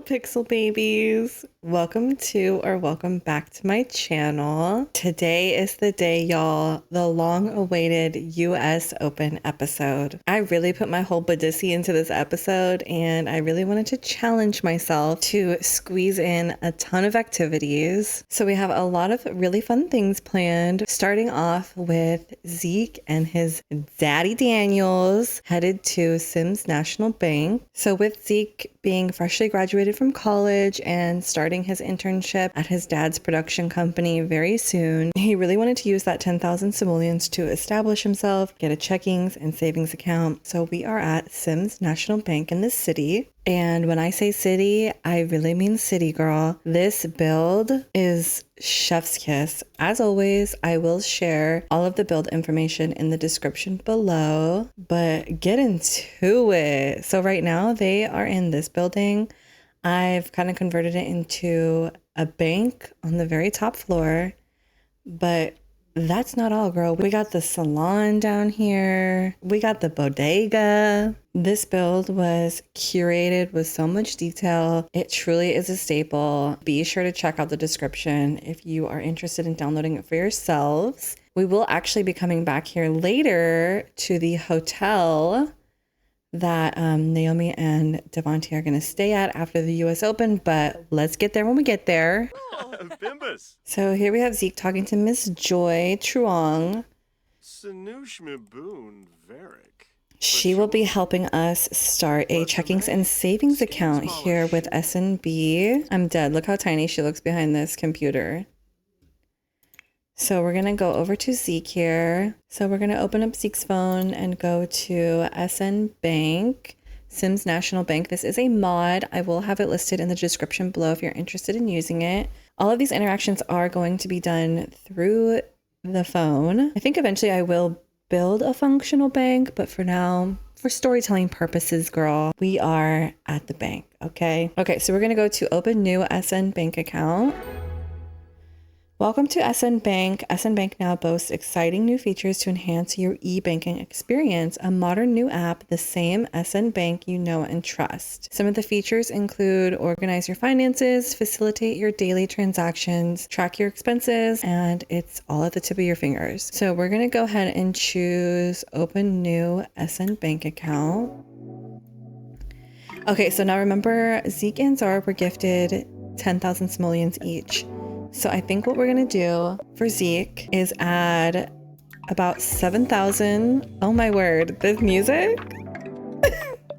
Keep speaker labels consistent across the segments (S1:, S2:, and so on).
S1: Pixel babies, welcome back to my channel. Today is the day, y'all, the long-awaited US Open episode. I really put my whole Badissy into this episode, and I really wanted to challenge myself to squeeze in a ton of activities. So we have a lot of really fun things planned, starting off with Zeke and his daddy Daniels headed to Sims National Bank. So with Zeke being freshly graduated from college and starting his internship at his dad's production company very soon, he really wanted to use that 10,000 simoleons to establish himself, get a checkings and savings account. So we are at Sims National Bank in the city. And when I say city, I really mean city, girl. This build is chef's kiss. As always, I will share all of the build information in the description below, but get into it. So right now they are in this building. I've kind of converted it into a bank on the very top floor, but that's not all, girl. We got the salon down here. We got the bodega. This build was curated with so much detail. It truly is a staple. Be sure to check out the description if you are interested in downloading it for yourselves. We will actually be coming back here later to the hotel that Naomi and Devonte are going to stay at after the US Open, but let's get there when we get there.
S2: Bimbus.
S1: So here we have Zeke talking to Miss Joy Truong. She will be helping us start a checkings and savings account here with SNB. I'm dead. Look how tiny she looks behind this computer. So we're going to go over to Zeke here. So we're going to open up Zeke's phone and go to SN Bank, Sims National Bank. This is a mod. I will have it listed in the description below if you're interested in using it. All of these interactions are going to be done through the phone. I think eventually I will build a functional bank, but for now, for storytelling purposes, girl, we are at the bank, okay? Okay, so we're going to go to open new SN Bank account. Welcome to SN Bank. SN Bank now boasts exciting new features to enhance your e-banking experience. A modern new app, the same SN Bank you know and trust. Some of the features include organize your finances, facilitate your daily transactions, track your expenses, and it's all at the tip of your fingers. So we're going to go ahead and choose open new SN Bank account. Okay, so now remember, Zeke and Zahra were gifted 10,000 simoleons each. So I think what we're going to do for Zeke is add about 7,000. Oh my word, this music?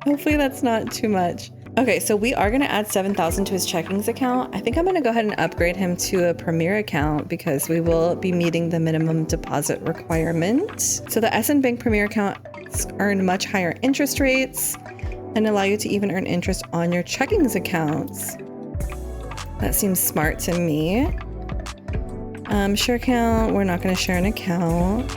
S1: Hopefully that's not too much. Okay, so we are going to add 7,000 to his checkings account. I think I'm going to go ahead and upgrade him to a premier account because we will be meeting the minimum deposit requirement. So the SN Bank premier accounts earn much higher interest rates and allow you to even earn interest on your checkings accounts. That seems smart to me. Share account, we're not going to share an account.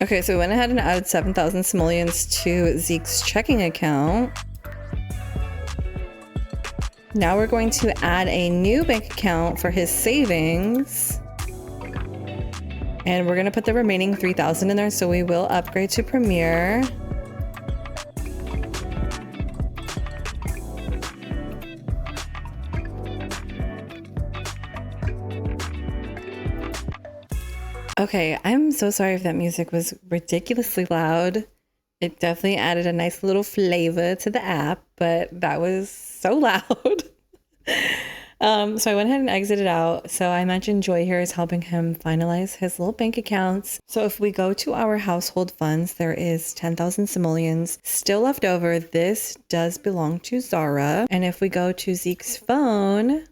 S1: Okay, so we went ahead and added 7,000 simoleons to Zeke's checking account. Now we're going to add a new bank account for his savings. And we're gonna put the remaining 3,000 in there, so we will upgrade to Premier. Okay, I'm so sorry if that music was ridiculously loud. It definitely added a nice little flavor to the app, but that was so loud. So I went ahead and exited out. So I imagine Joy here is helping him finalize his little bank accounts. So if we go to our household funds, there is 10,000 simoleons still left over. This does belong to Zahra. And if we go to Zeke's phone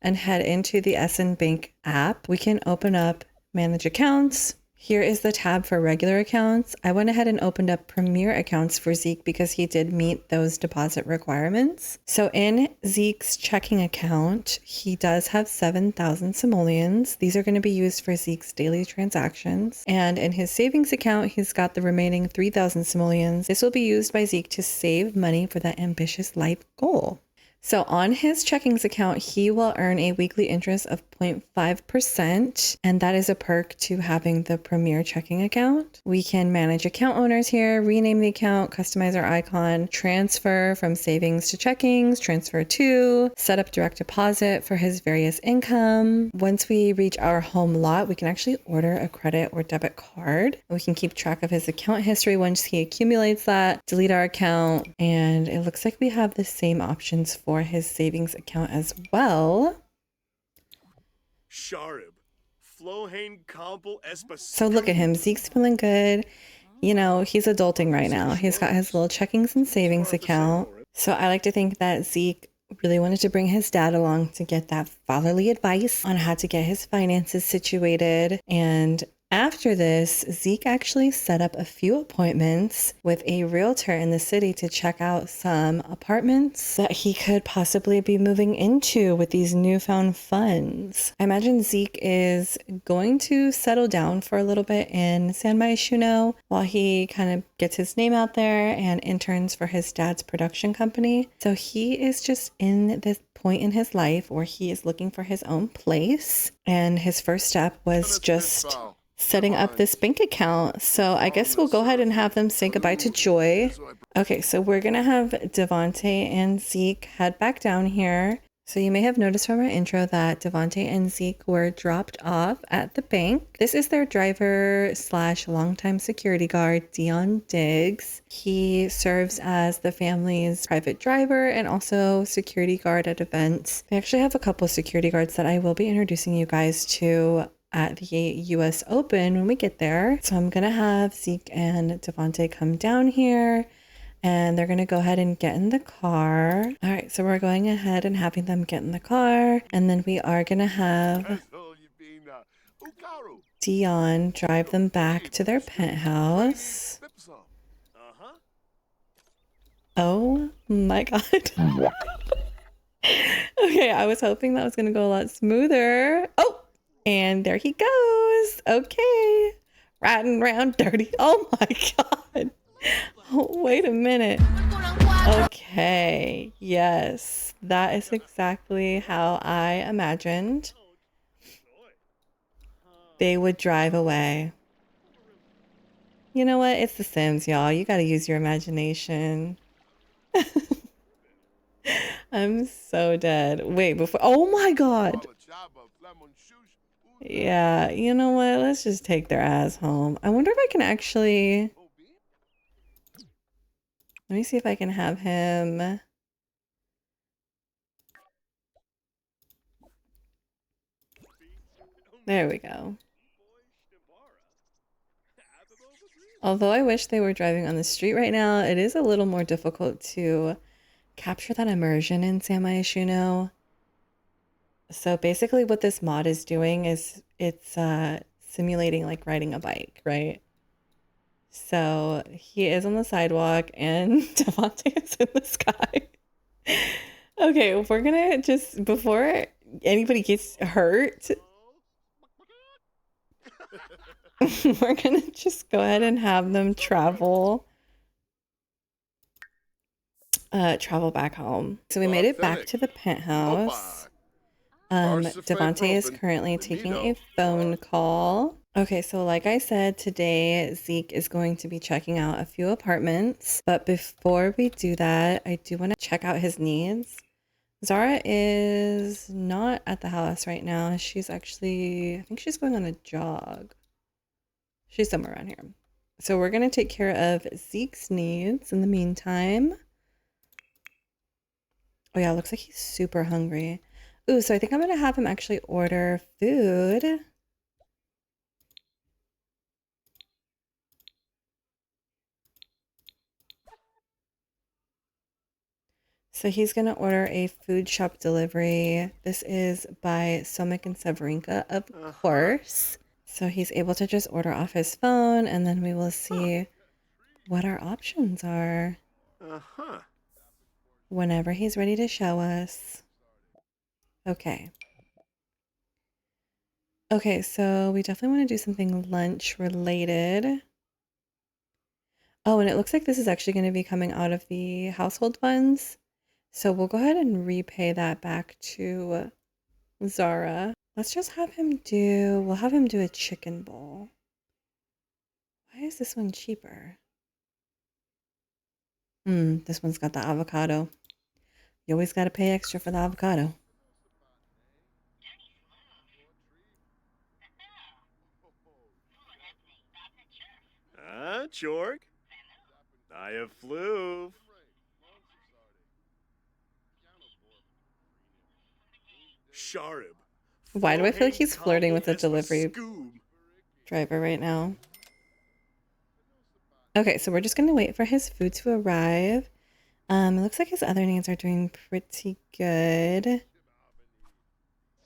S1: and head into the SN Bank app, we can open up Manage Accounts. Here is the tab for regular accounts. I went ahead and opened up Premier accounts for Zeke because he did meet those deposit requirements. So in Zeke's checking account, he does have 7,000 simoleons. These are going to be used for Zeke's daily transactions. And in his savings account, he's got the remaining 3,000 simoleons. This will be used by Zeke to save money for that ambitious life goal. So on his checkings account, he will earn a weekly interest of 0.5%, and that is a perk to having the Premier checking account. We can manage account owners here, rename the account, customize our icon, transfer from savings to checkings, transfer to, set up direct deposit for his various income. Once we reach our home lot, we can actually order a credit or debit card. We can keep track of his account history once he accumulates that, delete our account, and it looks like we have the same options for his savings account as well. So look at him. Zeke's feeling good. You know, he's adulting right now. He's got his little checkings and savings account. So I like to think that Zeke really wanted to bring his dad along to get that fatherly advice on how to get his finances situated. And after this, Zeke actually set up a few appointments with a realtor in the city to check out some apartments that he could possibly be moving into with these newfound funds. I imagine Zeke is going to settle down for a little bit in Myshuno while he kind of gets his name out there and interns for his dad's production company. So he is just in this point in his life where he is looking for his own place. And his first step was just setting up this bank account. So I guess we'll go ahead and have them say goodbye to Joy. Okay, so we're gonna have Devonte and Zeke head back down here. So you may have noticed from our intro that Devonte and Zeke were dropped off at the bank. This is their driver slash longtime security guard, Dion Diggs. He serves as the family's private driver and also security guard at events. They actually have a couple of security guards that I will be introducing you guys to at the US Open when we get there. So I'm gonna have Zeke and Devonte come down here and they're gonna go ahead and get in the car. All right, so we're going ahead and having them get in the car, and then we are gonna have Dion drive them back to their penthouse. Oh my God. Okay, I was hoping that was gonna go a lot smoother. Oh! And there he goes. Okay. Riding around dirty. Oh my God. Oh, wait a minute. Okay. Yes. That is exactly how I imagined they would drive away. You know what? It's The Sims, y'all. You got to use your imagination. I'm so dead. Wait, before. Oh my God. Yeah, you know what? Let's just take their ass home. I wonder if I can actually... Let me see if I can have him... There we go. Although I wish they were driving on the street right now, it is a little more difficult to capture that immersion in Myshuno. So basically what this mod is doing is it's simulating like riding a bike, right? So he is on the sidewalk and Devonte is in the sky. Okay, we're gonna just, before anybody gets hurt, we're gonna just go ahead and have them travel back home. So we made it back to the penthouse. Devonte is currently taking a phone call. Okay, so like I said, today Zeke is going to be checking out a few apartments. But before we do that, I do want to check out his needs. Zahra is not at the house right now. She's actually, I think she's going on a jog. She's somewhere around here. So we're going to take care of Zeke's needs in the meantime. Oh yeah, it looks like he's super hungry. Ooh, so I think I'm going to have him actually order food. So he's going to order a food shop delivery. This is by Somik and Severinka, of course. So he's able to just order off his phone, and then we will see what our options are whenever he's ready to show us. Okay. Okay, so we definitely want to do something lunch related. Oh, and it looks like this is actually going to be coming out of the household funds. So we'll go ahead and repay that back to Zahra. Let's just have him do, we'll have him do a chicken bowl. Why is this one cheaper? This one's got the avocado. You always got to pay extra for the avocado.
S2: Chork. I have flew. Sharib.
S1: Why do I feel like he's flirting with a delivery driver right now? Okay, so we're just going to wait for his food to arrive. It looks like his other needs are doing pretty good.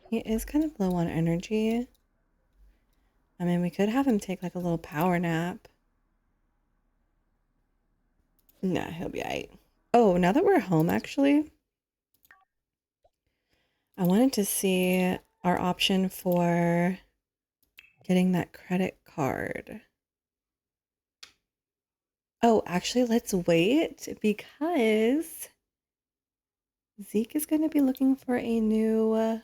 S1: He is kind of low on energy. I mean, we could have him take like a little power nap. Nah, he'll be alright. Oh, now that we're home, actually, I wanted to see our option for getting that credit card. Oh, actually, let's wait because Zeke is going to be looking for a new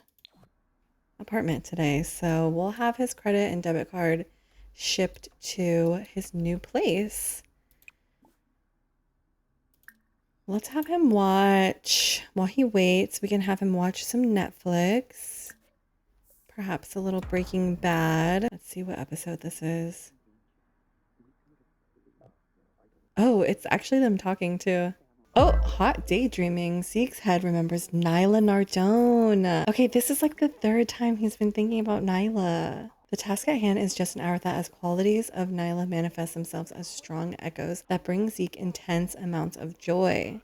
S1: apartment today. So we'll have his credit and debit card shipped to his new place. Let's have him watch, while he waits, we can have him watch some Netflix. Perhaps a little Breaking Bad. Let's see what episode this is. Oh, it's actually them talking too. Oh, hot daydreaming. Zeke's head remembers Nyla Nardone. Okay, this is like the third time he's been thinking about Nyla. The task at hand is just an hour that as qualities of Nyla manifest themselves as strong echoes that bring Zeke intense amounts of joy.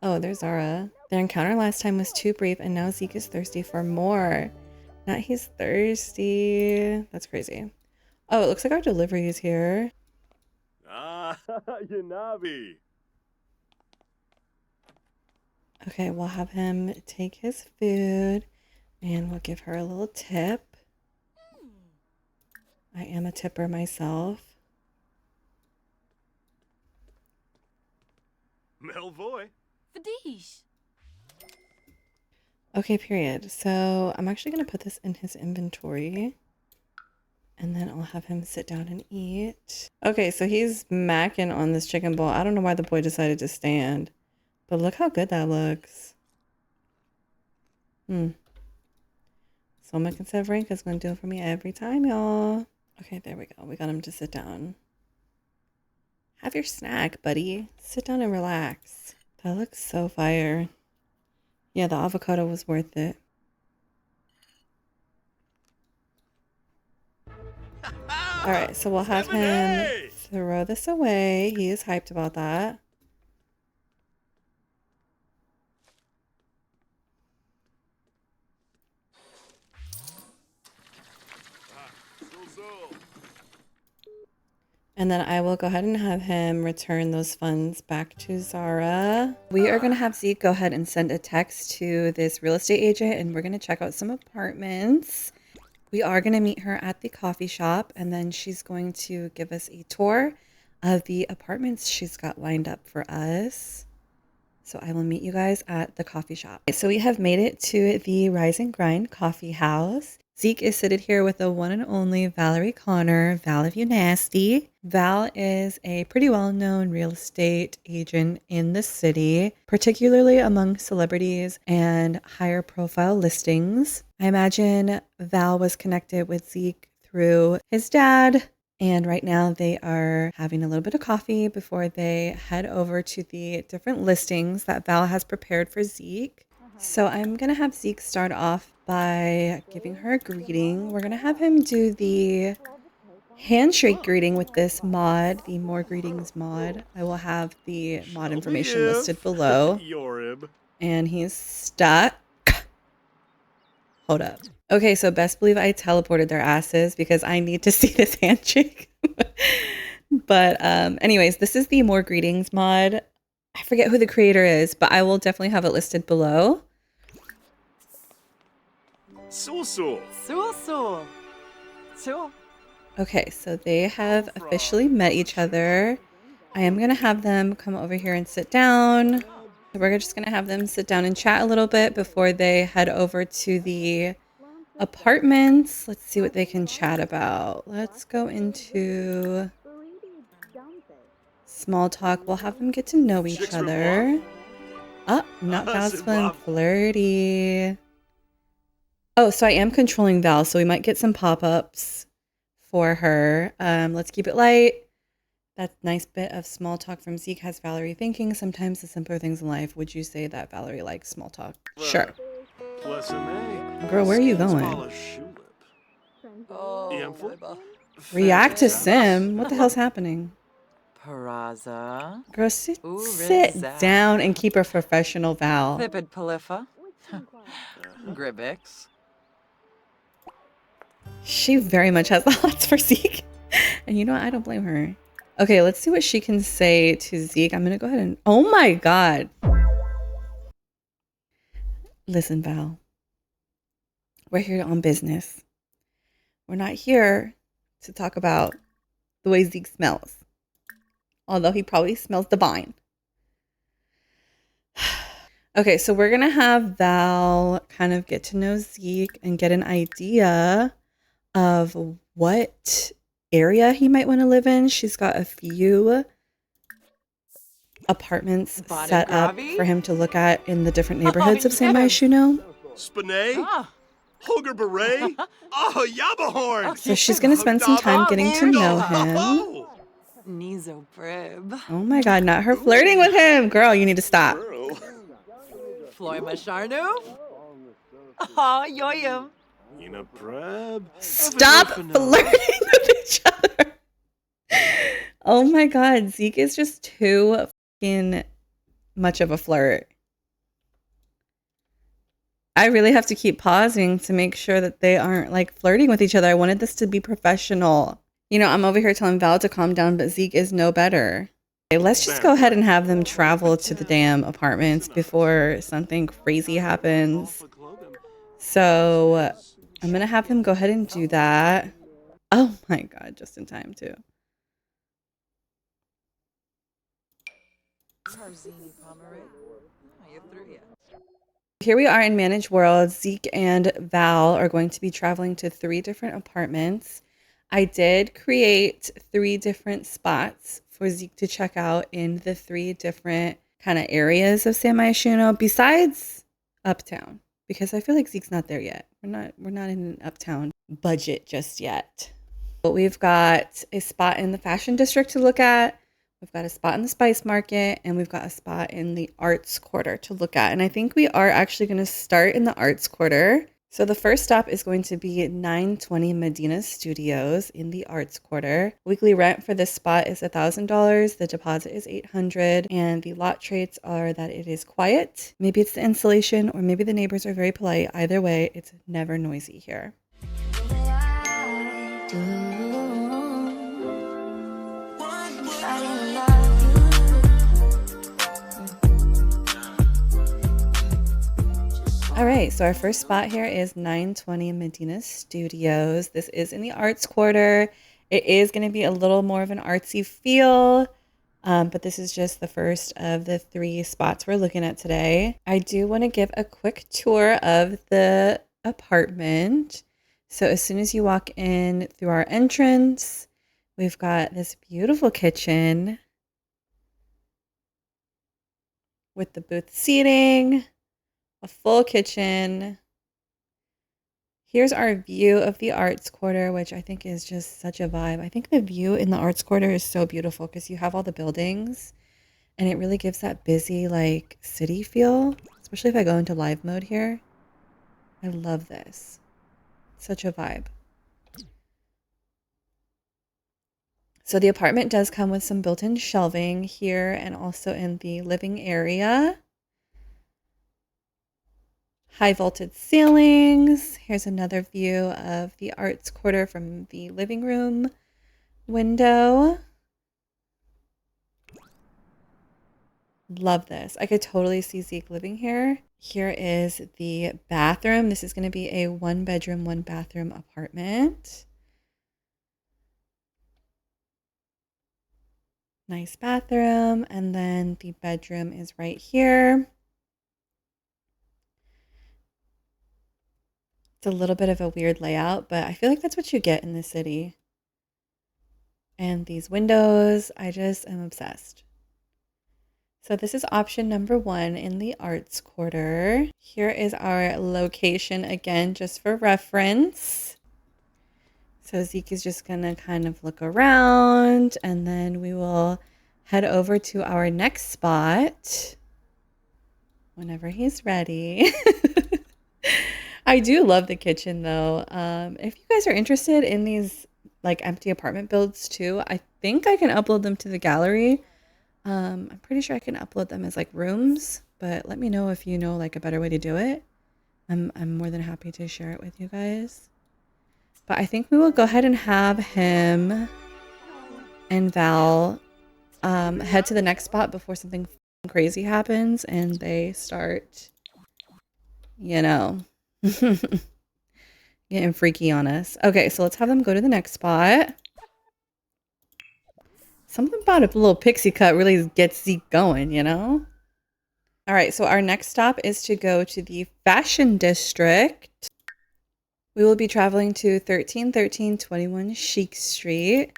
S1: Oh, there's Zahra. Their encounter last time was too brief, and now Zeke is thirsty for more. Not he's thirsty. That's crazy. Oh, it looks like our delivery is here.
S2: Yanabi.
S1: Okay, we'll have him take his food, and we'll give her a little tip. I am a tipper myself.
S2: Melvoy.
S3: Fadish.
S1: Okay, period. So I'm actually going to put this in his inventory. And then I'll have him sit down and eat. Okay, so he's macking on this chicken bowl. I don't know why the boy decided to stand. But look how good that looks. So Somik and Severinka's going to do it for me every time, y'all. Okay, there we go. We got him to sit down. Have your snack, buddy. Sit down and relax. That looks so fire. Yeah, the avocado was worth it. All right, so we'll have him throw this away. He is hyped about that. And then I will go ahead and have him return those funds back to Zahra. We are going to have Zeke go ahead and send a text to this real estate agent, and we're going to check out some apartments. We are going to meet her at the coffee shop, and then she's going to give us a tour of the apartments she's got lined up for us. So I will meet you guys at the coffee shop. So we have made it to the Rise and Grind coffee house. Zeke is seated here with the one and only Valerie Connor. Val, if you nasty. Val is a pretty well-known real estate agent in the city, particularly among celebrities and higher profile listings. I imagine Val was connected with Zeke through his dad, and right now they are having a little bit of coffee before they head over to the different listings that Val has prepared for Zeke. So I'm going to have Zeke start off by giving her a greeting. We're going to have him do the handshake greeting with this mod, the More Greetings mod. I will have the mod information listed below.
S2: Yorib.
S1: And he's stuck. Hold up. Okay, so best believe I teleported their asses because I need to see this handshake. But anyways, this is the More Greetings mod. I forget who the creator is, but I will definitely have it listed below.
S2: Sul.
S1: Okay, so they have officially met each other. I am going to have them come over here and sit down. We're just going to have them sit down and chat a little bit before they head over to the apartments. Let's see what they can chat about. Let's go into small talk. We'll have them get to know each other. Oh, not Val's feeling flirty. Oh, so I am controlling Val, so we might get some pop-ups for her. Let's keep it light. That nice bit of small talk from Zeke has Valerie thinking. Sometimes the simpler things in life. Would you say that Valerie likes small talk? Sure. Girl, where are you going? React to Sim. What the hell's happening?
S3: Paraza.
S1: Girl, sit down and keep a professional, Val.
S3: Lipid Polypha. Gribix.
S1: She very much has the hots for Zeke. And you know what? I don't blame her. Okay, let's see what she can say to Zeke. I'm going to go ahead and... Oh my God. Listen, Val. We're here on business. We're not here to talk about the way Zeke smells. Although he probably smells divine. Okay, so we're going to have Val kind of get to know Zeke and get an idea of what area he might want to live in. She's got a few apartments set up for him to look at in the different neighborhoods of San Myshuno.
S2: Spinay? Hoger Beret? Oh, Yabahorn!
S1: So she's going to spend some time getting to know him.
S3: Nizo Prib.
S1: Oh my God, not her flirting with him. Girl, you need to stop.
S3: Floy Masharnu. Oh, Yoyum.
S2: Ina Preb.
S1: Stop flirting with each other. Oh my God, Zeke is just too fucking much of a flirt. I really have to keep pausing to make sure that they aren't like flirting with each other. I wanted this to be professional. You know, I'm over here telling Val to calm down, but Zeke is no better. Okay, let's just go ahead and have them travel to the damn apartments before something crazy happens. So I'm going to have them go ahead and do that. Oh my God, just in time too. Here we are in Managed World. Zeke and Val are going to be traveling to 3 different apartments. I did create 3 different spots for Zeke to check out in the 3 different kind of areas of San Myshuno besides Uptown, because I feel like Zeke's not there yet. We're not in an Uptown budget just yet. But we've got a spot in the fashion district to look at. We've got a spot in the spice market, and we've got a spot in the arts quarter to look at. And I think we are actually going to start in the arts quarter. So the first stop is going to be 920 Medina Studios in the arts quarter. Weekly rent for this spot is $1,000. The deposit is $800, and the lot traits are that it is quiet. Maybe it's the insulation, or maybe the neighbors are very polite. Either way, it's never noisy here. All right, so our first spot here is 920 Medina Studios. This is in the arts quarter. It is going to be a little more of an artsy feel. But this is just the first of the 3 spots we're looking at today. I do want to give a quick tour of the apartment. So as soon as you walk in through our entrance, we've got this beautiful kitchen with the booth seating, a full kitchen. Here's our view of the arts quarter, which I think is just such a vibe. I think the view in the arts quarter is so beautiful because you have all the buildings and it really gives that busy like city feel, especially if I go into live mode here. I love this. Such a vibe. So the apartment does come with some built-in shelving here and also in the living area. High vaulted ceilings. Here's another view of the arts quarter from the living room window. Love this. I could totally see Zeke living here. Here is the bathroom. This is going to be a 1-bedroom, 1-bathroom apartment. Nice bathroom. And then the bedroom is right here. It's a little bit of a weird layout, but I feel like that's what you get in the city. And these windows, I just am obsessed. So this is option number 1 in the arts quarter. Here is our location again, just for reference. So Zeke is just gonna kind of look around and then we will head over to our next spot whenever he's ready. I do love the kitchen though. If you guys are interested in these like empty apartment builds too, I think I can upload them to the gallery. I'm pretty sure I can upload them as like rooms, but let me know if you know like a better way to do it. I'm more than happy to share it with you guys. But I think we will go ahead and have him and Val head to the next spot before something crazy happens and they start, you know, getting freaky on us. Okay, so let's have them go to the next spot. Something about a little pixie cut really gets Zeke going, you know? All right, so our next stop is to go to the Fashion District. We will be traveling to 1321 Chic Street.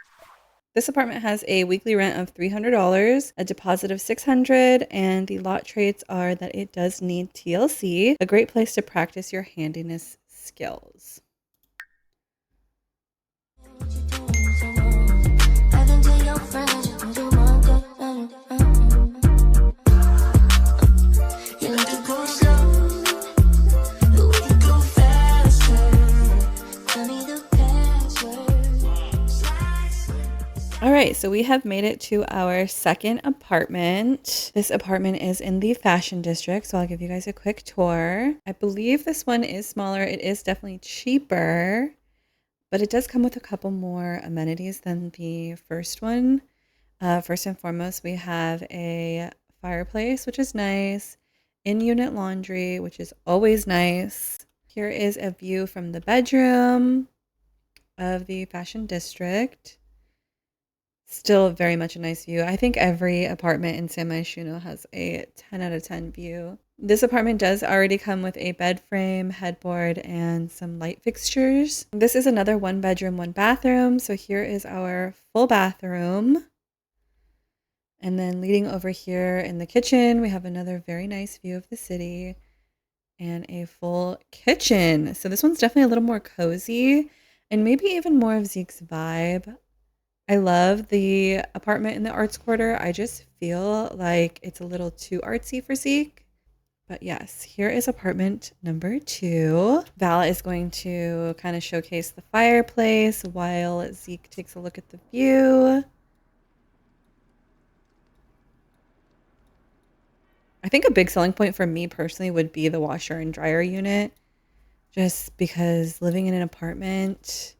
S1: This apartment has a weekly rent of $300, a deposit of $600, and the lot traits are that it does need TLC, a great place to practice your handiness skills. All right, so we have made it to our second apartment. This apartment is in the Fashion District, so I'll give you guys a quick tour. I believe this one is smaller. It is definitely cheaper, but it does come with a couple more amenities than the first one. First and foremost, we have a fireplace, which is nice. In-unit laundry, which is always nice. Here is a view from the bedroom of the Fashion District. Still very much a nice view. I think every apartment in San Myshuno has a 10 out of 10 view. This apartment does already come with a bed frame, headboard, and some light fixtures. This is another 1-bedroom, 1-bathroom. So here is our full bathroom. And then leading over here in the kitchen, we have another very nice view of the city and a full kitchen. So this one's definitely a little more cozy and maybe even more of Zeke's vibe. I love the apartment in the arts quarter. I just feel like it's a little too artsy for Zeke. But yes, here is apartment number 2. Val is going to kind of showcase the fireplace while Zeke takes a look at the view. I think a big selling point for me personally would be the washer and dryer unit. Just because living in an apartment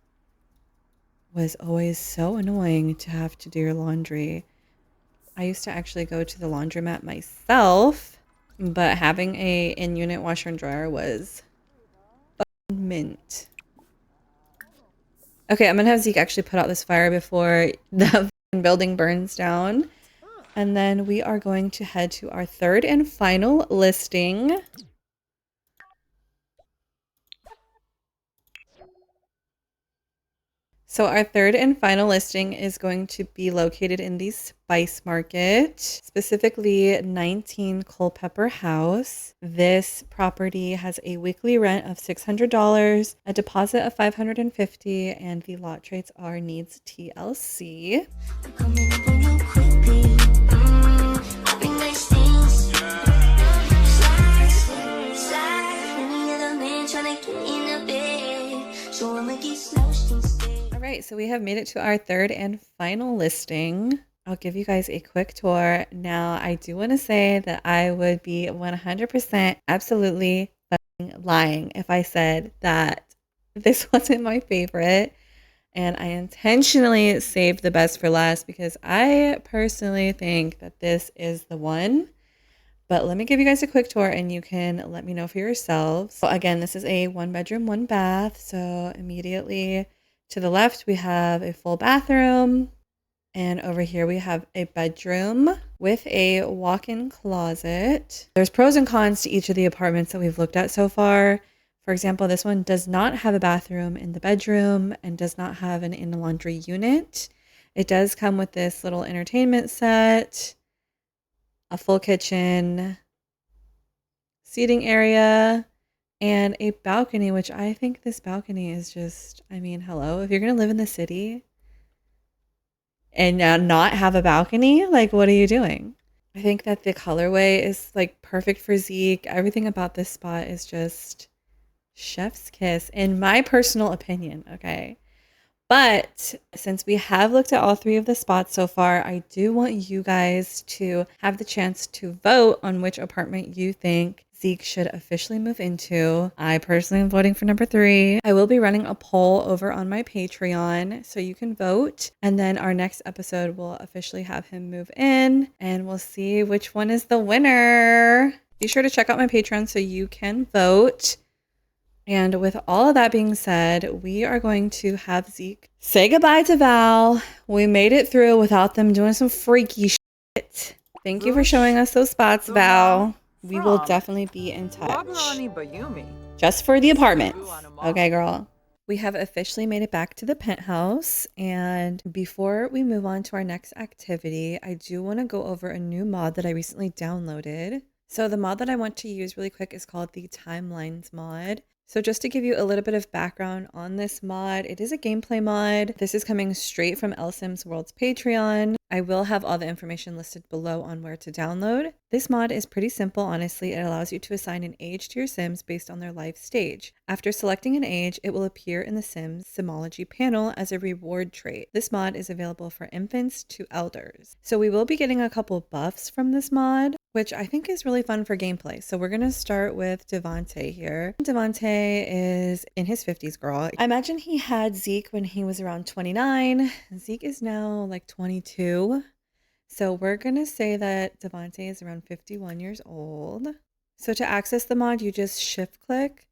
S1: was always so annoying to have to do your laundry. I used to actually go to the laundromat myself, but having a in-unit washer and dryer was mint. Okay, I'm gonna have Zeke actually put out this fire before the building burns down. And then we are going to head to our third and final listing. So our third and final listing is going to be located in the Spice Market, specifically 19 Culpeper House. This property has a weekly rent of $600, a deposit of $550, and the lot traits are needs TLC. Right, so we have made it to our third and final listing. I'll give you guys a quick tour. Now, I do want to say that I would be 100% absolutely fucking lying if I said that this wasn't my favorite. And I intentionally saved the best for last because I personally think that this is the one. But let me give you guys a quick tour and you can let me know for yourselves. So again, this is a 1-bedroom, 1-bath. So immediately to the left, we have a full bathroom. And over here, we have a bedroom with a walk-in closet. There's pros and cons to each of the apartments that we've looked at so far. For example, this one does not have a bathroom in the bedroom and does not have an in-laundry unit. It does come with this little entertainment set, a full kitchen, seating area, and a balcony, which I think this balcony is just, I mean, hello, if you're going to live in the city and not have a balcony, like, what are you doing? I think that the colorway is like perfect for Zeke. Everything about this spot is just chef's kiss, in my personal opinion, okay? But since we have looked at all 3 of the spots so far, I do want you guys to have the chance to vote on which apartment you think Zeke should officially move into. I personally am voting for number 3. I will be running a poll over on my Patreon, so you can vote. And then our next episode will officially have him move in, and we'll see which one is the winner. Be sure to check out my Patreon so you can vote. And with all of that being said, we are going to have Zeke say goodbye to Val. We made it through without them doing some freaky shit. Thank you for showing us those spots, Val. We will definitely be in touch. Just for the apartments. Okay, girl. We have officially made it back to the penthouse. And before we move on to our next activity, I do want to go over a new mod that I recently downloaded. So the mod that I want to use really quick is called the Timelines mod. So just to give you a little bit of background on this mod, it is a gameplay mod. This is coming straight from Sims World's Patreon. I will have all the information listed below on where to download. This mod is pretty simple, honestly. It allows you to assign an age to your Sims based on their life stage. After selecting an age, it will appear in the Sims Simology panel as a reward trait. This mod is available for infants to elders. So we will be getting a couple buffs from this mod, which I think is really fun for gameplay. So we're going to start with Devonte here. Devonte is in his 50s, girl. I imagine he had Zeke when he was around 29. Zeke is now like 22. So we're going to say that Devonte is around 51 years old. So to access the mod, you just shift click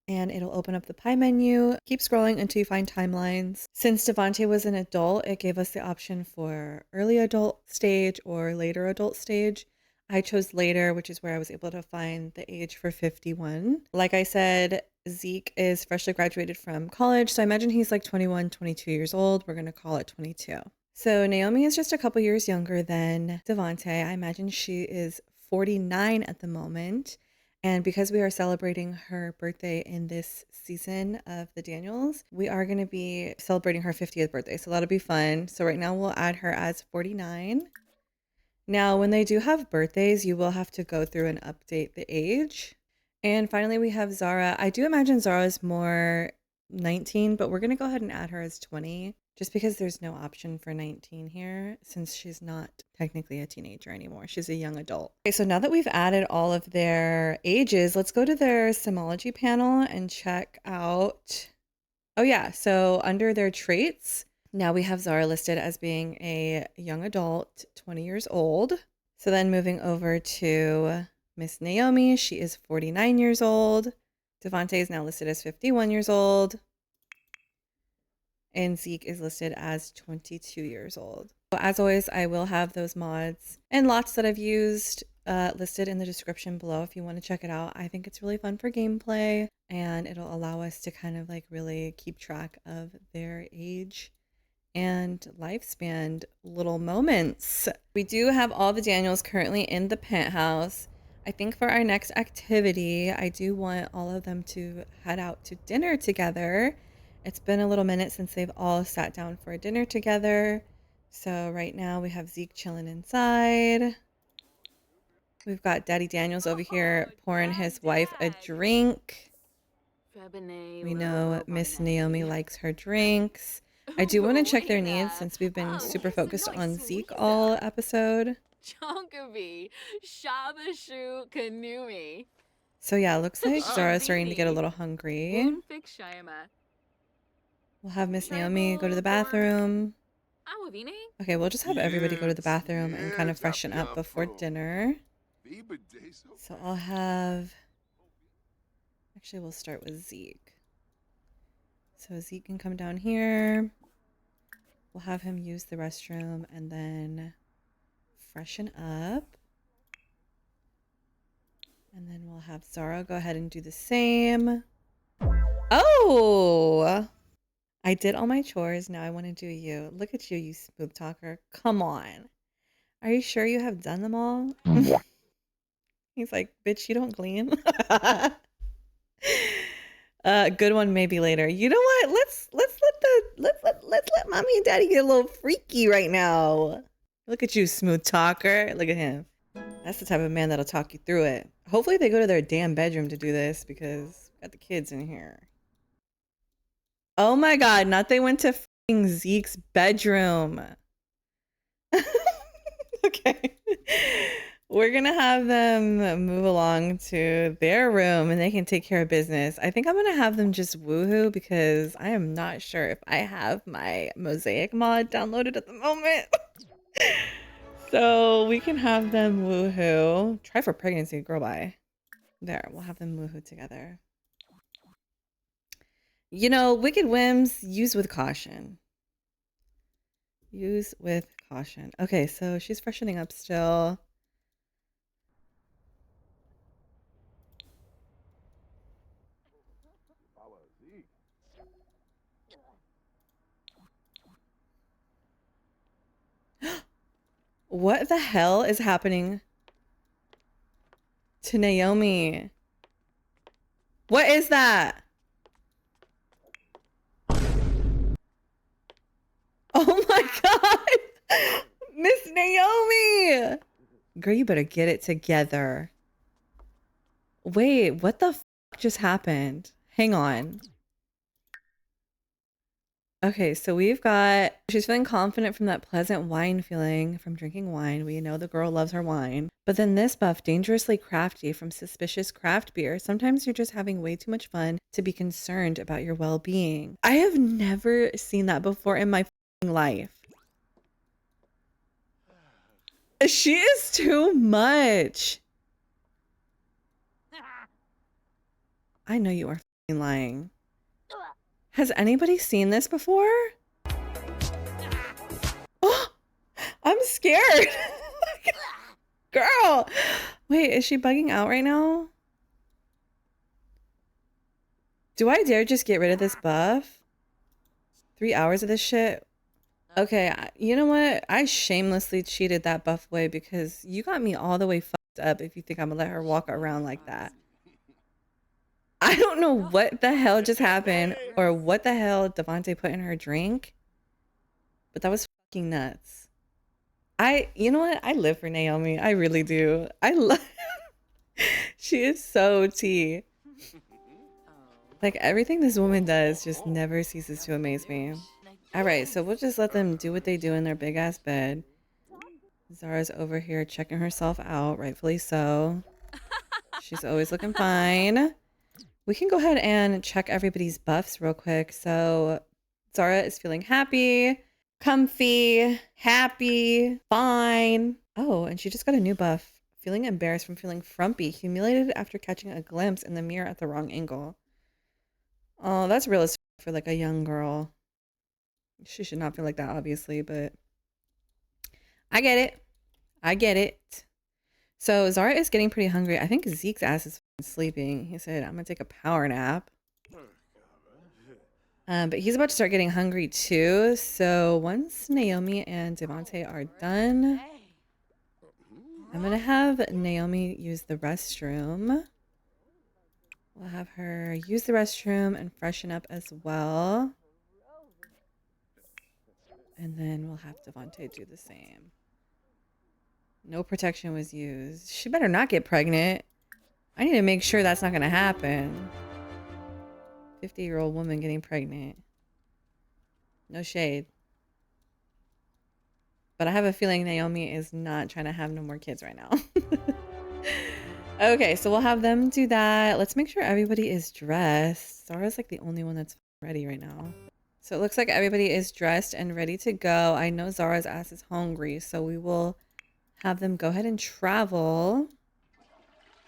S1: and it'll open up the pie menu. Keep scrolling until you find timelines. Since Devonte was an adult, it gave us the option for early adult stage or later adult stage. I chose later, which is where I was able to find the age for 51. Like I said, Zeke is freshly graduated from college, so I imagine he's like 21, 22 years old. We're going to call it 22. So Naomi is just a couple years younger than Devonte. I imagine she is 49 at the moment. And because we are celebrating her birthday in this season of the Daniels, we are going to be celebrating her 50th birthday. So that'll be fun. So right now we'll add her as 49. Now, when they do have birthdays, you will have to go through and update the age. And finally, we have Zahra. I do imagine Zahra is more 19, but we're going to go ahead and add her as 20 just because there's no option for 19 here since she's not technically a teenager anymore. She's a young adult. Okay, so now that we've added all of their ages, let's go to their Simology panel and check out. Oh yeah, so under their traits, now we have Zahra listed as being a young adult, 20 years old. So then moving over to Miss Naomi, she is 49 years old. Devonte is now listed as 51 years old. And Zeke is listed as 22 years old. As always, I will have those mods and lots that I've used listed in the description below if you want to check it out. I think it's really fun for gameplay, and it'll allow us to kind of like really keep track of their age and lifespan little moments. We do have all the Daniels currently in the penthouse. I think for our next activity, I do want all of them to head out to dinner together. It's been a little minute since they've all sat down for a dinner together. So right now we have Zeke chilling inside. We've got Daddy Daniels over here pouring his wife a drink. We know Miss Naomi likes her drinks. I do want to check their needs since we've been super focused on Zeke all episode. So yeah, looks like Zahra's starting to get a little hungry. We'll have Miss Naomi go to the bathroom. Okay, we'll just have everybody go to the bathroom and kind of freshen up before dinner. So I'll have... Actually, we'll start with Zeke. So Zeke can come down here. We'll have him use the restroom and then freshen up. And then we'll have Zahra go ahead and do the same. Oh! I did all my chores. Now I want to do you. Look at you, you smooth talker. Come on. Are you sure you have done them all? He's like, bitch, you don't clean. Good one maybe later. You know what? Let's let mommy and daddy get a little freaky right now. Look at you, smooth talker. Look at him. That's the type of man that'll talk you through it. Hopefully they go to their damn bedroom to do this because we got the kids in here. Oh my god, not they went to fucking Zeke's bedroom. Okay. We're gonna have them move along to their room and they can take care of business. I think I'm gonna have them just woohoo because I am not sure if I have my mosaic mod downloaded at the moment. So we can have them woohoo. Try for pregnancy, girl, bye. There, we'll have them woohoo together. You know, wicked whims, use with caution. Use with caution. Okay, so she's freshening up still. What the hell is happening to Naomi? What is that? Oh my god! Miss Naomi! Girl, you better get it together. Wait, what the f just happened? Hang on. Okay, so we've got... She's feeling confident from that pleasant wine feeling from drinking wine. We know the girl loves her wine. But then this buff, dangerously crafty from suspicious craft beer. Sometimes you're just having way too much fun to be concerned about your well-being. I have never seen that before in my life. She is too much. I know you are lying. Has anybody seen this before? Oh, I'm scared. Girl. Wait, is she bugging out right now? Do I dare just get rid of this buff? 3 hours of this shit? Okay, you know what? I shamelessly cheated that buff away because you got me all the way fucked up if you think I'm gonna let her walk around like that. I don't know what the hell just happened or what the hell Devonte put in her drink, but that was fucking nuts. You know what? I live for Naomi. I really do. I love She is so tea. Like everything this woman does just never ceases to amaze me. All right, so we'll just let them do what they do in their big ass bed. Zahra's over here checking herself out, rightfully so. She's always looking fine. We can go ahead and check everybody's buffs real quick. So Zahra is feeling happy, comfy, happy, fine. Oh, and she just got a new buff. Feeling embarrassed from feeling frumpy, humiliated after catching a glimpse in the mirror at the wrong angle. Oh, that's realistic for like a young girl. She should not feel like that, obviously, but I get it. I get it. So Zahra is getting pretty hungry. I think Zeke's ass is sleeping. He said, I'm gonna take a power nap. But he's about to start getting hungry too. So once Naomi and Devonte are done, I'm gonna have Naomi use the restroom. We'll have her use the restroom and freshen up as well. And then we'll have Devonte do the same. No protection was used. She better not get pregnant. I need to make sure that's not gonna happen. 50-year-old woman getting pregnant. No shade. But I have a feeling Naomi is not trying to have no more kids right now. Okay, so we'll have them do that. Let's make sure everybody is dressed. Zahra's like the only one that's ready right now. So it looks like everybody is dressed and ready to go. I know Zahra's ass is hungry, so we will have them go ahead and travel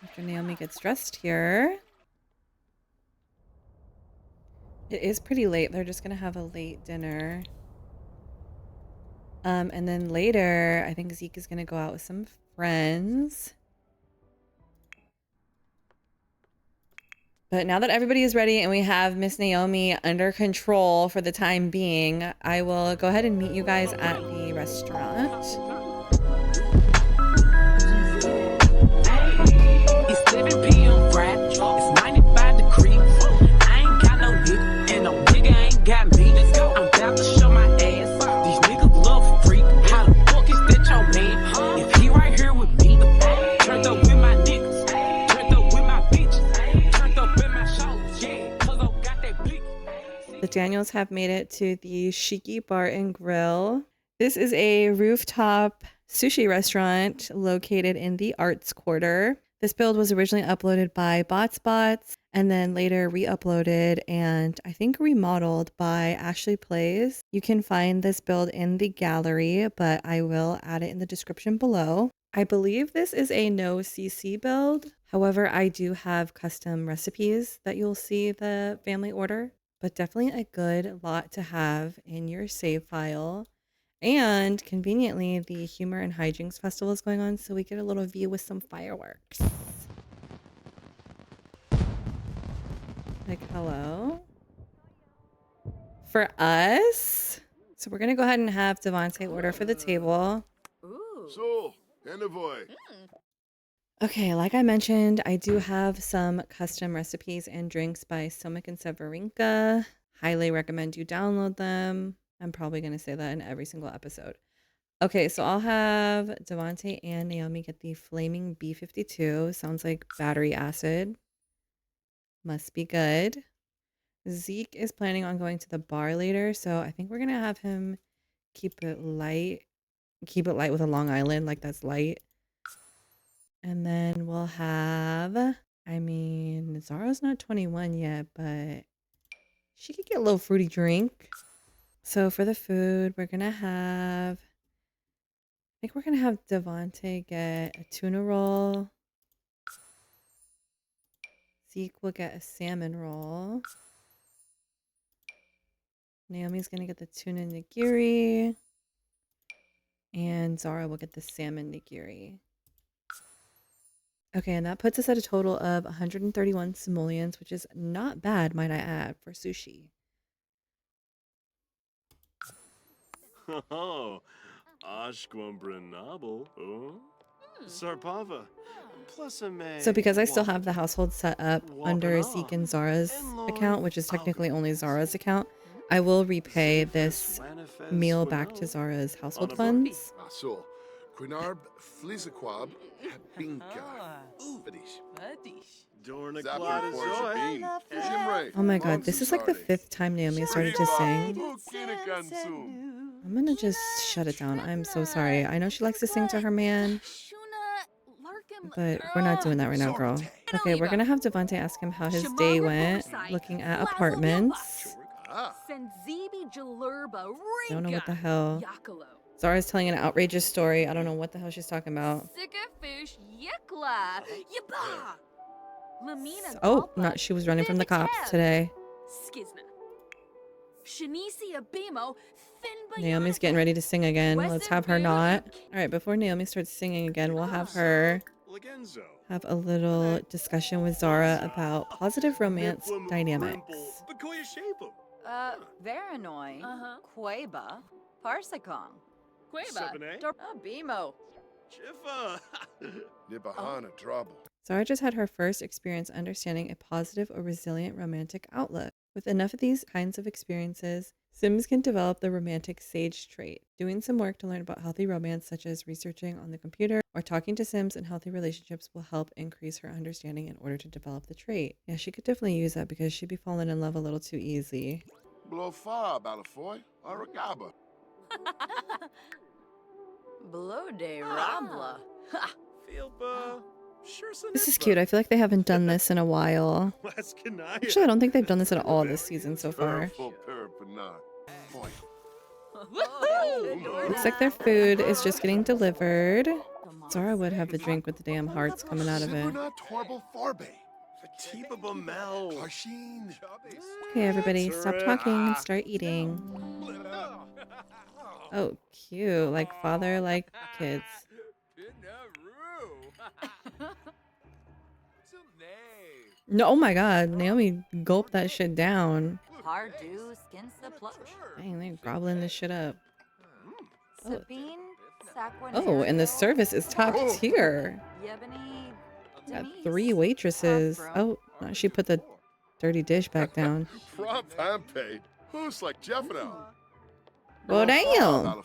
S1: after Naomi gets dressed here. It is pretty late. They're just going to have a late dinner. And then later, I think Zeke is going to go out with some friends. But now that everybody is ready and we have Miss Naomi under control for the time being, I will go ahead and meet you guys at the restaurant.
S4: It's 7 p.m. Friday. It's 95 degrees. I ain't got no nigga, and no nigga ain't got me. Let's go. I'm about to show my ass. These niggas love freak. How the fuck is that your man? If he right here with me, turned up with my niggas, turned up with my bitches, turned up with my shows, yeah, 'cause I got that blick.
S1: The Daniels have made it to the Shiki Bar Grill. This is a rooftop sushi restaurant located in the Arts Quarter. This build was originally uploaded by BotsBots and then later re-uploaded and I think remodeled by Ashley Plays. You can find this build in the gallery, but I will add it in the description below. I believe this is a no CC build. However, I do have custom recipes that you'll see the family order, but definitely a good lot to have in your save file. And conveniently, the Humor and Hijinks Festival is going on, so we get a little view with some fireworks. Like, hello? For us? So we're going to go ahead and have Devonte order for the table.
S2: So, envoy.
S1: Okay, like I mentioned, I do have some custom recipes and drinks by Somik and Severinka. Highly recommend you download them. I'm probably going to say that in every single episode. Okay, so I'll have Devonte and Naomi get the Flaming B52. Sounds like battery acid. Must be good. Zeke is planning on going to the bar later, so I think we're going to have him keep it light. Keep it light with a Long Island, like that's light. And then we'll have, I mean, Zahra's not 21 yet, but she could get a little fruity drink. So for the food, we're going to have, I think we're going to have Devonte get a tuna roll. Zeke will get a salmon roll. Naomi's going to get the tuna nigiri. And Zahra will get the salmon nigiri. Okay, and that puts us at a total of 131 simoleons, which is not bad, might I add, for sushi.
S2: Oh, Ashquambranable. Oh, Sarpava. Plus a may.
S1: So because I still have the household set up under Zeke and Zahra's account, which is technically only Zahra's account, I will repay this meal back to Zahra's household funds.
S5: So, Quinarb, Flizaquab, Habinka, Uvadish.
S1: Oh my god, this is like the 5th time Naomi started to sing. I'm gonna just shut it down. I'm so sorry. I know she likes to sing to her man, but we're not doing that right now, girl. Okay, we're gonna have Devonte ask him how his day went looking at apartments. Don't know what the hell. Zahra's telling an outrageous story. I don't know what the hell she's talking about. Oh, not she was running from the cops today. Naomi's getting ready to sing again. Let's have her not. All right, before Naomi starts singing again, we'll have her
S2: Legenzo.
S1: have a little discussion with Zahra about positive romance dynamics.
S2: Bakoya Shapo.
S3: Veranoi. Queba. Parsakong.
S2: Sabane.
S3: Bimo.
S2: Chifa.
S5: Nibahana trouble.
S1: Zahra just had her first experience understanding a positive or resilient romantic outlook. With enough of these kinds of experiences, Sims can develop the romantic sage trait. Doing some work to learn about healthy romance, such as researching on the computer or talking to Sims in healthy relationships, will help increase her understanding in order to develop the trait. Yeah, she could definitely use that because she'd be falling in love a little too easy.
S5: Blow far, Balafoy. Aragaba.
S3: Blow de Rabla.
S2: Filpa. Sure.
S1: This is cute. I feel like they haven't done this in a while. Actually, I don't think they've done this at all this season so far. Looks like their food is just getting delivered. Zahra would have the drink with the damn hearts coming out of it. Okay, everybody, stop talking and start eating. Oh, cute. Like father, like kids. No, oh my god, Naomi gulped that shit down.
S3: Hardu skins the plush.
S1: Dang, they're gobbling this shit up.
S3: Sabine.
S1: Oh, and the service is top tier. Got 3 waitresses. Oh, no, she put the dirty dish back down.
S5: Who's like Jeffino?
S1: Well, damn.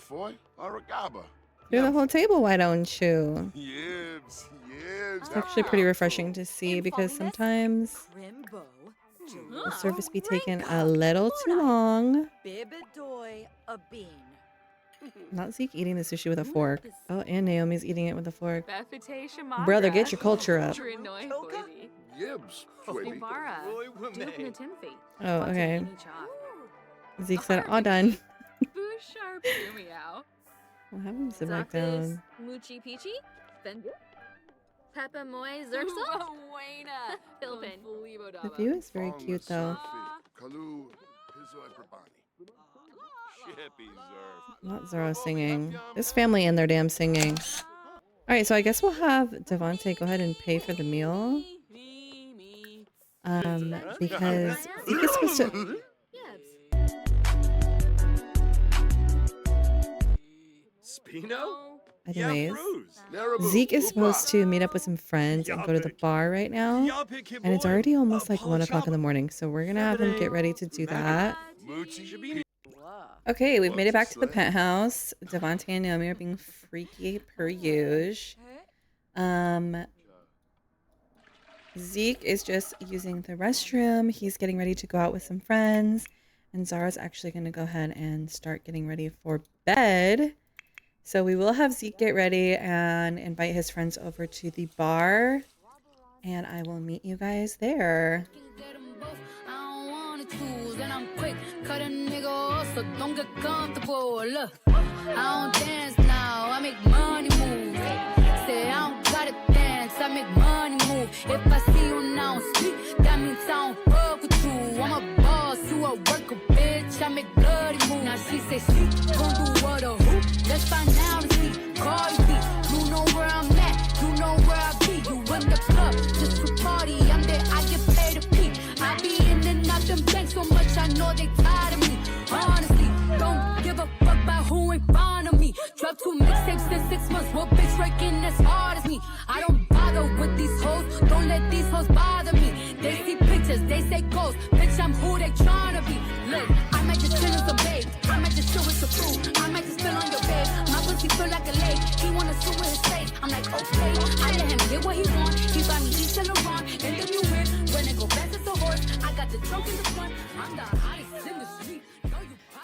S1: Clear the whole table, why don't you?
S5: Yibs.
S1: It's actually pretty refreshing to see because sometimes the service be taking a little too long. Not Zeke eating the sushi with a fork. Oh, and Naomi's eating it with a fork. Brother, get your culture up.
S5: Yibs.
S1: Oh, okay. Zeke said, all done. We'll have him sit back down. The view is very cute, though. Not Zahra singing. This family and their damn singing. All right, so I guess we'll have Devonte go ahead and pay for the meal. Because Zeke is supposed to...
S2: Spino?
S1: Anyways, Zeke is supposed to meet up with some friends and go to the bar right now. And it's already almost like 1 o'clock in the morning. So we're going to have him get ready to do that. Okay, we've made it back to the penthouse. Devonte and Naomi are being freaky per usual. Zeke is just using the restroom. He's getting ready to go out with some friends. And Zahra's actually going to go ahead and start getting ready for bed. So we will have Zeke get ready and invite his friends over to the bar. And I will meet you guys there.
S6: Cut a nigga off, so don't get comfortable. Look, I don't dance now, I make money move. Say I don't gotta dance, I make money move. If I see you now speak, that means I don't fuck with you. I'm a boss, you a worker, bitch. I make bloody moves. Now she say she gon' do what or who? Let's find out and see. Call you see, you know where I'm at, you know where I be. You in the club just to party. I'm there, I get paid to pee. I be in and out them banks so much, I know they tired of me. Honestly, don't give a fuck about who ain't fond of me. Drop 2 mixtapes in 6 months, what bitch working as hard as me? I don't bother with these hoes, don't let these hoes bother me. They see pictures, they say ghosts, bitch I'm who they tryna be. Look, I might just chill with some babe, I might just chill with some food, I might just spill on your bed. My pussy feel like a lake, he wanna sue with his face. I'm like, okay, I let him get what he want. He buy me East and Laurent, and then you win. When it go fast as a horse, I got the trunk in the front, I'm the hottest in the street.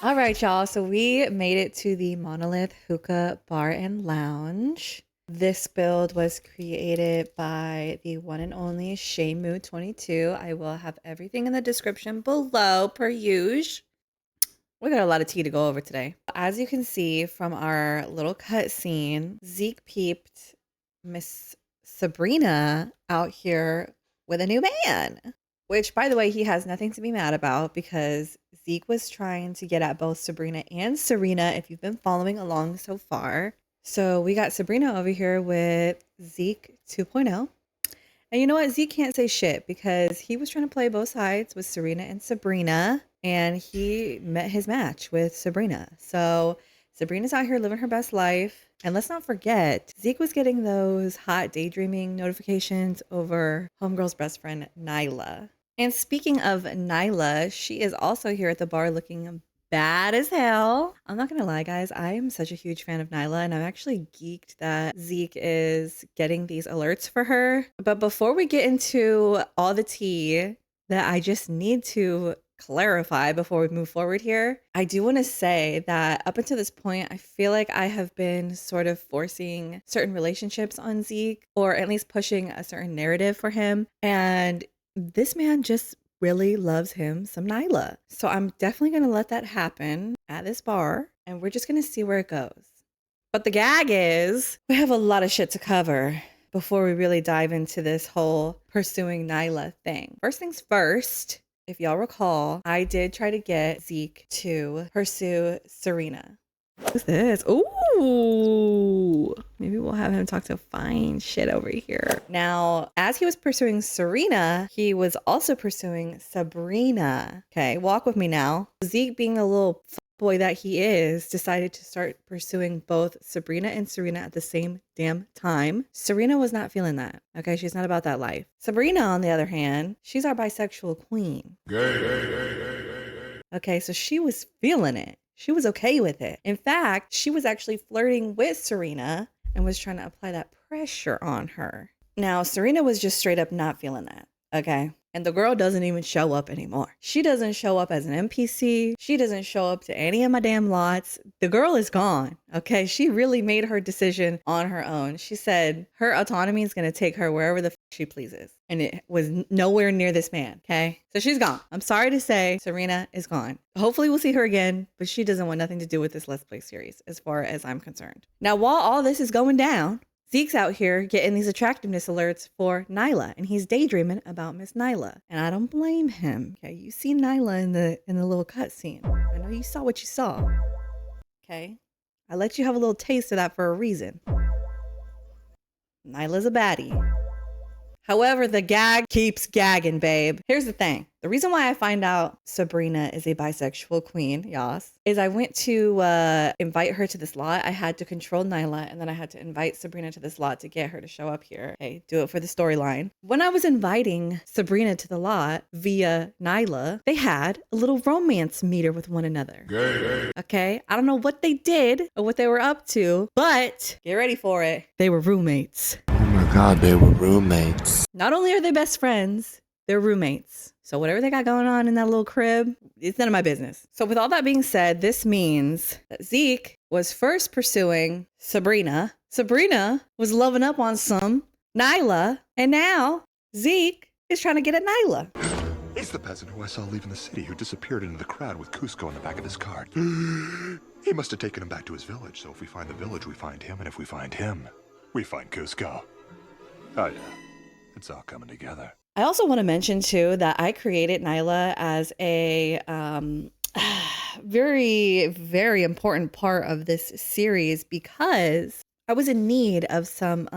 S1: All right, y'all. So we made it to the Monolyth Hookah Bar and Lounge. This build was created by the one and only Shamu22. I will have everything in the description below, per usual. We got a lot of tea to go over today. As you can see from our little cut scene, Zeke peeped Miss Sabrina out here with a new man. Which, by the way, he has nothing to be mad about because Zeke was trying to get at both Sabrina and Serena, if you've been following along so far. So we got Sabrina over here with Zeke 2.0. And you know what? Zeke can't say shit because he was trying to play both sides with Serena and Sabrina, and he met his match with Sabrina. So Sabrina's out here living her best life. And let's not forget, Zeke was getting those hot daydreaming notifications over homegirl's best friend, Nyla. And speaking of Nyla, she is also here at the bar looking bad as hell. I'm not gonna lie, guys, I am such a huge fan of Nyla, and I'm actually geeked that Zeke is getting these alerts for her. But before we get into all the tea that I just need to clarify before we move forward here, I do want to say that up until this point, I feel like I have been sort of forcing certain relationships on Zeke, or at least pushing a certain narrative for him. And this man just really loves him some Nyla. So I'm definitely going to let that happen at this bar, and we're just going to see where it goes. But the gag is, we have a lot of shit to cover before we really dive into this whole pursuing Nyla thing. First things first, if y'all recall, I did try to get Zeke to pursue Serena. What's this? Ooh, maybe we'll have him talk to fine shit over here. Now, as he was pursuing Serena, he was also pursuing Sabrina. Okay, walk with me now. Zeke, being a little boy that he is, decided to start pursuing both Sabrina and Serena at the same damn time. Serena was not feeling that. Okay, she's not about that life. Sabrina, on the other hand, she's our bisexual queen. Okay, so she was feeling it. She was okay with it. In fact, she was actually flirting with Serena and was trying to apply that pressure on her. Now, Serena was just straight up not feeling that. Okay. And the girl doesn't even show up anymore. She doesn't show up as an NPC. She doesn't show up to any of my damn lots. The girl is gone. Okay. She really made her decision on her own. She said her autonomy is going to take her wherever the she pleases. And it was nowhere near this man. Okay. So she's gone. I'm sorry to say Serena is gone. Hopefully we'll see her again, but she doesn't want nothing to do with this Let's Play series as far as I'm concerned. Now, while all this is going down, Zeke's out here getting these attractiveness alerts for Nyla, and he's daydreaming about Miss Nyla. And I don't blame him. Okay, you see Nyla in the little cutscene. I know you saw what you saw. Okay, I let you have a little taste of that for a reason. Nyla's a baddie. However, the gag keeps gagging, babe. Here's the thing. The reason why I find out Sabrina is a bisexual queen, yas, is I went to invite her to this lot. I had to control Nyla, and then I had to invite Sabrina to this lot to get her to show up here. Okay, do it for the storyline. When I was inviting Sabrina to the lot via Nyla, they had a little romance meter with one another. Okay, I don't know what they did or what they were up to, but get ready for it. They were roommates.
S7: Oh my God, they were roommates.
S1: Not only are they best friends, they're roommates. So whatever they got going on in that little crib, it's none of my business. So with all that being said, this means that Zeke was first pursuing Sabrina. Sabrina was loving up on some Nyla. And now Zeke is trying to get at Nyla.
S8: It's the peasant who I saw leaving the city who disappeared into the crowd with Cusco in the back of his cart. He must have taken him back to his village. So if we find the village, we find him. And if we find him, we find Cusco. Oh yeah, it's all coming together.
S1: I also want to mention too that I created Nyla as a very, very important part of this series because I was in need of some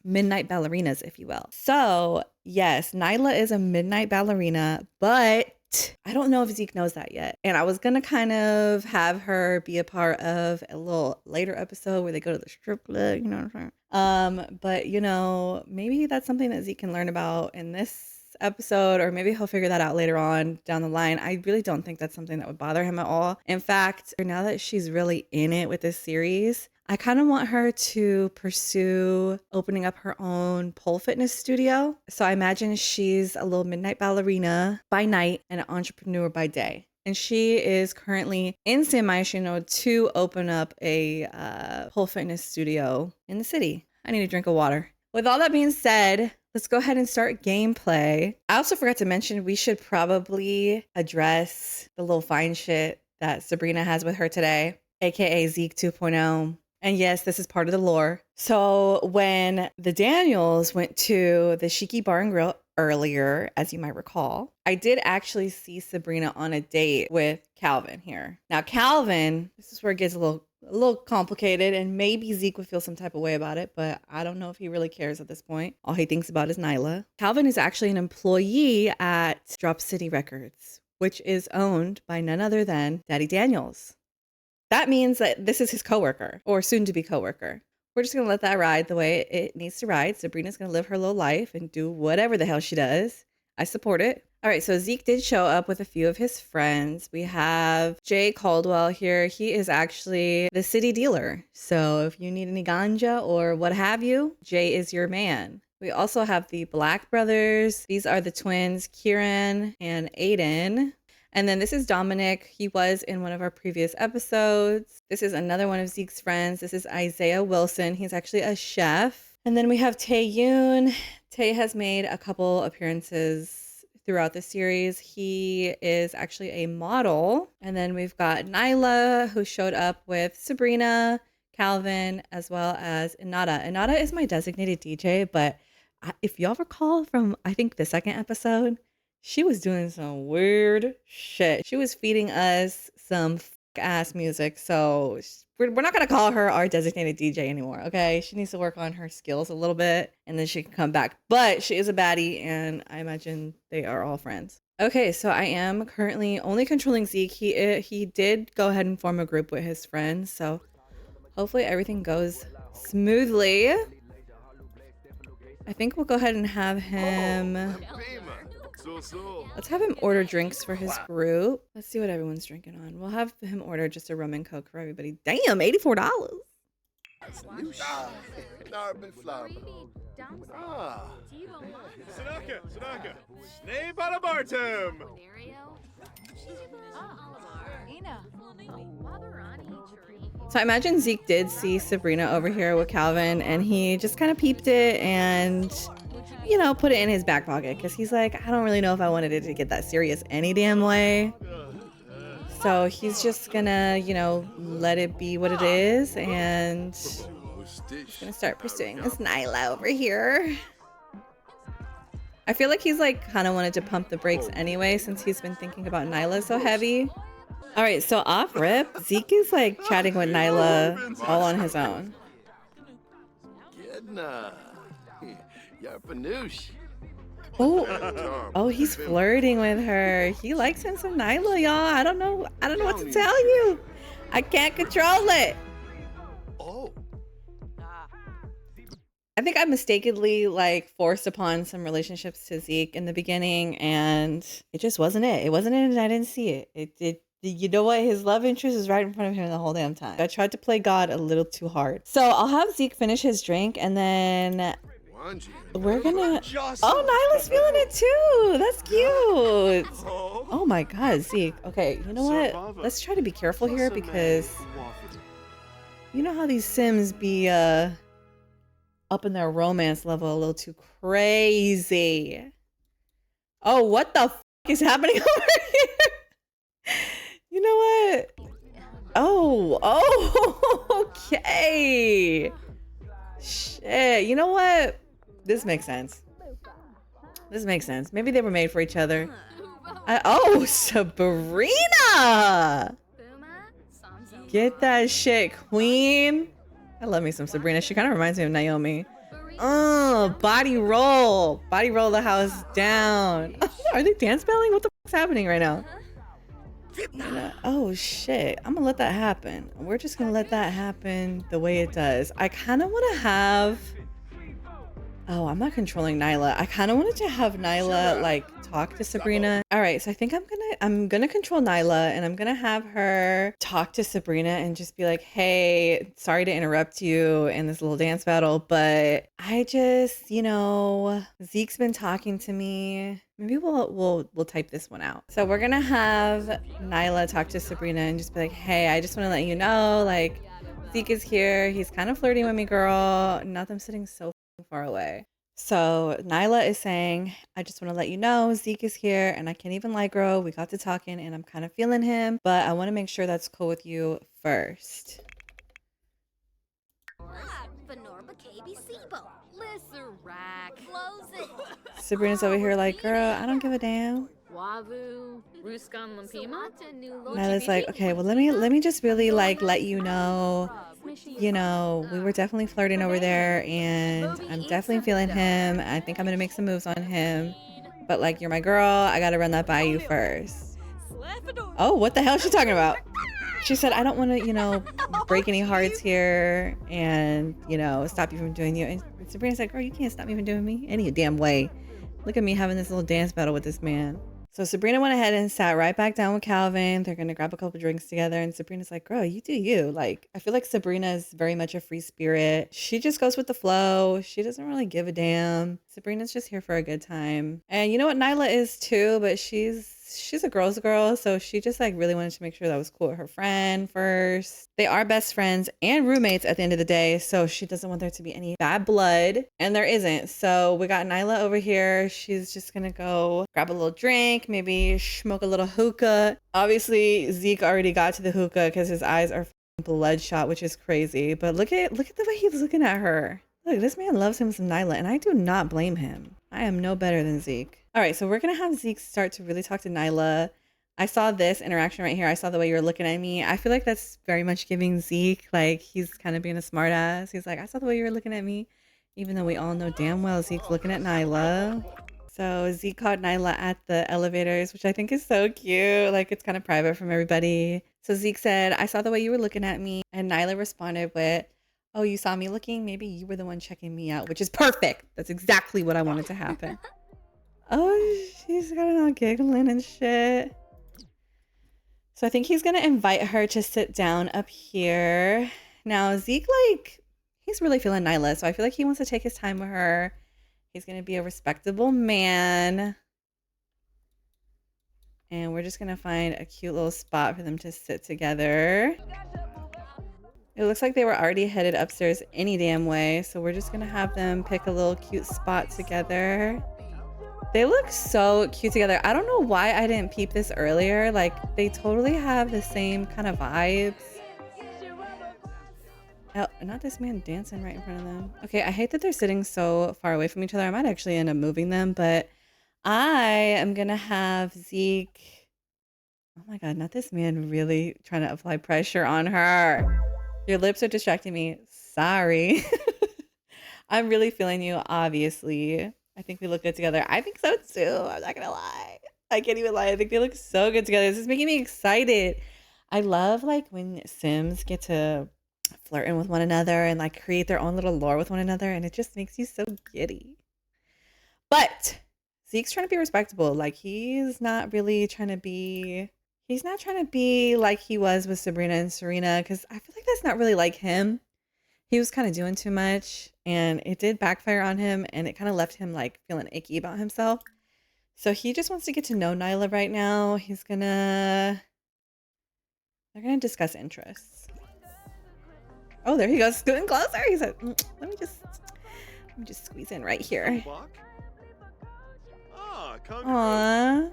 S1: midnight ballerinas, if you will. So yes, Nyla is a midnight ballerina, but I don't know if Zeke knows that yet. And I was going to kind of have her be a part of a little later episode where they go to the strip club, you know what I'm saying? But you know, maybe that's something that Zeke can learn about in this episode, or maybe he'll figure that out later on down the line. I really don't think that's something that would bother him at all. In fact, now that she's really in it with this series, I kind of want her to pursue opening up her own pole fitness studio. So I imagine she's a little midnight ballerina by night and an entrepreneur by day. And she is currently in Myshuno to open up a pole fitness studio in the city. I need a drink of water. With all that being said, let's go ahead and start gameplay. I also forgot to mention we should probably address the little fine shit that Sabrina has with her today, aka Zeke 2.0. And yes, this is part of the lore. So when the Daniels went to the Shiki Bar Grill, earlier, as you might recall, I did actually see Sabrina on a date with Calvin here. Now, Calvin, this is where it gets a little complicated, and maybe Zeke would feel some type of way about it, but I don't know if he really cares at this point. All he thinks about is Nyla. Calvin is actually an employee at Drop City Records, which is owned by none other than Daddy Daniels. That means that this is his coworker, or soon to be coworker. We're just gonna let that ride the way it needs to ride. Sabrina's gonna live her little life and do whatever the hell she does. I support it. All right, so Zeke did show up with a few of his friends. We have Jay Caldwell here. He is actually the city dealer. So if you need any ganja or what have you, Jay is your man. We also have the Black brothers. These are the twins, Kieran and Aiden. And then this is Dominic. He was in one of our previous episodes. This is another one of Zeke's friends. This is Isaiah Wilson. He's actually a chef. And then we have Tae Yoon. Tae has made a couple appearances throughout the series. He is actually a model. And then we've got Nyla, who showed up with Sabrina, Calvin, as well as Inada. Inada is my designated DJ, but if y'all recall from, I think, the second episode, she was doing some weird shit. She was feeding us some ass music. So we're not going to call her our designated DJ anymore. Okay. She needs to work on her skills a little bit and then she can come back. But she is a baddie and I imagine they are all friends. Okay. So I am currently only controlling Zeke. He did go ahead and form a group with his friends. So hopefully everything goes smoothly. I think we'll go ahead and have him. Let's have him order drinks for his group. Let's see what everyone's drinking on. We'll have him order just a rum and coke for everybody. Damn, $84.
S2: Sanaka, Snake on a Bartum.
S1: So I imagine Zeke did see Sabrina over here with Calvin and he just kind of peeped it and, you know, put it in his back pocket because he's like, I don't really know if I wanted it to get that serious any damn way. So he's just gonna, you know, let it be what it is and he's gonna start pursuing this Nyla over here. I feel like he's like kind of wanted to pump the brakes anyway since he's been thinking about Nyla so heavy. All right, so off rip, Zeke is like chatting with Nyla all on his own. Oh, he's flirting with her. He likes him some Nyla, y'all. I don't know what to tell you. I can't control it. I think I mistakenly like forced upon some relationships to Zeke in the beginning and it just wasn't it. It wasn't it and I didn't see it. You know what? His love interest is right in front of him the whole damn time. I tried to play God a little too hard. So I'll have Zeke finish his drink and then we're gonna... Oh, Nyla's feeling it too. That's cute. Oh my God, Zeke. Okay, you know what? Let's try to be careful here because you know how these Sims be up in their romance level a little too crazy. Oh, what the f is happening over here? You know what? Oh, okay. Shit. You know what? This makes sense. This makes sense. Maybe they were made for each other. Oh, Sabrina! Get that shit, queen. I love me some Sabrina. She kind of reminds me of Naomi. Oh, body roll. Body roll the house down. Are they dance battling? What the fuck's happening right now? Oh shit, I'm gonna let that happen. We're just gonna let that happen the way it does. I kind of want to have... Oh, I'm not controlling Nyla. I kind of wanted to have Nyla like talk to Sabrina. All right, so I think I'm gonna control Nyla and I'm gonna have her talk to Sabrina and just be like, hey, sorry to interrupt you in this little dance battle, but I just, you know, Zeke's been talking to me. Maybe we'll type this one out. So we're gonna have Nyla talk to Sabrina and just be like, hey, I just want to let you know, like, Zeke is here. He's kind of flirting with me, girl. Not them sitting so far away. So Nyla is saying, I just want to let you know Zeke is here and I can't even lie, girl. We got to talking and I'm kind of feeling him, but I want to make sure that's cool with you first.
S3: Close it.
S1: Sabrina's over here like, girl, I don't give a damn.
S6: Wavu, Ruskan Lampima.
S1: Nyla's like, okay, well, let me just really like let you know, we were definitely flirting over there, and I'm definitely feeling him. I think I'm gonna make some moves on him, but like, you're my girl. I gotta run that by you first. Oh, what the hell is she talking about? She said, I don't want to, break any hearts here and, stop you from doing you. And Sabrina's like, girl, you can't stop me from doing me any damn way. Look at me having this little dance battle with this man. So Sabrina went ahead and sat right back down with Calvin. They're going to grab a couple drinks together. And Sabrina's like, girl, you do you. Like, I feel like Sabrina is very much a free spirit. She just goes with the flow. She doesn't really give a damn. Sabrina's just here for a good time. And you know what Nyla is too, but she's a girl's girl. So she just like really wanted to make sure that was cool with her friend first. They are best friends and roommates at the end of the day. So she doesn't want there to be any bad blood. And there isn't. So we got Nyla over here. She's just going to go grab a little drink, maybe smoke a little hookah. Obviously, Zeke already got to the hookah because his eyes are bloodshot, which is crazy. But look at the way he's looking at her. Look, this man loves him some Nyla, and I do not blame him. I am no better than Zeke. All right, so we're going to have Zeke start to really talk to Nyla. I saw this interaction right here. I saw the way you were looking at me. I feel like that's very much giving Zeke, like he's kind of being a smart ass. He's like, I saw the way you were looking at me, even though we all know damn well Zeke's looking at Nyla. So Zeke caught Nyla at the elevators, which I think is so cute. Like, it's kind of private from everybody. So Zeke said, I saw the way you were looking at me. And Nyla responded with, oh, you saw me looking? Maybe you were the one checking me out, which is perfect. That's exactly what I wanted to happen. Oh, she's got it all giggling and shit. So I think he's going to invite her to sit down up here. Now, Zeke, like, he's really feeling Nyla. So I feel like he wants to take his time with her. He's going to be a respectable man. And we're just going to find a cute little spot for them to sit together. It looks like they were already headed upstairs any damn way. So we're just going to have them pick a little cute spot together. They look so cute together. I don't know why I didn't peep this earlier. Like, they totally have the same kind of vibes. Oh, not this man dancing right in front of them. Okay, I hate that they're sitting so far away from each other. I might actually end up moving them, but I am going to have Zeke. Oh my God, not this man really trying to apply pressure on her. Your lips are distracting me. Sorry. I'm really feeling you, obviously. I think we look good together. I think so too. I'm not gonna lie. I can't even lie. I think they look so good together. This is making me excited. I love like when Sims get to flirting with one another and like create their own little lore with one another, and it just makes you so giddy. But Zeke's trying to be respectable. Like, he's not trying to be like he was with Sabrina and Serena, because I feel like that's not really like him. He was kind of doing too much, and it did backfire on him, and it kind of left him like feeling icky about himself. So he just wants to get to know Nyla right now. They're gonna discuss interests. Oh, there he goes, scooting closer. He said, let me just squeeze in right here. Aww.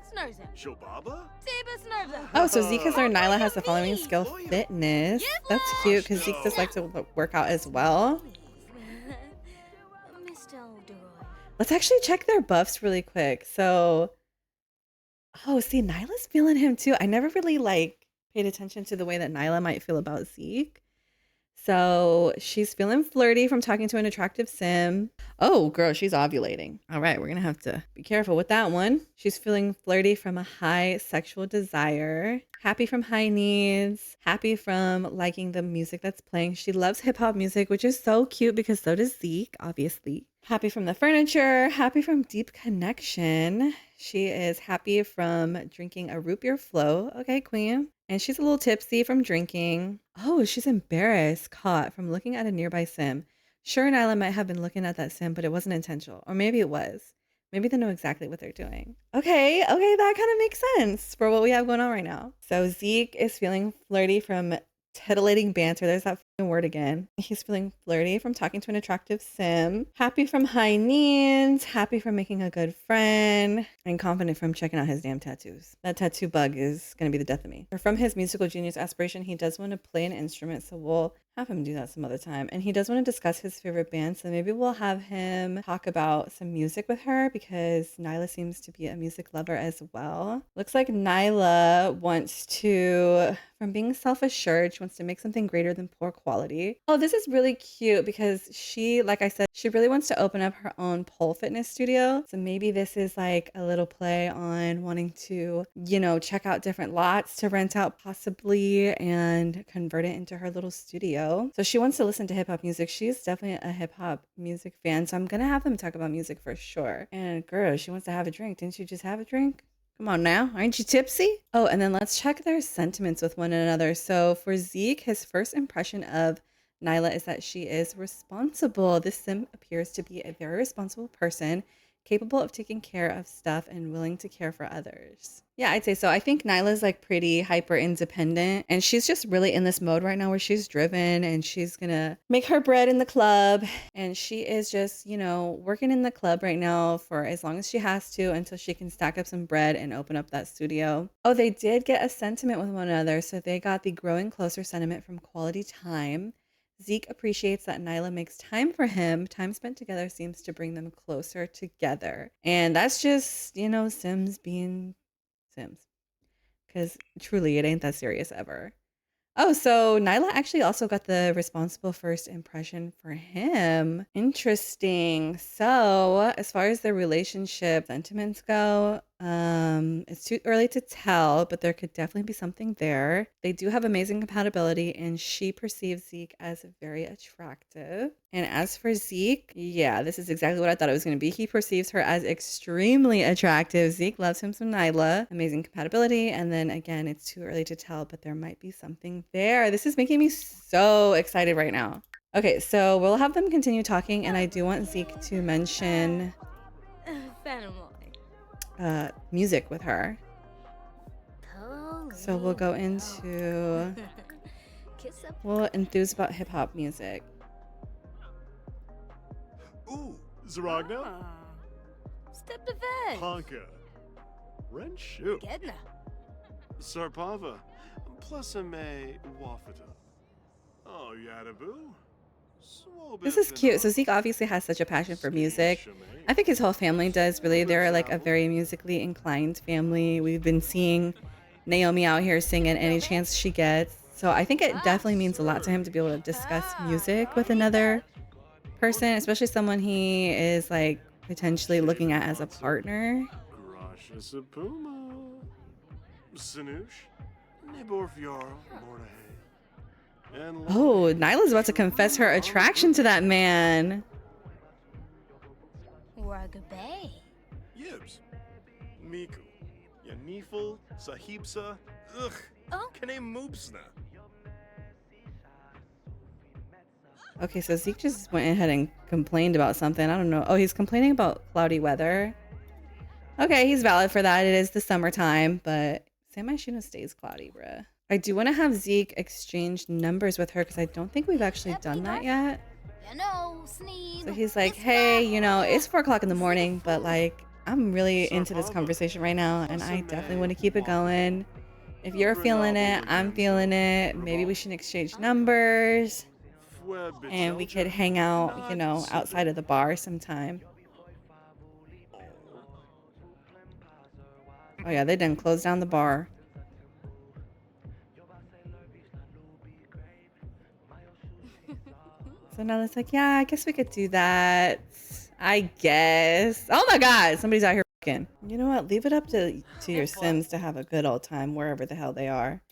S1: Oh, so Zeke has learned Nyla has the following skill: fitness. That's cute, because Zeke does like to work out as well. Let's actually check their buffs really quick. So, oh, see, Nyla's feeling him too. I never really like paid attention to the way that Nyla might feel about Zeke. So she's feeling flirty from talking to an attractive sim. Oh, girl, she's ovulating. All right, we're going to have to be careful with that one. She's feeling flirty from a high sexual desire. Happy from high needs. Happy from liking the music that's playing. She loves hip hop music, which is so cute because so does Zeke, obviously. Happy from the furniture. Happy from deep connection. She is happy from drinking a root beer flow. Okay, queen. And she's a little tipsy from drinking. Oh, she's embarrassed, caught from looking at a nearby sim. Sure, Nyla might have been looking at that sim, but it wasn't intentional. Or maybe it was. Maybe they know exactly what they're doing. Okay, that kind of makes sense for what we have going on right now. So Zeke is feeling flirty from titillating banter. There's that word again. He's feeling flirty from talking to an attractive sim, happy from high needs, happy from making a good friend, and confident from checking out his damn tattoos. That tattoo bug is going to be the death of me. Or from his musical genius aspiration, he does want to play an instrument, so we'll have him do that some other time. And he does want to discuss his favorite band, so maybe we'll have him talk about some music with her because Nyla seems to be a music lover as well. Looks like Nyla wants to, from being self-assured, she wants to make something greater than poor quality. Oh, this is really cute because she, like I said, she really wants to open up her own pole fitness studio. So maybe this is like a little play on wanting to, you know, check out different lots to rent out possibly and convert it into her little studio. So she wants to listen to hip hop music. She's definitely a hip hop music fan. So I'm going to have them talk about music for sure. And girl, she wants to have a drink. Didn't you just have a drink? Come on now. Aren't you tipsy? Oh, and then let's check their sentiments with one another. So for Zeke, his first impression of Nyla is that she is responsible. This sim appears to be a very responsible person, capable of taking care of stuff and willing to care for others. Yeah, I'd say so. I think Nyla's like pretty hyper independent and she's just really in this mode right now where she's driven and she's gonna make her bread in the club. And she is just, you know, working in the club right now for as long as she has to until she can stack up some bread and open up that studio. Oh, they did get a sentiment with one another. So they got the growing closer sentiment from quality time. Zeke appreciates that Nyla makes time for him. Time spent together seems to bring them closer together. And that's just, you know, Sims being Sims. Because truly, it ain't that serious ever. Oh, so Nyla actually also got the responsible first impression for him. Interesting. So as far as their relationship sentiments go, it's too early to tell, but there could definitely be something there. They do have amazing compatibility and she perceives Zeke as very attractive. And as for Zeke, yeah, this is exactly what I thought it was going to be. He perceives her as extremely attractive. Zeke loves him some Nyla. Amazing compatibility. And then again, it's too early to tell, but there might be something there. This is making me so excited right now. Okay, so we'll have them continue talking. And I do want Zeke to mention music with her. So we'll go into, we'll enthuse about hip hop music.
S2: Ooh, Zaragna,
S6: Step the vet.
S2: Honka, Renshu,
S6: Gedna.
S2: Sarpava, Plusame Wafata. Oh, Yadabu.
S1: This is cute. So Zeke obviously has such a passion for music. I think his whole family does, really. They're like a very musically inclined family. We've been seeing Naomi out here singing any chance she gets. So I think it definitely means a lot to him to be able to discuss music with another person, especially someone he is like potentially looking at as a partner. Oh, Nyla's about to confess her attraction to that man.
S6: Wagabay.
S2: Yibs. Miku. Yaniful. Sahibsa. Ugh.
S6: Oh.
S2: Kane Moopsna.
S1: Okay, so Zeke just went ahead and complained about something. I don't know. Oh, he's complaining about cloudy weather. Okay, he's valid for that. It is the summertime, but Myshuno stays cloudy, bruh. I do want to have Zeke exchange numbers with her because I don't think we've actually done that yet. So he's like, hey, you know, it's 4 o'clock in the morning, but like, I'm really into this conversation right now and I definitely want to keep it going. If you're feeling it, I'm feeling it. Maybe we should exchange numbers and we could hang out, you know, outside of the bar sometime. Oh yeah, they done closed down the bar. So now it's like, yeah, I guess we could do that. I guess. Oh my God, somebody's out here fucking. You know what? Leave it up to your Sims to have a good old time wherever the hell they are.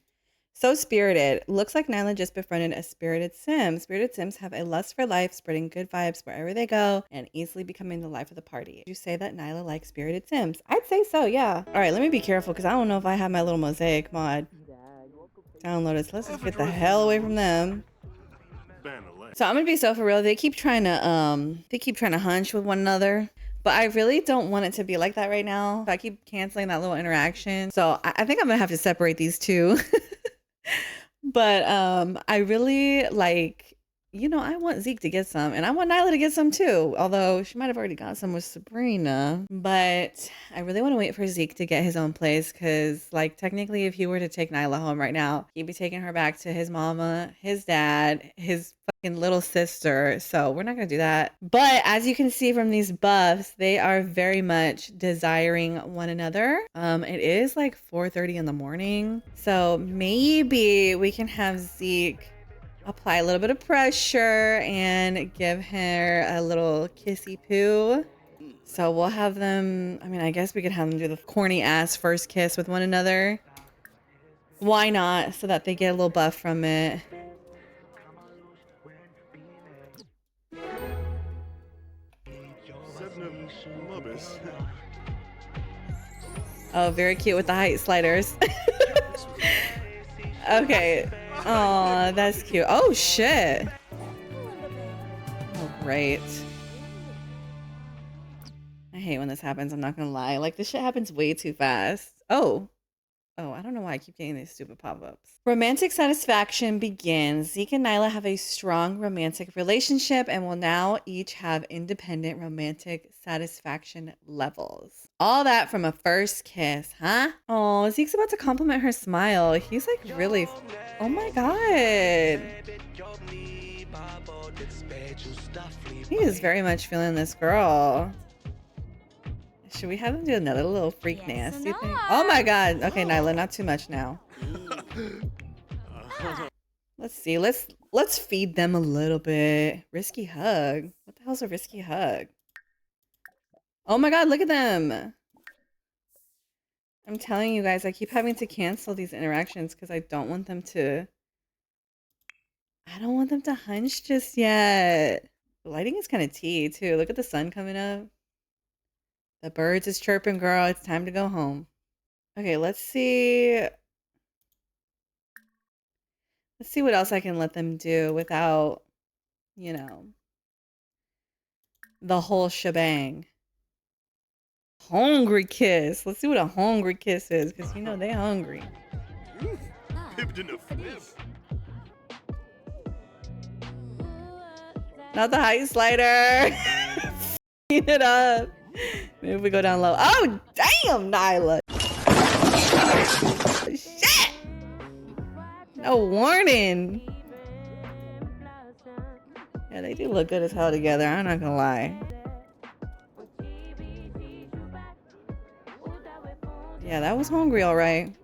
S1: So spirited. Looks like Nyla just befriended a spirited Sim. Spirited Sims have a lust for life, spreading good vibes wherever they go, and easily becoming the life of the party. Would you say that Nyla likes spirited Sims? I'd say so, yeah. All right, let me be careful because I don't know if I have my little mosaic mod downloaded. So let's just get the hell away from them. So I'm gonna be so for real. They keep trying to hunch with one another. But I really don't want it to be like that right now. I keep canceling that little interaction. So I think I'm gonna have to separate these two. But I really like, you know, I want Zeke to get some and I want Nyla to get some too. Although she might have already got some with Sabrina. But I really want to wait for Zeke to get his own place because, like, technically, if he were to take Nyla home right now, he'd be taking her back to his mama, his dad, his fucking little sister. So we're not going to do that. But as you can see from these buffs, they are very much desiring one another. It is like 4:30 in the morning. So maybe we can have Zeke apply a little bit of pressure and give her a little kissy poo. So we'll have them, I mean, I guess we could have them do the corny ass first kiss with one another. Why not? So that they get a little buff from it. Oh, very cute with the height sliders. Okay. Oh, that's cute. Oh, shit. Oh, great. I hate when this happens. I'm not gonna lie. Like, this shit happens way too fast. Oh. Oh, I don't know why I keep getting these stupid pop-ups. Romantic satisfaction begins. Zeke and Nyla have a strong romantic relationship and will now each have independent romantic satisfaction levels. All that from a first kiss, huh? Oh, Zeke's about to compliment her smile. He's like really... Oh my god. He is very much feeling this girl. Should we have him do another little freak nasty thing? Oh my god. Okay, Nyla, not too much now. Let's see. Let's feed them a little bit. Risky hug. What the hell's a risky hug? Oh my god, look at them. I'm telling you guys, I keep having to cancel these interactions because I don't want them to hunch just yet. The lighting is kind of tea too. Look at the sun coming up. The birds is chirping, girl. It's time to go home. Okay, let's see. Let's see what else I can let them do without, you know, the whole shebang. Hungry kiss. Let's see what a hungry kiss is, because you know they hungry. Not the height slider. Eat it up. Maybe we go down low. Oh, damn, Nyla. Shit. No warning. Yeah, they do look good as hell together. I'm not gonna lie. Yeah, that was hungry, all right.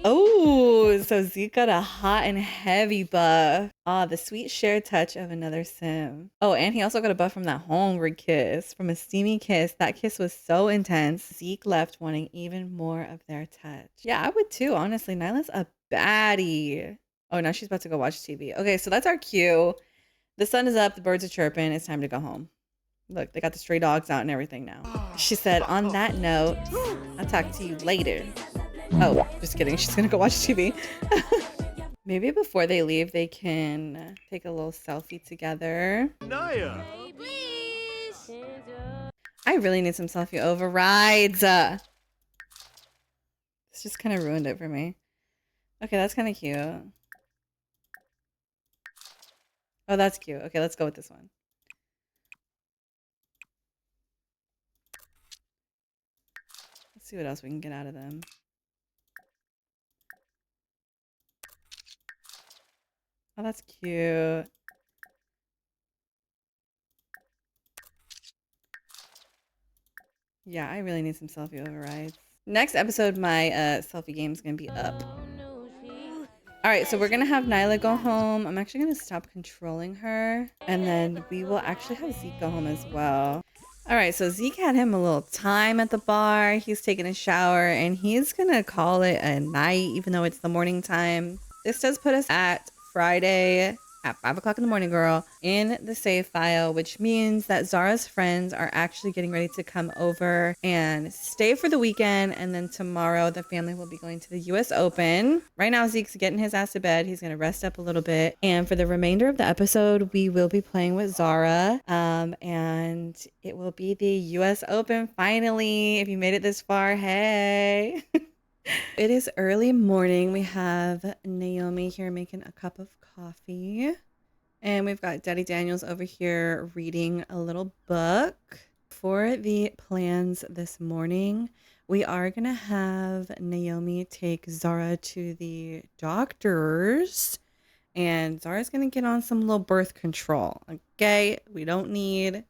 S1: Oh, so Zeke got a hot and heavy buff. Ah, the sweet shared touch of another sim. Oh, and he also got a buff from that hungry kiss, from a steamy kiss. That kiss was so intense. Zeke left wanting even more of their touch. Yeah, I would too, honestly. Nyla's a baddie. Oh, now she's about to go watch TV. Okay, so that's our cue. The sun is up. The birds are chirping. It's time to go home. Look, they got the stray dogs out and everything now. She said, on that note, I'll talk to you later. Oh, just kidding. She's gonna go watch TV. Maybe before they leave, they can take a little selfie together.
S2: Naya.
S1: I really need some selfie overrides. This just kind of ruined it for me. Okay, that's kind of cute. Oh, that's cute. Okay, let's go with this one. Let's see what else we can get out of them. Oh, that's cute. Yeah, I really need some selfie overrides. Next episode, my selfie game is going to be up. All right, so we're going to have Nyla go home. I'm actually going to stop controlling her. And then we will actually have Zeke go home as well. All right, so Zeke had him a little time at the bar. He's taking a shower, and he's going to call it a night, even though it's the morning time. This does put us at Friday at 5 o'clock in the morning, girl, in the save file, which means that Zahra's friends are actually getting ready to come over and stay for the weekend. And then tomorrow the family will be going to the US Open. Right now, Zeke's getting his ass to bed. He's going to rest up a little bit. And for the remainder of the episode, we will be playing with Zahra. And it will be the US Open finally. If you made it this far, hey. It is early morning. We have Naomi here making a cup of coffee. And we've got Daddy Daniels over here reading a little book. For the plans this morning, we are going to have Naomi take Zahra to the doctors. And Zahra's going to get on some little birth control. Okay? We don't need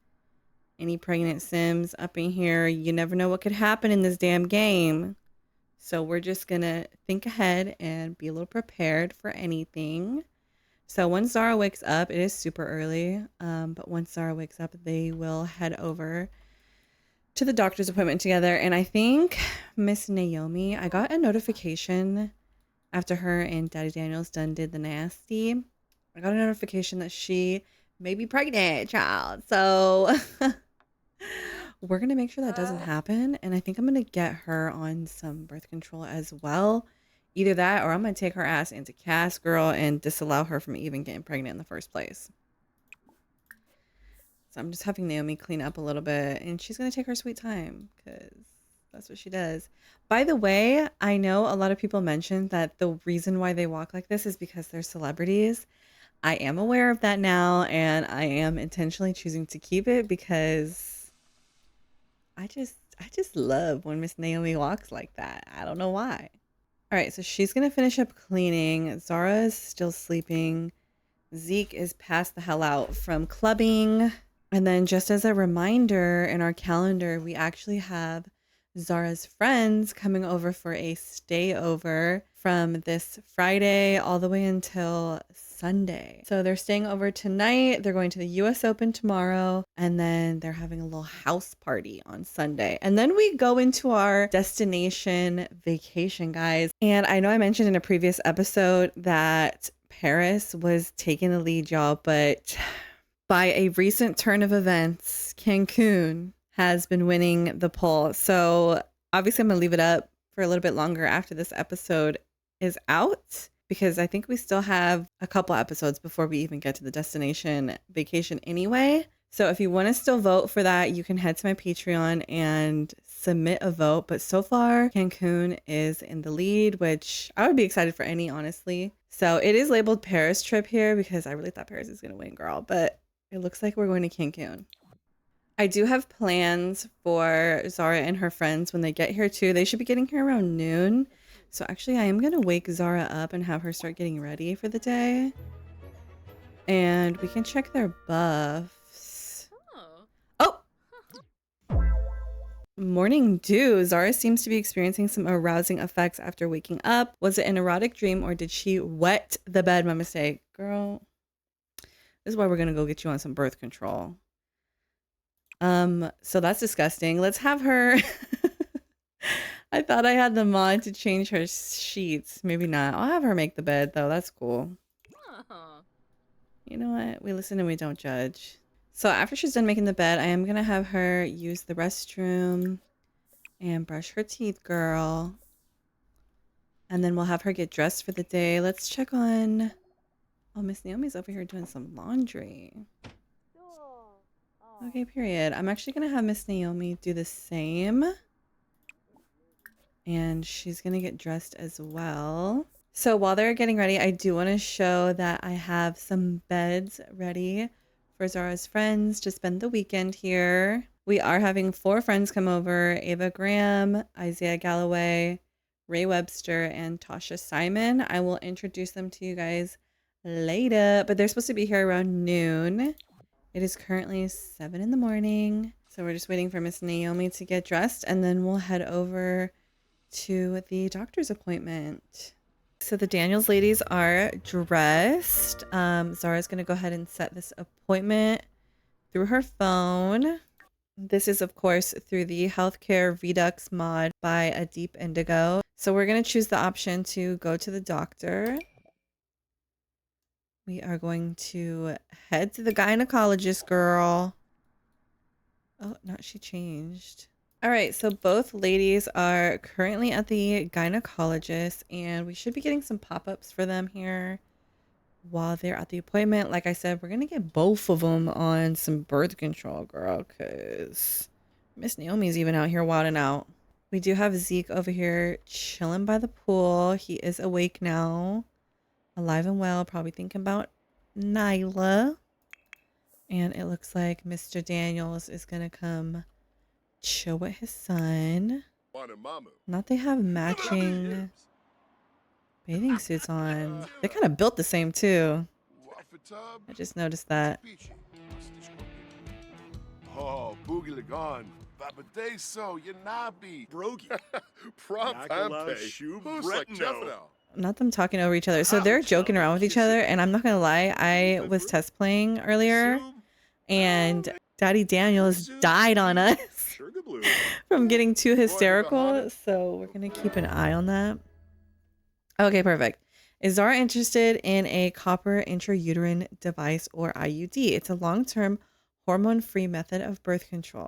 S1: any pregnant Sims up in here. You never know what could happen in this damn game. So we're just going to think ahead and be a little prepared for anything. So once Zahra wakes up, it is super early, but once Zahra wakes up, they will head over to the doctor's appointment together. And I think Miss Naomi, I got a notification after her and Daddy Daniels done did the nasty. I got a notification that she may be pregnant, child. So we're going to make sure that doesn't happen. And I think I'm going to get her on some birth control as well. Either that or I'm going to take her ass into Cass, girl, and disallow her from even getting pregnant in the first place. So I'm just having Naomi clean up a little bit. And she's going to take her sweet time because that's what she does. By the way, I know a lot of people mentioned that the reason why they walk like this is because they're celebrities. I am aware of that now. And I am intentionally choosing to keep it because I just love when Miss Naomi walks like that. I don't know why. All right, so she's going to finish up cleaning. Zahra is still sleeping. Zeke is passed the hell out from clubbing. And then just as a reminder in our calendar, we actually have Zahra's friends coming over for a stayover from this Friday all the way until Sunday. So they're staying over tonight. They're going to the US Open tomorrow. And then they're having a little house party on Sunday. And then we go into our destination vacation, guys. And I know I mentioned in a previous episode that Paris was taking the lead, y'all. But by a recent turn of events, Cancun has been winning the poll. So obviously I'm going to leave it up for a little bit longer after this episode is out, because I think we still have a couple episodes before we even get to the destination vacation anyway. So if you want to still vote for that, you can head to my Patreon and submit a vote. But so far, Cancun is in the lead, which I would be excited for any, honestly. So it is labeled Paris trip here because I really thought Paris is going to win, girl. But it looks like we're going to Cancun. I do have plans for Zahra and her friends when they get here too. They should be getting here around noon. So actually I am going to wake Zahra up and have her start getting ready for the day. And we can check their buffs. Oh! Morning dew. Zahra seems to be experiencing some arousing effects after waking up. Was it an erotic dream or did she wet the bed by mistake? Girl, this is why we're going to go get you on some birth control. So that's disgusting. Let's have her. I thought I had the mod to change her sheets. Maybe not. I'll have her make the bed though. That's cool. You know what? We listen and we don't judge. So after she's done making the bed, I am going to have her use the restroom and brush her teeth, girl. And then we'll have her get dressed for the day. Let's check on... Oh, Miss Naomi's over here doing some laundry. Okay, period. I'm actually going to have Miss Naomi do the same. And she's going to get dressed as well. So while they're getting ready, I do want to show that I have some beds ready for Zahra's friends to spend the weekend here. We are having 4 friends come over: Ava Graham, Isaiah Galloway, Ray Webster, and Tasha Simon. I will introduce them to you guys later, but they're supposed to be here around noon. It is currently 7 in the morning. So we're just waiting for Miss Naomi to get dressed and then we'll head over to the doctor's appointment. So the Daniels ladies are dressed. Zahra's going to go ahead and set this appointment through her phone. This is, of course, through the Healthcare Redux mod by A Deep Indigo. So we're going to choose the option to go to the doctor. We are going to head to the gynecologist, girl. Oh, no, she changed. All right, so both ladies are currently at the gynecologist, and we should be getting some pop-ups for them here while they're at the appointment. Like I said, we're going to get both of them on some birth control, girl, because Miss Naomi's even out here wilding out. We do have Zeke over here chilling by the pool. He is awake now, alive and well, probably thinking about Nyla. And it looks like Mr. Daniels is gonna come chill with his son. Not they have matching bathing suits on. They kind of built the same too. I just noticed that.
S5: Oh, Boogie Lagon. Babadeso, Yanabi.
S2: Brogi.
S5: Prom
S2: Yakala
S5: Pampe.
S2: Shu
S5: Who's like
S2: Bretno.
S5: Jeffino?
S1: Not them talking over each other. So they're joking around with each other. And I'm not going to lie. I was test playing earlier. And Daddy Daniels died on us from getting too hysterical. So we're going to keep an eye on that. Okay, perfect. Is Zahra interested in a copper intrauterine device or IUD? It's a long-term hormone-free method of birth control.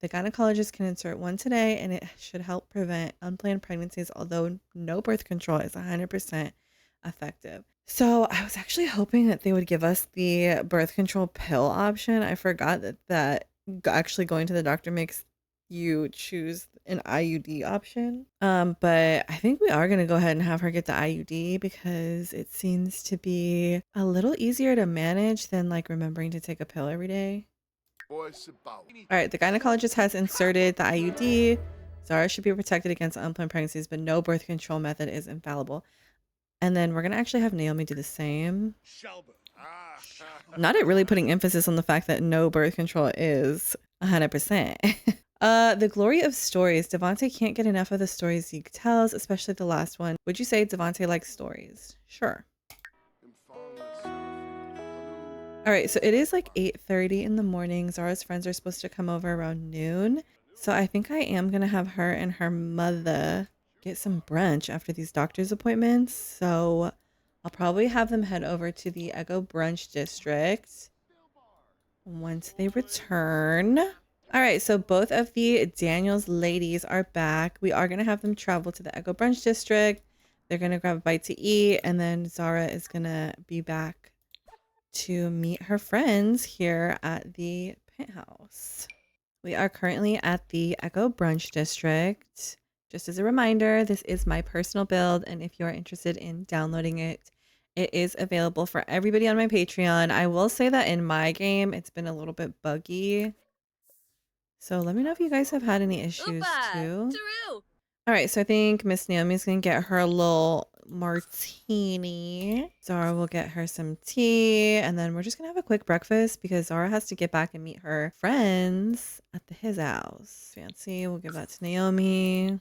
S1: The gynecologist can insert one today, and it should help prevent unplanned pregnancies, although no birth control is 100% effective. So I was actually hoping that they would give us the birth control pill option. I forgot that actually going to the doctor makes you choose an IUD option. But I think we are going to go ahead and have her get the IUD because it seems to be a little easier to manage than like remembering to take a pill every day. All right, the gynecologist has inserted the IUD. Zahra should be protected against unplanned pregnancies, but no birth control method is infallible. And then we're going to actually have Naomi do the same. Not it really putting emphasis on the fact that no birth control is 100%. The glory of stories. Devonte can't get enough of the stories Zeke tells, especially the last one. Would you say Devonte likes stories? Sure. All right, so it is like 8:30 in the morning. Zahra's friends are supposed to come over around noon. So I think I am going to have her and her mother get some brunch after these doctor's appointments. So I'll probably have them head over to the Echo Brunch District once they return. All right, so both of the Daniels ladies are back. We are going to have them travel to the Echo Brunch District. They're going to grab a bite to eat, and then Zahra is going to be back to meet her friends here at the penthouse. We are currently at the Echo Brunch District. Just as a reminder, this is my personal build, and if you are interested in downloading it, it is available for everybody on my Patreon. I will say that in my game, it's been a little bit buggy. So let me know if you guys have had any issues too. All right, so I think Miss Naomi's gonna get her a little martini. Zahra will get her some tea, and then we're just gonna have a quick breakfast because Zahra has to get back and meet her friends at his house. Fancy, we'll give that to Naomi.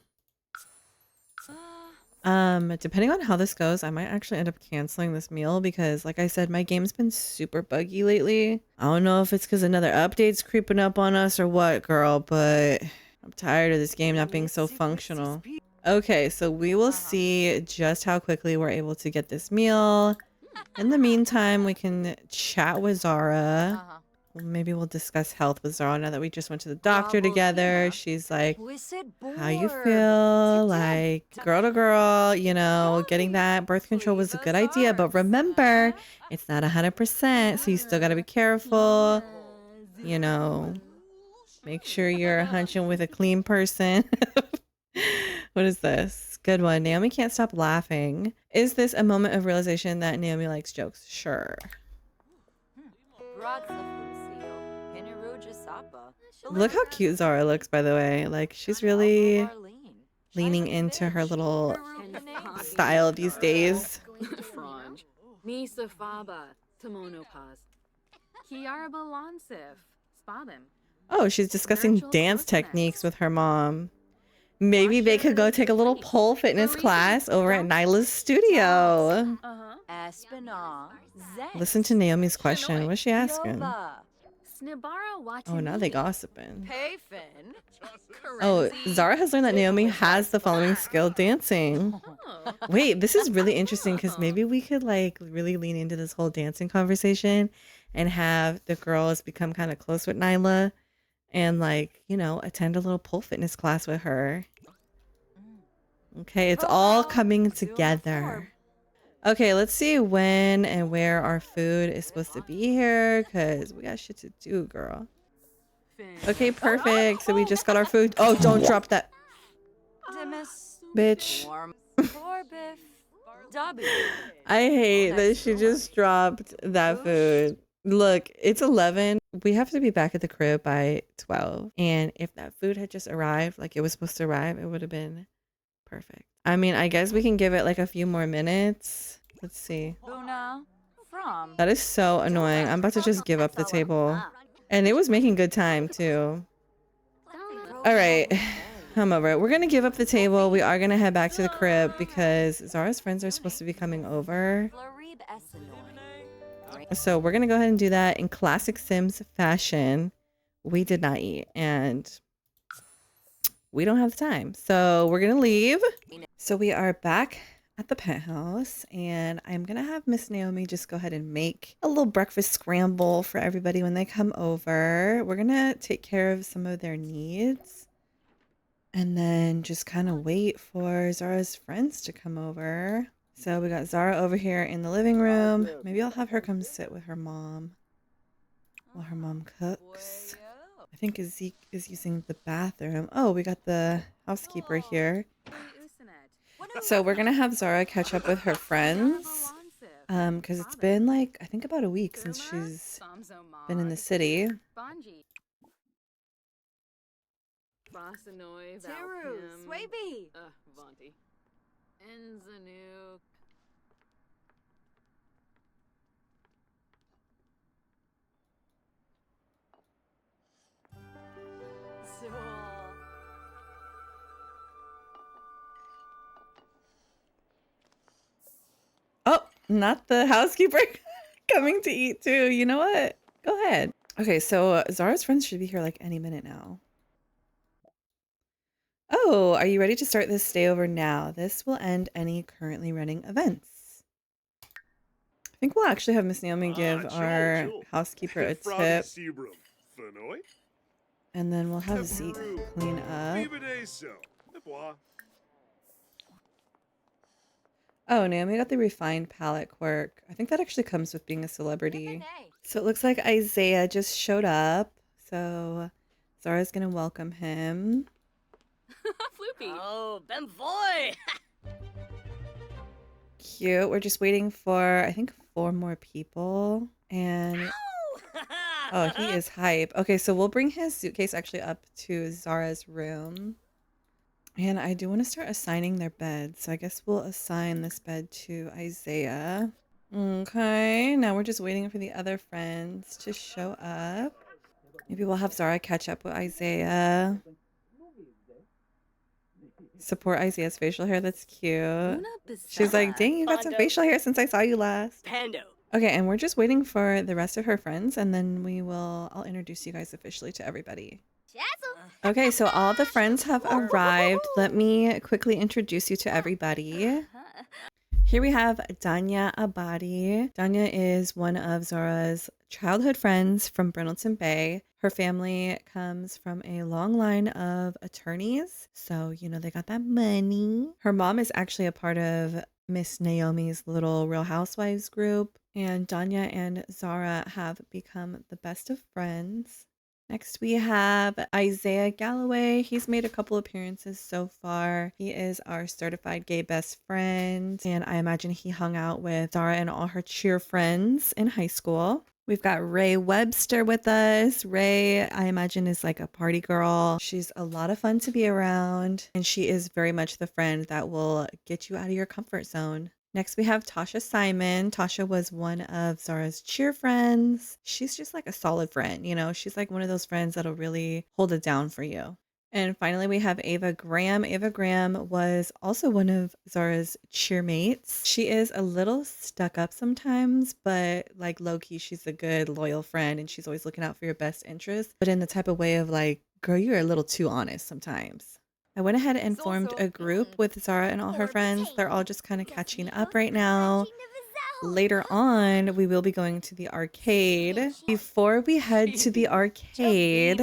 S1: Depending on how this goes, I might actually end up canceling this meal because, like I said, my game's been super buggy lately. I don't know if it's because another update's creeping up on us or what, girl, but I'm tired of this game not being so functional. Okay, so we will see just how quickly we're able to get this meal. In the meantime, we can chat with Zahra. Maybe we'll discuss health with Zahra now that we just went to the doctor together. She's like, how you feel? Like, girl to girl, you know, getting that birth control was a good idea. But remember, it's not 100%. So you still got to be careful. You know, make sure you're hunching with a clean person. What is this? Good one. Naomi can't stop laughing. Is this a moment of realization that Naomi likes jokes? Sure. Look how cute Zahra looks, by the way. Like, she's really leaning into her little style these days. Oh, she's discussing dance techniques with her mom. Maybe they could go take a little pole fitness class over at Nyla's studio. Listen to Naomi's question. What's she asking? Oh, now they gossiping. Oh, Zahra has learned that Naomi has the following skill: dancing. Wait, this is really interesting because maybe we could like really lean into this whole dancing conversation and have the girls become kind of close with Nyla and like, you know, attend a little pole fitness class with her. Okay, it's all coming together. Okay, let's see when and where our food is supposed to be here because we got shit to do, girl. Okay, perfect. So we just got our food. Oh, don't drop that.
S3: Dimas.
S1: Bitch.
S3: Warm. Corbiff. W.
S1: I hate that she just dropped that food. Look, it's 11. We have to be back at the crib by 12. And if that food had just arrived like it was supposed to arrive, it would have been perfect. I mean, I guess we can give it like a few more minutes. Let's see.
S3: Buna. From.
S1: That is so annoying. I'm about to just give up the table. And it was making good time too. All right. I'm over it. We're going to give up the table. We are going to head back to the crib because Zahra's friends are supposed to be coming over. So we're going to go ahead and do that in classic Sims fashion. We did not eat and we don't have the time. So we're going to leave. So we are back at the penthouse and I'm going to have Miss Naomi just go ahead and make a little breakfast scramble for everybody when they come over. We're going to take care of some of their needs. And then just kind of wait for Zahra's friends to come over. So we got Zahra over here in the living room. Maybe I'll have her come sit with her mom while her mom cooks. I think Zeke is using the bathroom. Oh, we got the housekeeper here. So we're going to have Zahra catch up with her friends. Because it's been like, I think about a week since she's been in the city.
S3: Teru. Swaby.
S4: Devonte. Enzanuk.
S1: Oh, not the housekeeper coming to eat too. You know what? Go ahead. Okay, so Zahra's friends should be here like any minute now. Oh, are you ready to start this stayover now? This will end any currently running events. I think we'll actually have Miss Naomi give our housekeeper a tip. And then we'll have Zeke clean up. Oh, Naomi got the refined palette quirk. I think that actually comes with being a celebrity. So it looks like Isaiah just showed up. So Zahra's gonna welcome him.
S4: Floopy.
S3: Oh, Bemvoy.
S1: Cute. We're just waiting for, I think, 4 more people. And oh, he is hype. Okay, so we'll bring his suitcase actually up to Zahra's room. And I do want to start assigning their beds. So I guess we'll assign this bed to Isaiah. Okay, now we're just waiting for the other friends to show up. Maybe we'll have Zahra catch up with Isaiah. Support Isaiah's facial hair. That's cute. She's like, dang, you got some facial hair since I saw you last.
S4: Pando.
S1: Okay, and we're just waiting for the rest of her friends, and then I'll introduce you guys officially to everybody. Okay, so all the friends have arrived. Let me quickly introduce you to everybody. Here we have Danya Abadi. Danya is one of Zahra's childhood friends from Brindleton Bay. Her family comes from a long line of attorneys. So, you know, they got that money. Her mom is actually a part of Miss Naomi's little Real Housewives group. And Danya and Zahra have become the best of friends. Next, we have Isaiah Galloway. He's made a couple appearances so far. He is our certified gay best friend. And I imagine he hung out with Zahra and all her cheer friends in high school. We've got Ray Webster with us. Ray, I imagine, is like a party girl. She's a lot of fun to be around. And she is very much the friend that will get you out of your comfort zone. Next, we have Tasha Simon. Tasha was one of Zahra's cheer friends. She's just like a solid friend, you know? She's like one of those friends that'll really hold it down for you. And finally, we have Ava Graham. Ava Graham was also one of Zahra's cheermates. She is a little stuck up sometimes, but like low-key, she's a good, loyal friend, and she's always looking out for your best interests, but in the type of way of like, girl, you're a little too honest sometimes. I went ahead and formed a group with Zahra and all her friends. They're all just kind of catching up right now. Later on, we will be going to the arcade. Before we head to the arcade,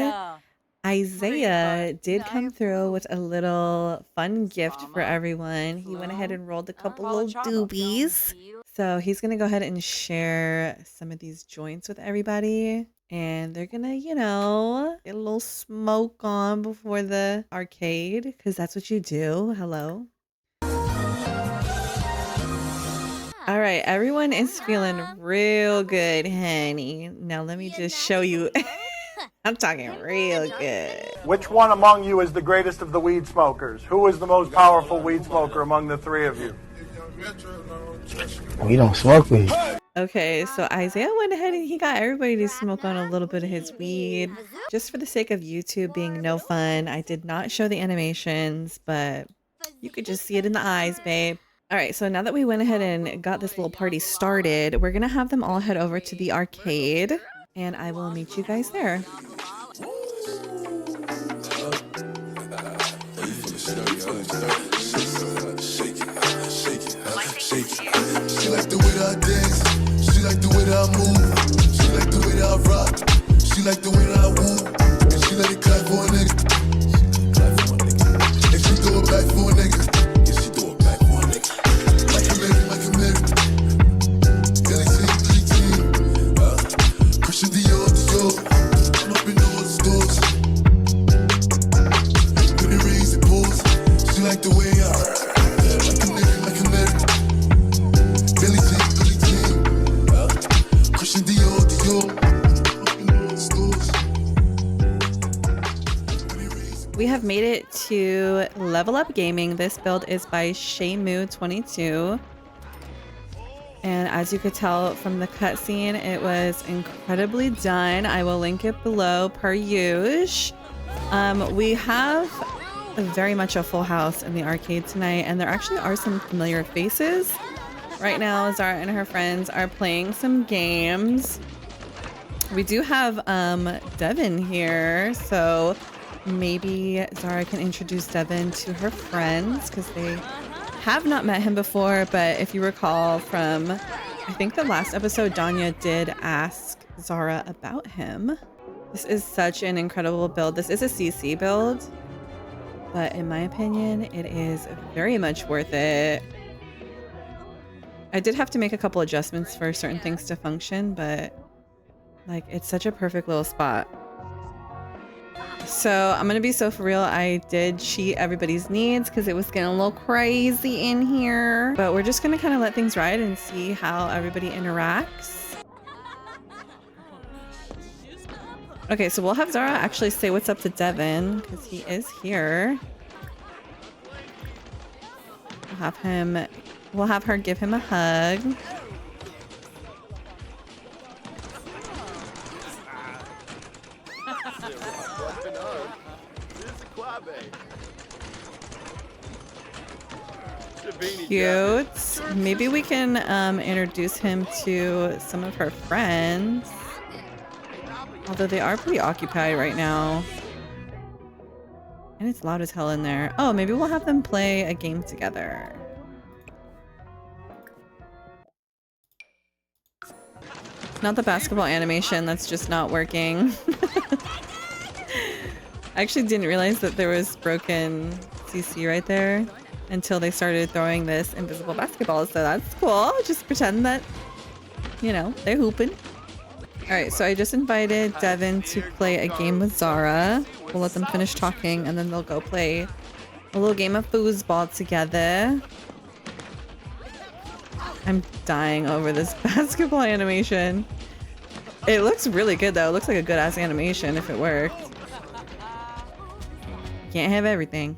S1: Isaiah did come through with a little fun gift for everyone. He went ahead and rolled a couple little doobies. So he's going to go ahead and share some of these joints with everybody. And they're gonna, you know, get a little smoke on before the arcade, because that's what you do. Hello. All right, everyone is feeling real good, honey. Now let me just show you. I'm talking real good.
S9: Which one among you is the greatest of the weed smokers? Who is the most powerful weed smoker among the three of you?
S10: We don't smoke weed.
S1: Okay, so Isaiah went ahead and he got everybody to smoke on a little bit of his weed. Just for the sake of YouTube being no fun, I did not show the animations, but you could just see it in the eyes, babe. All right, so now that we went ahead and got this little party started, we're gonna have them all head over to the arcade, and I will meet you guys there.
S11: She like the way that I dance. She like the way that I move. She like the way that I rock. She like the way that I woo. And she let it clap for a nigga. And she throw it back for a nigga. Yeah, she throw it back for a nigga. Like a Mary, like a Mary. Billy Jean, Christian Dior, Dior. I'm up in all the stores. When it rains, it pours. She like the way I like a nigga, like a Mary. Billy Jean, Christian Dior, Dior.
S1: We have made it to Level Up Gaming. This build is by Shamu22. And as you could tell from the cutscene, it was incredibly done. I will link it below per usual. We have very much a full house in the arcade tonight, and there actually are some familiar faces. Right now, Zahra and her friends are playing some games. We do have Devon here, so maybe Zahra can introduce Devon to her friends, because they have not met him before. But if you recall from, I think the last episode, Danya did ask Zahra about him. This is such an incredible build. This is a CC build, but in my opinion, it is very much worth it. I did have to make a couple adjustments for certain things to function, but like, it's such a perfect little spot. So I'm gonna be so for real, I did cheat everybody's needs because it was getting a little crazy in here, but we're just gonna kind of let things ride and see how everybody interacts. Okay, so we'll have Zahra actually say what's up to Devon because he is here. We'll have her give him a hug. Cute. Maybe we can introduce him to some of her friends. Although they are pretty occupied right now. And it's loud as hell in there. Oh, maybe we'll have them play a game together. It's not the basketball animation that's just not working. I actually didn't realize that there was broken CC right there until they started throwing this invisible basketball, so that's cool. Just pretend that, you know, they're hooping. Alright, so I just invited Devon to play a game with Zahra. We'll let them finish talking and then they'll go play a little game of foosball together. I'm dying over this basketball animation. It looks really good though. It looks like a good ass animation if it worked. Can't have everything.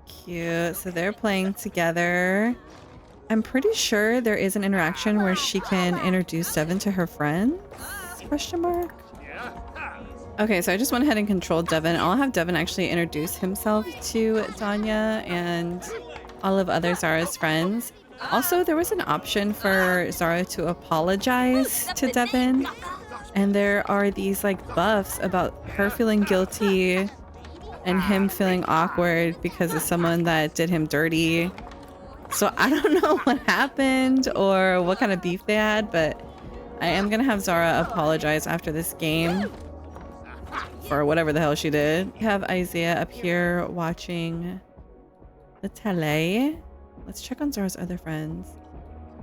S1: Cute. So they're playing together. I'm pretty sure there is an interaction where she can introduce Devon to her friends? Question mark. Okay, so I just went ahead and controlled Devon. I'll have Devon actually introduce himself to Danya and all of other Zahra's friends. Also, there was an option for Zahra to apologize to Devon. And there are these like buffs about her feeling guilty and him feeling awkward because of someone that did him dirty. So I don't know what happened or what kind of beef they had, but I am gonna have Zahra apologize after this game for whatever the hell she did. We have Isaiah up here watching the tele. Let's check on Zahra's other friends.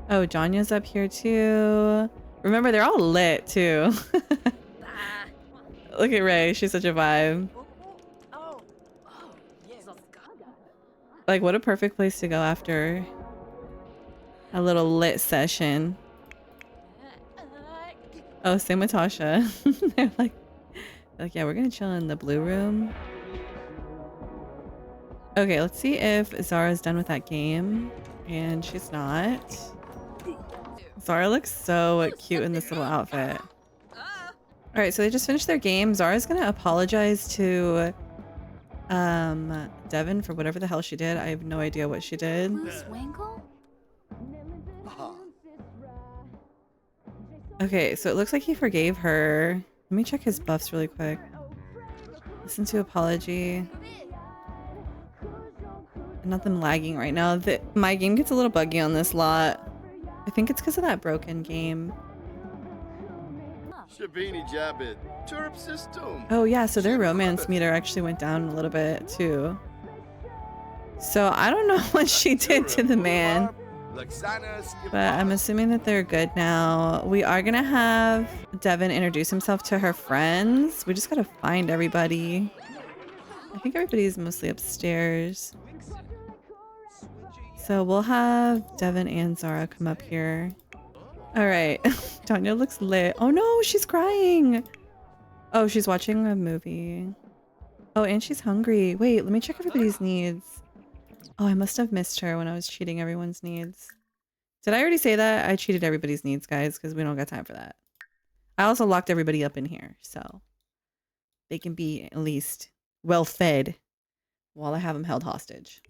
S1: Oh, Danya's up here too. Remember, they're all lit too. Look at Ray. She's such a vibe. Like, what a perfect place to go after a little lit session. Oh, same with Tasha. They're like, yeah, we're gonna chill in the blue room. Okay, let's see if Zahra's done with that game. And she's not. Zahra looks so cute in this little outfit. Alright, so they just finished their game. Zahra's gonna apologize to Devon for whatever the hell she did. I have no idea what she did. Okay, so it looks like he forgave her. Let me check his buffs really quick. Listen to apology. Nothing lagging right now. My game gets a little buggy on this lot. I think it's because of that broken game.
S5: Shabini Jabit. Turp system.
S1: Oh yeah, so their romance meter actually went down a little bit too. So I don't know what she did to the man. But I'm assuming that they're good now. We are gonna have Devon introduce himself to her friends. We just gotta find everybody. I think everybody's mostly upstairs. So we'll have Devon and Zahra come up here. Alright. Tanya looks lit. Oh no, she's crying. Oh, she's watching a movie. Oh, and she's hungry. Wait, let me check everybody's needs. Oh, I must have missed her when I was cheating everyone's needs. Did I already say that? I cheated everybody's needs, guys, because we don't got time for that. I also locked everybody up in here, so they can be at least well fed while I have them held hostage.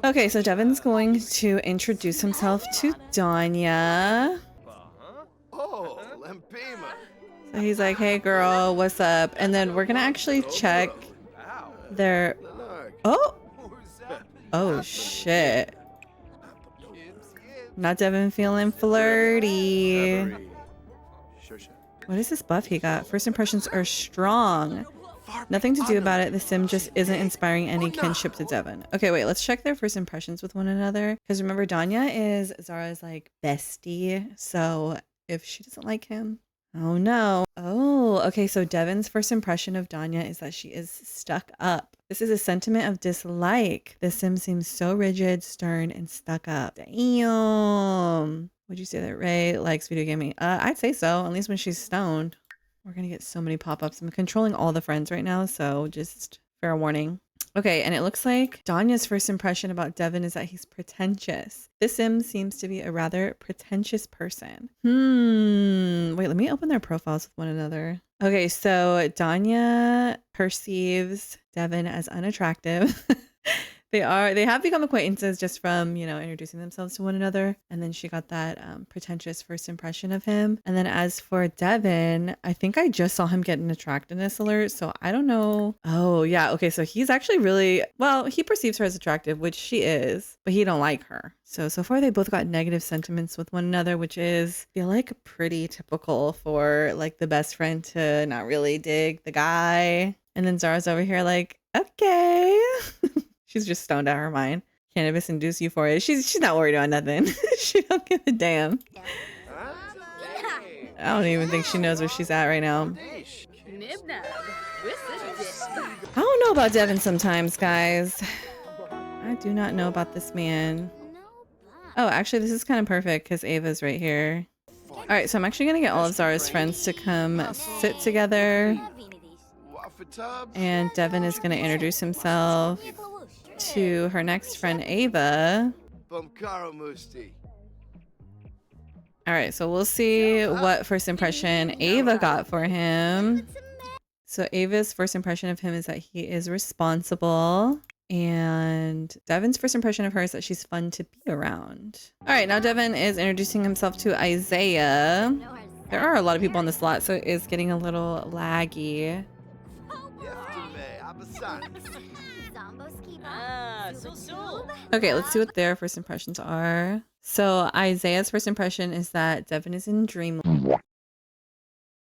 S1: Okay, so Devon's going to introduce himself to Danya.
S5: Oh, Lampima.
S1: So he's like, hey girl, what's up? And then we're gonna actually check their... Oh shit. Not Devon feeling flirty. What is this buff he got? First impressions are strong. Nothing to do about it. The sim just isn't inspiring any kinship to Devon. Okay, wait, let's check their first impressions with one another. Because remember, Danya is Zahra's like bestie. So if she doesn't like him, oh no. Oh, okay, so Devon's first impression of Danya is that she is stuck up. This is a sentiment of dislike. The sim seems so rigid, stern, and stuck up. Damn. Would you say that Ray likes video gaming? I'd say so, at least when she's stoned. We're gonna get so many pop-ups. I'm controlling all the friends right now, so just fair warning. Okay, and it looks like Danya's first impression about Devon is that he's pretentious. This sim seems to be a rather pretentious person. Wait, let me open their profiles with one another. Okay, so Danya perceives Devon as unattractive. They have become acquaintances just from, you know, introducing themselves to one another. And then she got that pretentious first impression of him. And then as for Devon, I think I just saw him get an attractiveness alert. So I don't know. Oh, yeah. Okay. So he's actually really, well, he perceives her as attractive, which she is, but he don't like her. So far they both got negative sentiments with one another, which is, I feel like, pretty typical for like the best friend to not really dig the guy. And then Zahra's over here like, okay. She's just stoned out of her mind. Cannabis-induced euphoria. She's not worried about nothing. She don't give a damn. I don't even think she knows where she's at right now. I don't know about Devon sometimes, guys. I do not know about this man. Oh, actually, this is kind of perfect because Ava's right here. All right, so I'm actually going to get all of Zahra's friends to come sit together. And Devon is going to introduce himself to her next friend, Ava. All right, so we'll see what first impression Ava got for him. So Ava's first impression of him is that he is responsible. And Devon's first impression of her is that she's fun to be around. All right, now Devon is introducing himself to Isaiah. There are a lot of people on this lot, so it is getting a little laggy. Okay, let's see what their first impressions are. So Isaiah's first impression is that Devon is in dreamland.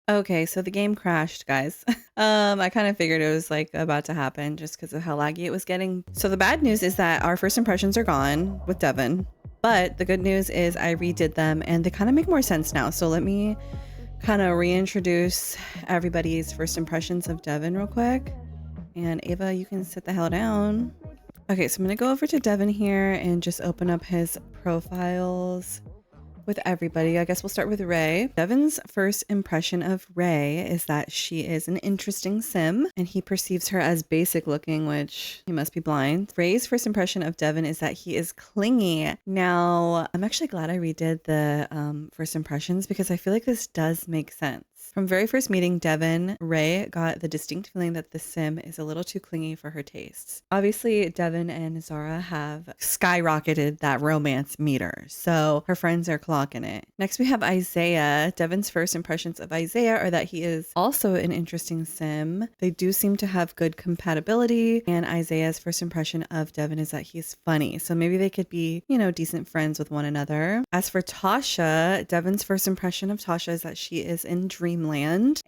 S1: Okay, so the game crashed, guys. I kind of figured it was like about to happen just because of how laggy it was getting. So the bad news is that our first impressions are gone with Devon, but the good news is I redid them and they kind of make more sense now. So let me kind of reintroduce everybody's first impressions of Devon real quick. And Ava, you can sit the hell down. Okay, so I'm gonna go over to Devon here and just open up his profiles with everybody. I guess we'll start with Ray. Devon's first impression of Ray is that she is an interesting sim and he perceives her as basic looking, which he must be blind. Ray's first impression of Devon is that he is clingy. Now, I'm actually glad I redid the first impressions because I feel like this does make sense. From very first meeting Devon, Ray got the distinct feeling that the sim is a little too clingy for her tastes. Obviously, Devon and Zahra have skyrocketed that romance meter, so her friends are clocking it. Next, we have Isaiah. Devon's first impressions of Isaiah are that he is also an interesting sim. They do seem to have good compatibility, and Isaiah's first impression of Devon is that he's funny, so maybe they could be, you know, decent friends with one another. As for Tasha, Devon's first impression of Tasha is that she is in dreamland,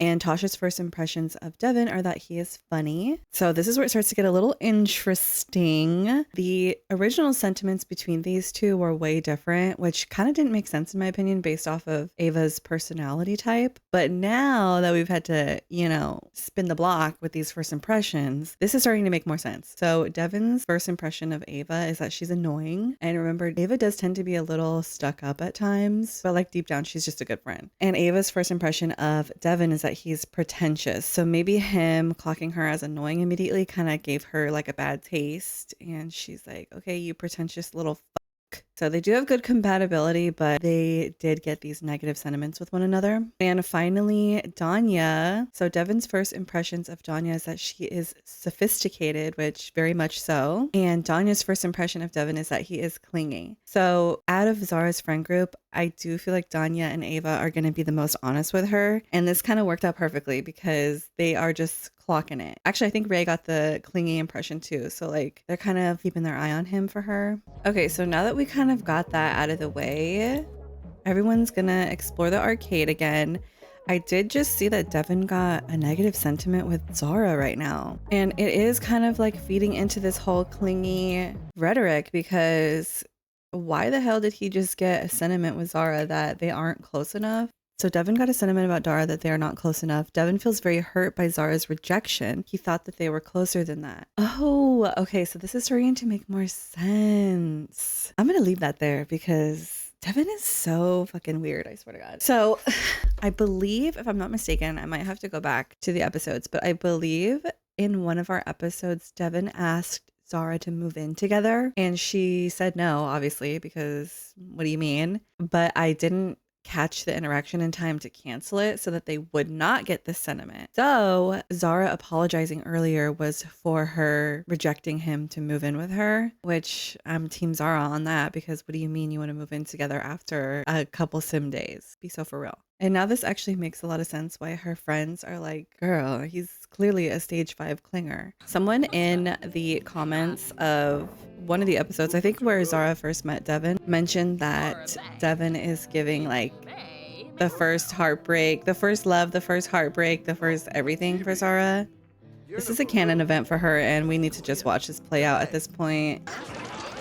S1: and Tasha's first impressions of Devon are that he is funny. So this is where it starts to get a little interesting. The original sentiments between these two were way different, which kind of didn't make sense in my opinion based off of Ava's personality type. But now that we've had to, you know, spin the block with these first impressions, this is starting to make more sense. So Devon's first impression of Ava is that she's annoying. And remember, Ava does tend to be a little stuck up at times, but like deep down, she's just a good friend. And Ava's first impression of Devon is that he's pretentious. So maybe him clocking her as annoying immediately kind of gave her like a bad taste. And she's like, okay, you pretentious little fuck. So they do have good compatibility, but they did get these negative sentiments with one another. And finally, Danya. So Devon's first impressions of Danya is that she is sophisticated, which very much so. And Danya's first impression of Devon is that he is clingy. So out of Zahra's friend group, I do feel like Danya and Ava are going to be the most honest with her. And this kind of worked out perfectly because they are just clocking it. Actually, I think Ray got the clingy impression too. So like they're kind of keeping their eye on him for her. Okay, so now that we kind of got that out of the way, everyone's gonna explore the arcade again. I did just see that Devon got a negative sentiment with Zahra right now. And it is kind of like feeding into this whole clingy rhetoric because why the hell did he just get a sentiment with Zahra that they aren't close enough? So Devon got a sentiment about Dara that they are not close enough. Devon feels very hurt by Zahra's rejection. He thought that they were closer than that. Oh, okay. So this is starting to make more sense. I'm going to leave that there because Devon is so fucking weird. I swear to God. So I believe, if I'm not mistaken, I might have to go back to the episodes, but I believe in one of our episodes, Devon asked Zahra to move in together and she said no, obviously, because what do you mean? But I didn't catch the interaction in time to cancel it so that they would not get this sentiment. So Zahra apologizing earlier was for her rejecting him to move in with her, which I'm team Zahra on that because what do you mean you want to move in together after a couple sim days? Be so for real. And now this actually makes a lot of sense why her friends are like, girl, he's clearly a stage 5 clinger. Someone in the comments of one of the episodes, I think where Zahra first met Devon, mentioned that Devon is giving like the first heartbreak, the first love, the first heartbreak, the first everything for Zahra. This is a canon event for her and we need to just watch this play out at this point.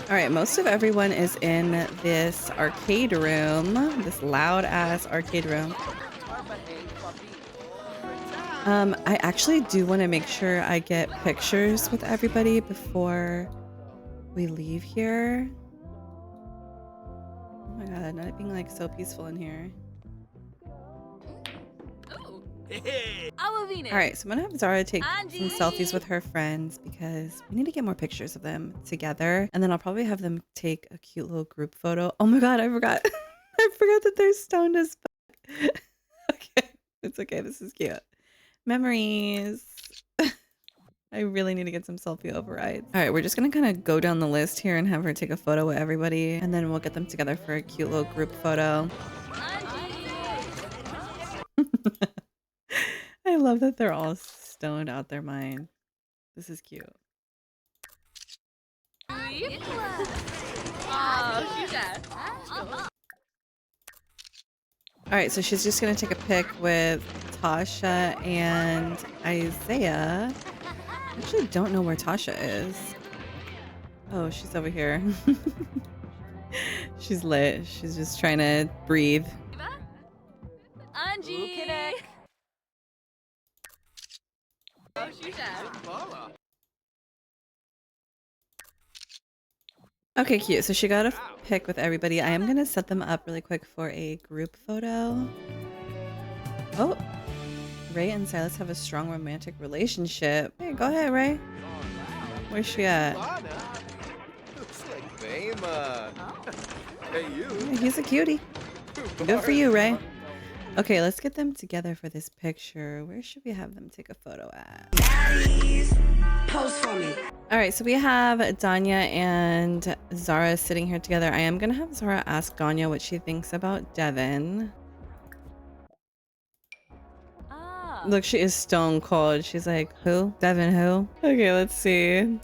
S1: All right, most of everyone is in this arcade room, this loud ass arcade room. I actually do want to make sure I get pictures with everybody before we leave here. Oh my God, not being like so peaceful in here. All right, so I'm gonna have Zahra take some selfies with her friends because we need to get more pictures of them together. And then I'll probably have them take a cute little group photo. Oh my God, I forgot. I forgot that they're stoned as fuck. Okay, it's okay. This is cute. Memories. I really need to get some selfie overrides. All right, we're just gonna kind of go down the list here and have her take a photo with everybody. And then we'll get them together for a cute little group photo. I love that they're all stoned out their mind. This is cute. All right, so she's just gonna take a pic with Tasha and Isaiah. I actually don't know where Tasha is. Oh, she's over here. She's lit. She's just trying to breathe.
S3: Angie.
S1: Okay, cute. So she got a pic with everybody. I am gonna set them up really quick for a group photo. Oh, Ray and Silas have a strong romantic relationship. Hey, go ahead, Ray. Where's she at?
S5: Looks like Bema. Hey, you.
S1: Yeah, he's a cutie. Good for you, Ray. Okay, let's get them together for this picture. Where should we have them take a photo at?
S6: Post for me.
S1: All right, so we have Danya and Zahra sitting here together. I am gonna have Zahra ask Danya what she thinks about Devon. Look, she is stone cold. She's like, who? Devon who? Okay, let's see.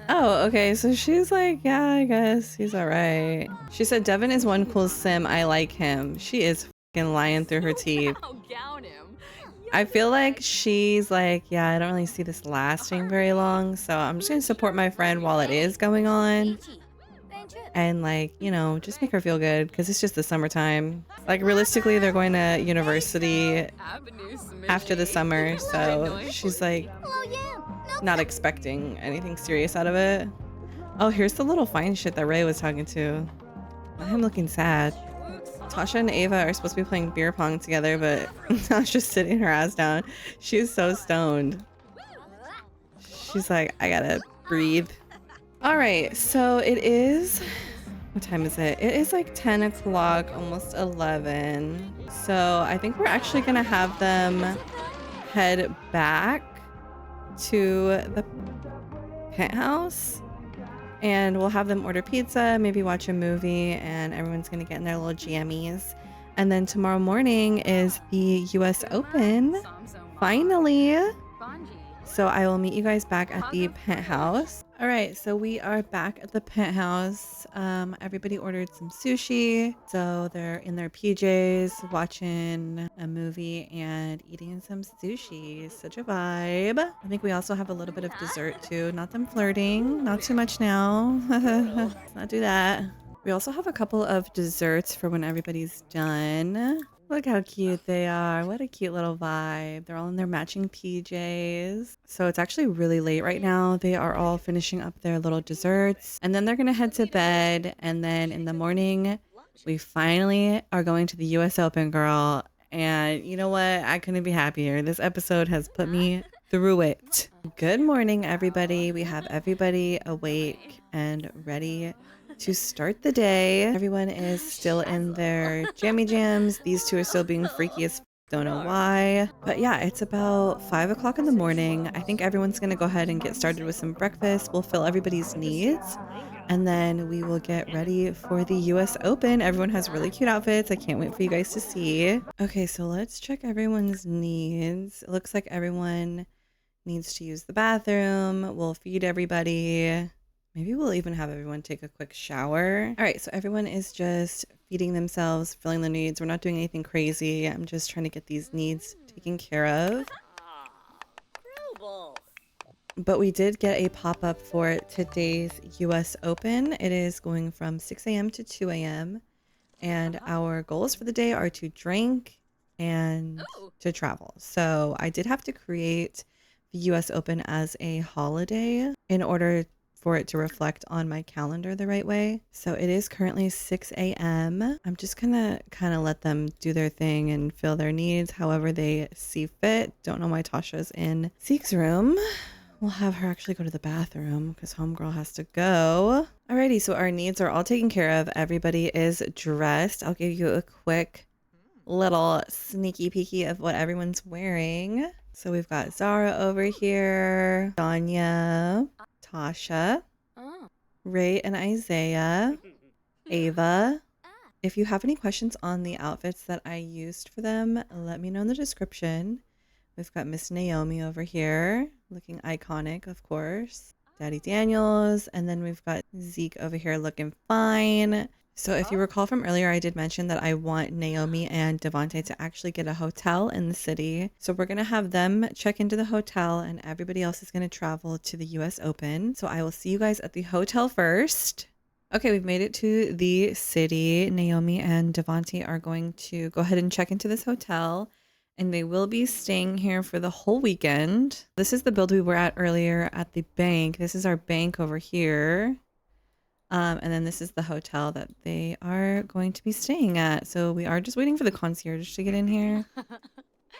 S1: Oh, okay, so she's like, yeah, I guess he's all right. She said Devon is one cool sim. I like him. She is fucking lying through her teeth. I feel like she's like, yeah, I don't really see this lasting very long, so I'm just gonna support my friend while it is going on. And like, you know, just make her feel good because it's just the summertime. Like realistically, they're going to university after the summer, so she's like not expecting anything serious out of it. Oh, here's the little fine shit that Ray was talking to. I'm looking sad. Tasha and Ava are supposed to be playing beer pong together, but Tasha's sitting her ass down. She's so stoned. She's like, I gotta breathe. All right, so it is, what time is it? It is like 10 o'clock, almost 11. So I think we're actually gonna have them head back to the penthouse and we'll have them order pizza, maybe watch a movie, and everyone's gonna get in their little jammies. And then tomorrow morning is the US Open, finally. So I will meet you guys back at the penthouse. All right, so we are back at the penthouse. Everybody ordered some sushi. So they're in their PJs, watching a movie and eating some sushi. Such a vibe. I think we also have a little bit of dessert too. Not them flirting, not too much now. Let's not do that. We also have a couple of desserts for when everybody's done. Look how cute they are. What a cute little vibe. They're all in their matching PJs. So it's actually really late right now. They are all finishing up their little desserts. And then they're going to head to bed. And then in the morning, we finally are going to the US Open, girl. And you know what? I couldn't be happier. This episode has put me through it. Good morning, everybody. We have everybody awake and ready to start the day. Everyone is still in their jammy jams. These two are still being freaky as f, don't know why. But yeah, it's about 5 o'clock in the morning. I think everyone's gonna go ahead and get started with some breakfast. We'll fill everybody's needs and then we will get ready for the US Open. Everyone has really cute outfits. I can't wait for you guys to see. Okay, so let's check everyone's needs. It looks like everyone needs to use the bathroom. We'll feed everybody. Maybe we'll even have everyone take a quick shower. All right, so everyone is just feeding themselves, filling the needs. We're not doing anything crazy. I'm just trying to get these needs taken care of. But we did get a pop-up for today's US Open. It is going from 6 a.m. to 2 a.m. And our goals for the day are to drink and to travel. So I did have to create the US Open as a holiday in order for it to reflect on my calendar the right way. So it is currently 6 a.m. I'm just gonna kind of let them do their thing and fill their needs however they see fit. Don't know why Tasha's in Zeke's room. We'll have her actually go to the bathroom because homegirl has to go. Alrighty, so our needs are all taken care of. Everybody is dressed. I'll give you a quick little sneaky peeky of what everyone's wearing. So we've got Zahra over here, Danya, Tasha, Ray and Isaiah, Ava. If you have any questions on the outfits that I used for them, let me know in the description. We've got Miss Naomi over here, looking iconic, of course. Daddy Daniels, and then we've got Zeke over here looking fine. So if you recall from earlier, I did mention that I want Naomi and Devonte to actually get a hotel in the city. So we're going to have them check into the hotel and everybody else is going to travel to the US Open. So I will see you guys at the hotel first. Okay, we've made it to the city. Naomi and Devonte are going to go ahead and check into this hotel. And they will be staying here for the whole weekend. This is the build we were at earlier at the bank. This is our bank over here. And then this is the hotel that they are going to be staying at. So we are just waiting for the concierge to get in here.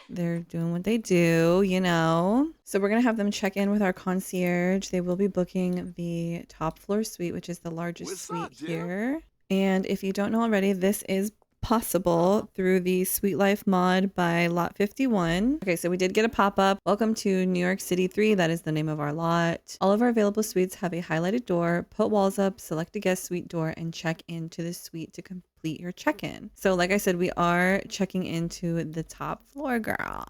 S1: They're doing what they do, you know. So we're going to have them check in with our concierge. They will be booking the top floor suite, which is the largest suite here. And if you don't know already, this is possible through the Sweet Life mod by Lot 51. Okay, so we did get a pop-up. Welcome to New York City 3. That is the name of our lot. All of our available suites have a highlighted door. Put walls up, select a guest suite door, and check into the suite to complete your check-in. So like I said, we are checking into the top floor, girl.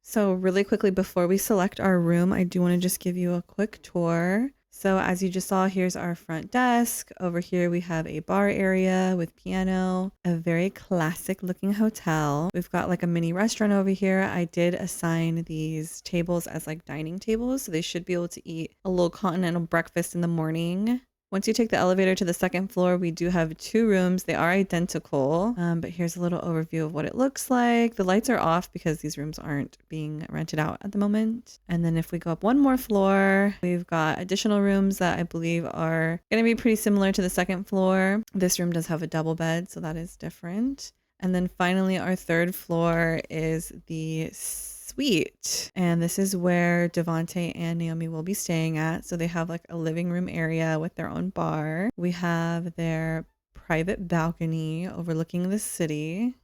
S1: So really quickly before we select our room, I do want to just give you a quick tour. So as you just saw, here's our front desk. Over here, we have a bar area with piano, a very classic looking hotel. We've got like a mini restaurant over here. I did assign these tables as like dining tables, so they should be able to eat a little continental breakfast in the morning. Once you take the elevator to the second floor, we do have 2 rooms. They are identical, but here's a little overview of what it looks like. The lights are off because these rooms aren't being rented out at the moment. And then if we go up one more floor, we've got additional rooms that I believe are going to be pretty similar to the second floor. This room does have a double bed, so that is different. And then finally, our third floor is the suite, and this is where Devonte and Naomi will be staying at. So they have like a living room area with their own bar. We have their private balcony overlooking the city.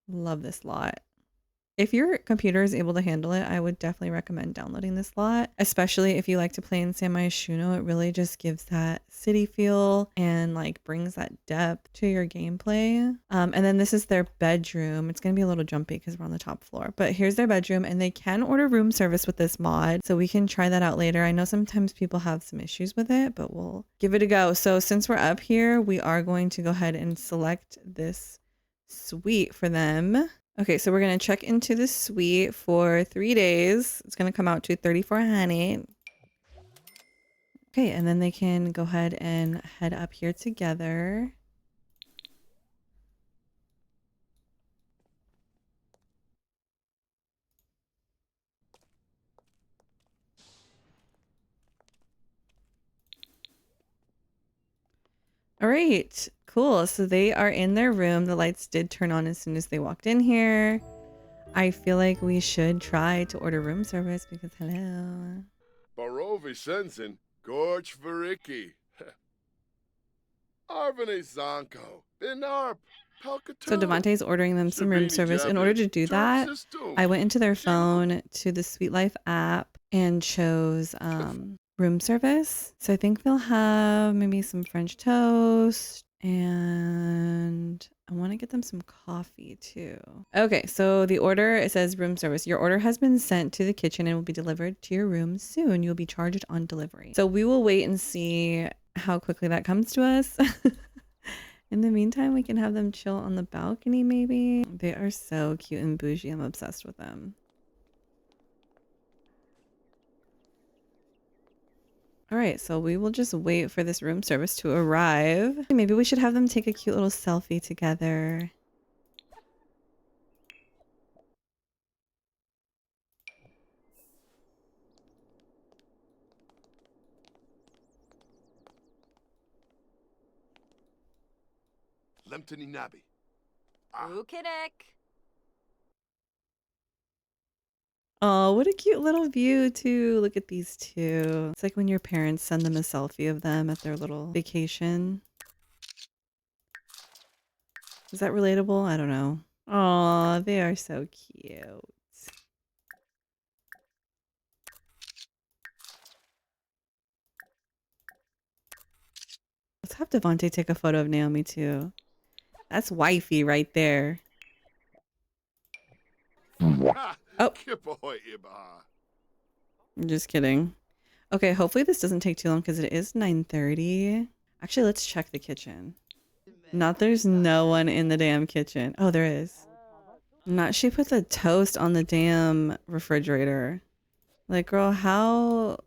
S1: Love this lot. If your computer is able to handle it, I would definitely recommend downloading this lot, especially if you like to play in Myshuno. It really just gives that city feel and like brings that depth to your gameplay. And then this is their bedroom. It's going to be a little jumpy because we're on the top floor, but here's their bedroom, and they can order room service with this mod. So we can try that out later. I know sometimes people have some issues with it, but we'll give it a go. So since we're up here, we are going to go ahead and select this suite for them. Okay, so we're going to check into the suite for 3 days. It's going to come out to $3,400. Okay, and then they can go ahead and head up here together. All right, cool. So they are in their room. The lights did turn on as soon as they walked in here. I feel like we should try to order room service because hello.
S11: Barovi Sensen, Gorge Variki. Arvane Zanko, Binarp,
S1: So Devonte's ordering them some room service. In order to do that, I went into their phone to the Sweet Life app and chose room service. So I think they'll have maybe some French toast, and I want to get them some coffee too. Okay, so the order, it says room service. Your order has been sent to the kitchen and will be delivered to your room soon. You'll be charged on delivery. So we will wait and see how quickly that comes to us. In the meantime, we can have them chill on the balcony maybe. They are so cute and bougie. I'm obsessed with them. All right, so we will just wait for this room service to arrive. Maybe we should have them take a cute little selfie together.
S11: Lemtani Nabi.
S3: Ukinik.
S1: Oh, what a cute little view too. Look at these two. It's like when your parents send them a selfie of them at their little vacation. Is that relatable? I don't know. Oh, they are so cute. Let's have Devonte take a photo of Naomi too. That's wifey right there. Oh. I'm just kidding. Okay, hopefully this doesn't take too long because it is 9:30. Actually, let's check the kitchen. Not there's no one in the damn kitchen. Oh, there is. Not she put the toast on the damn refrigerator. Like, girl, how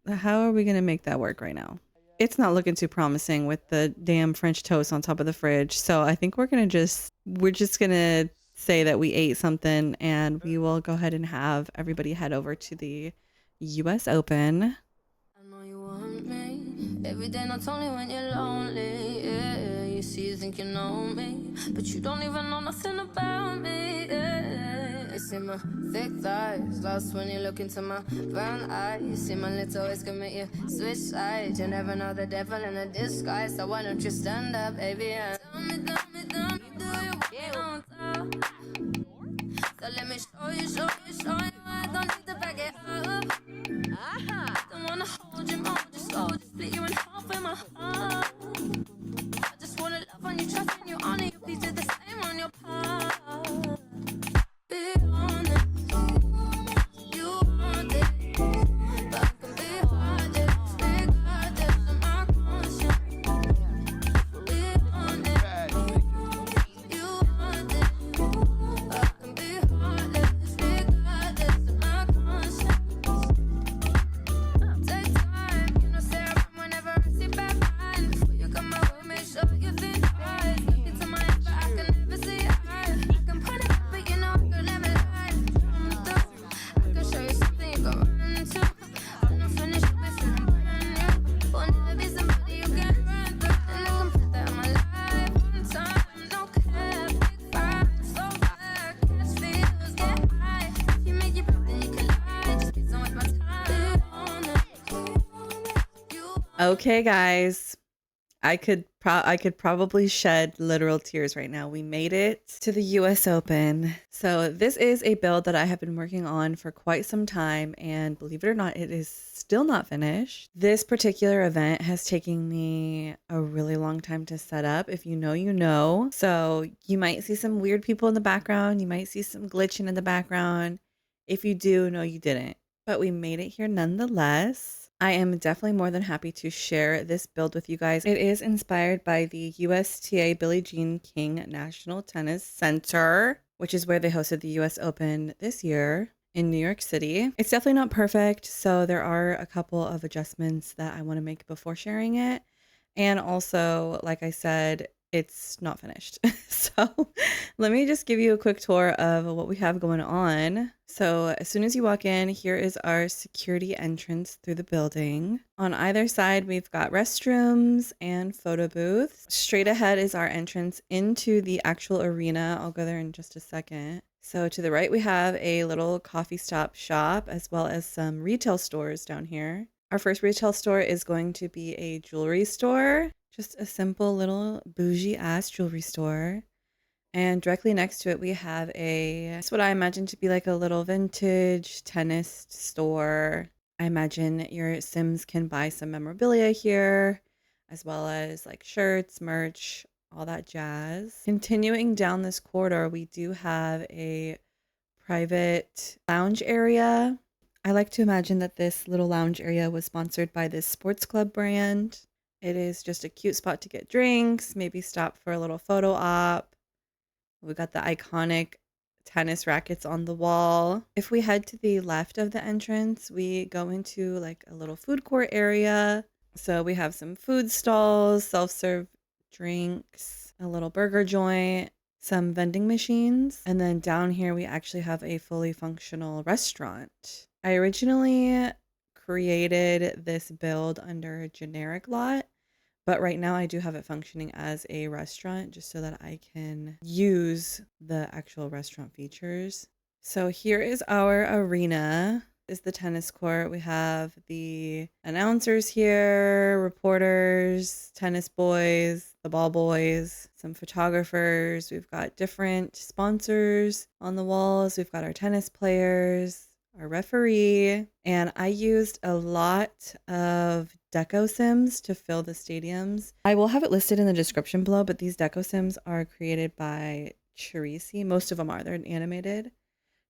S1: are we gonna make that work right now? It's not looking too promising with the damn French toast on top of the fridge. So I think we're just gonna say that we ate something, and we will go ahead and have everybody head over to the US Open.
S6: I know you want me every day, not only when you're lonely. Yeah, you see, you think you know me, but you don't even know nothing about me. Yeah, you see my thick thighs, lost when you look into my brown eyes. You see my little ways can make you switch sides. You never know the devil in a disguise, so why don't you stand up, baby? And tell me, do you want to? So let me show you. I don't need to back it up. Don't wanna hold you more, just split you in half with my heart. I just wanna love on you, trust in you, honor you, please do the same on your part. Be honest, you want it, but I can be heartless, regardless of my conscience. Be honest, you want it, but I can be heartless, regardless of my conscience. Take time, you know, Sarah, from whenever I see bad vibes. Before you come my way, make sure you think twice. Look into my eyes, but I can never see your eyes. I can point it out, but you know I could never lie. I can show you something you can run into. When I'm finished, you'll be feeling brand new. Will never be somebody you can run through. And I can put that in my life one time. No cap, big vibe, so bad. Catch feels, get high. If you make it pop, then you can lie. Just be so much my time.
S1: Okay, guys. I could probably shed literal tears right now. We made it to the US Open. So this is a build that I have been working on for quite some time, and believe it or not, it is still not finished. This particular event has taken me a really long time to set up. If you know, you know. So you might see some weird people in the background. You might see some glitching in the background. If you do, no, you didn't. But we made it here nonetheless. I am definitely more than happy to share this build with you guys. It is inspired by the USTA Billie Jean King National Tennis Center, which is where they hosted the US Open this year in New York City. It's definitely not perfect, so there are a couple of adjustments that I want to make before sharing it. And also, like I said, it's not finished. So let me just give you a quick tour of what we have going on. So as soon as you walk in, here is our security entrance through the building. On either side, we've got restrooms and photo booths. Straight ahead is our entrance into the actual arena. I'll go there in just a second. So to the right, we have a little coffee shop, as well as some retail stores down here. Our first retail store is going to be a jewelry store. Just a simple little bougie ass jewelry store. And directly next to it, we have it's what I imagine to be like a little vintage tennis store. I imagine your Sims can buy some memorabilia here, as well as like shirts, merch, all that jazz. Continuing down this corridor, we do have a private lounge area. I like to imagine that this little lounge area was sponsored by this sports club brand. It is just a cute spot to get drinks, maybe stop for a little photo op. We've got the iconic tennis rackets on the wall. If we head to the left of the entrance, we go into like a little food court area. So we have some food stalls, self-serve drinks, a little burger joint, some vending machines. And then down here, we actually have a fully functional restaurant. I originally created this build under generic lot, but right now I do have it functioning as a restaurant just so that I can use the actual restaurant features. So here is our arena. This is the tennis court. We have the announcers here, reporters, tennis boys, the ball boys, some photographers. We've got different sponsors on the walls. We've got our tennis players, our referee, and I used a lot of Deco Sims to fill the stadiums. I will have it listed in the description below, but these Deco Sims are created by Charisi. Most of them are. They're animated.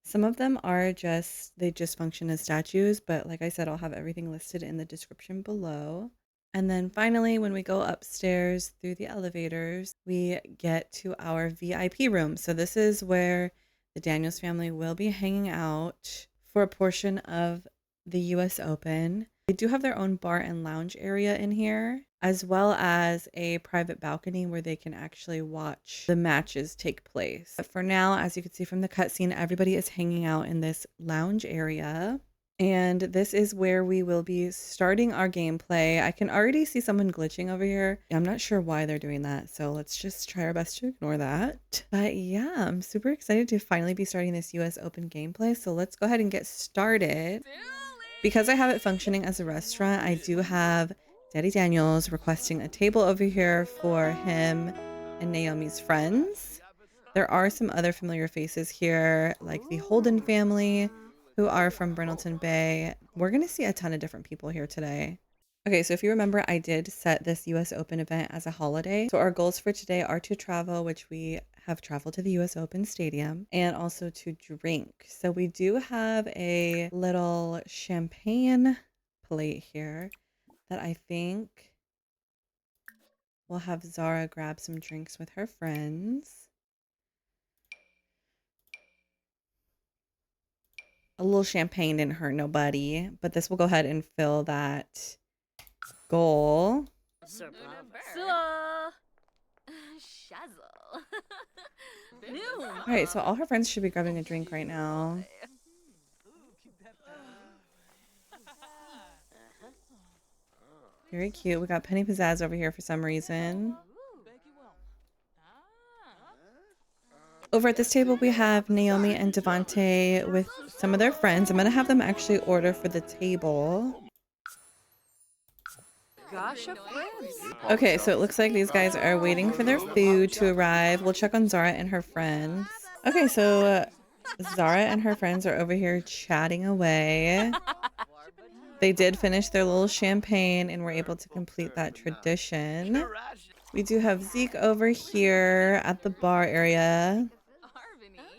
S1: Some of them are they just function as statues, but like I said, I'll have everything listed in the description below. And then finally, when we go upstairs through the elevators, we get to our VIP room. So this is where the Daniels family will be hanging out for a portion of the US Open. They do have their own bar and lounge area in here, as well as a private balcony where they can actually watch the matches take place. But for now, as you can see from the cutscene, everybody is hanging out in this lounge area. And this is where we will be starting our gameplay. I can already see someone glitching over here. I'm not sure why they're doing that, so let's just try our best to ignore that. But yeah, I'm super excited to finally be starting this US Open gameplay, so let's go ahead and get started. Because I have it functioning as a restaurant, I do have Daddy Daniels requesting a table over here for him and Naomi's friends. There are some other familiar faces here, like the Holden family, who are from Brindleton Bay. We're going to see a ton of different people here today. Okay, so if you remember, I did set this US Open event as a holiday. So our goals for today are to travel, which we have traveled to the US Open Stadium, and also to drink. So we do have a little champagne plate here that I think we'll have Zahra grab some drinks with her friends. A little champagne didn't hurt nobody, but this will go ahead and fill that goal. All right, so all her friends should be grabbing a drink right now. Very cute. We got Penny Pizzazz over here for some reason. Over at this table, we have Naomi and Devonte with some of their friends. I'm going to have them actually order for the table. Okay, so it looks like these guys are waiting for their food to arrive. We'll check on Zahra and her friends. Okay, so Zahra and her friends are over here chatting away. They did finish their little champagne and were able to complete that tradition. We do have Zeke over here at the bar area.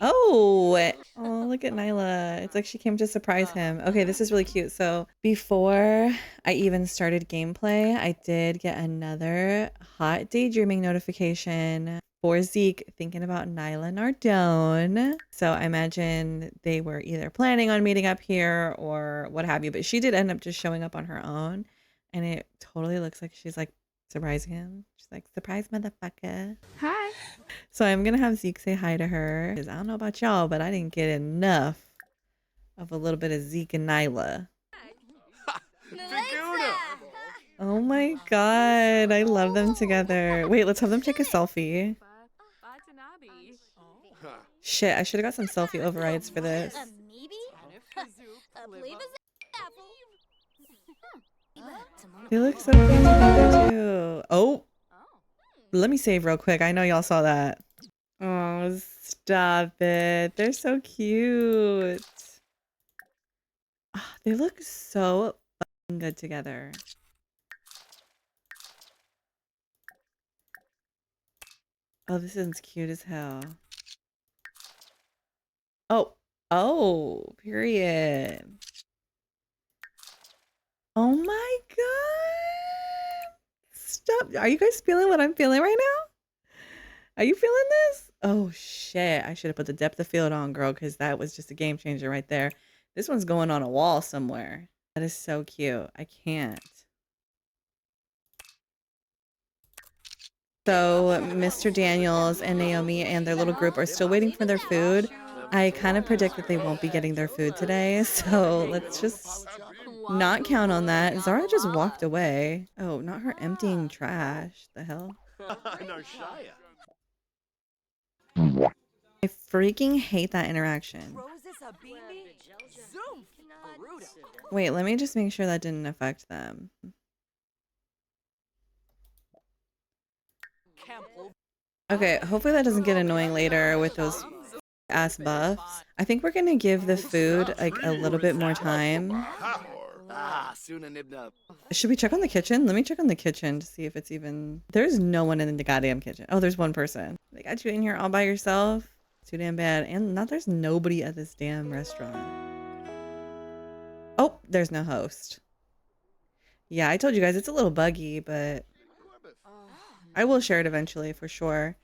S1: Oh, look at Nyla. It's like she came to surprise him. Okay, this is really cute. So before I even started gameplay, I did get another hot daydreaming notification for Zeke thinking about Nyla Nardone. So I imagine they were either planning on meeting up here or what have you, but she did end up just showing up on her own. And it totally looks like she's like surprising him. She's like, surprise motherfucker.
S10: Hi.
S1: So I'm gonna have Zeke say hi to her. Because I don't know about y'all, but I didn't get enough of a little bit of Zeke and Nyla. Oh my god, I love them together. Wait, let's have them take a selfie. Shit, I should have got some selfie overrides for this. They look so cute together too. Oh, let me save real quick. I know y'all saw that. Oh, stop it. They're so cute. Oh, they look so fucking good together. Oh, this is cute as hell. Oh, period. Oh my god. Stop. Are you guys feeling what I'm feeling right now? Are you feeling this? Oh shit. I should have put the depth of field on, girl, because that was just a game changer right there. This one's going on a wall somewhere. That is so cute. I can't. So Mr. Daniels and Naomi and their little group are still waiting for their food. I kind of predict that they won't be getting their food today. So let's just not count on that. Zahra just walked away. Oh, not her emptying trash. The hell? I freaking hate that interaction. Wait, let me just make sure that didn't affect them. Okay, hopefully that doesn't get annoying later with those ass buffs. I think we're gonna give the food like a little bit more time. Should we check on the kitchen? Let me check on the kitchen to see if it's even... There's no one in the goddamn kitchen. Oh, there's one person. They got you in here all by yourself? Too damn bad. And now there's nobody at this damn restaurant. Oh, there's no host. Yeah, I told you guys it's a little buggy, but I will share it eventually for sure.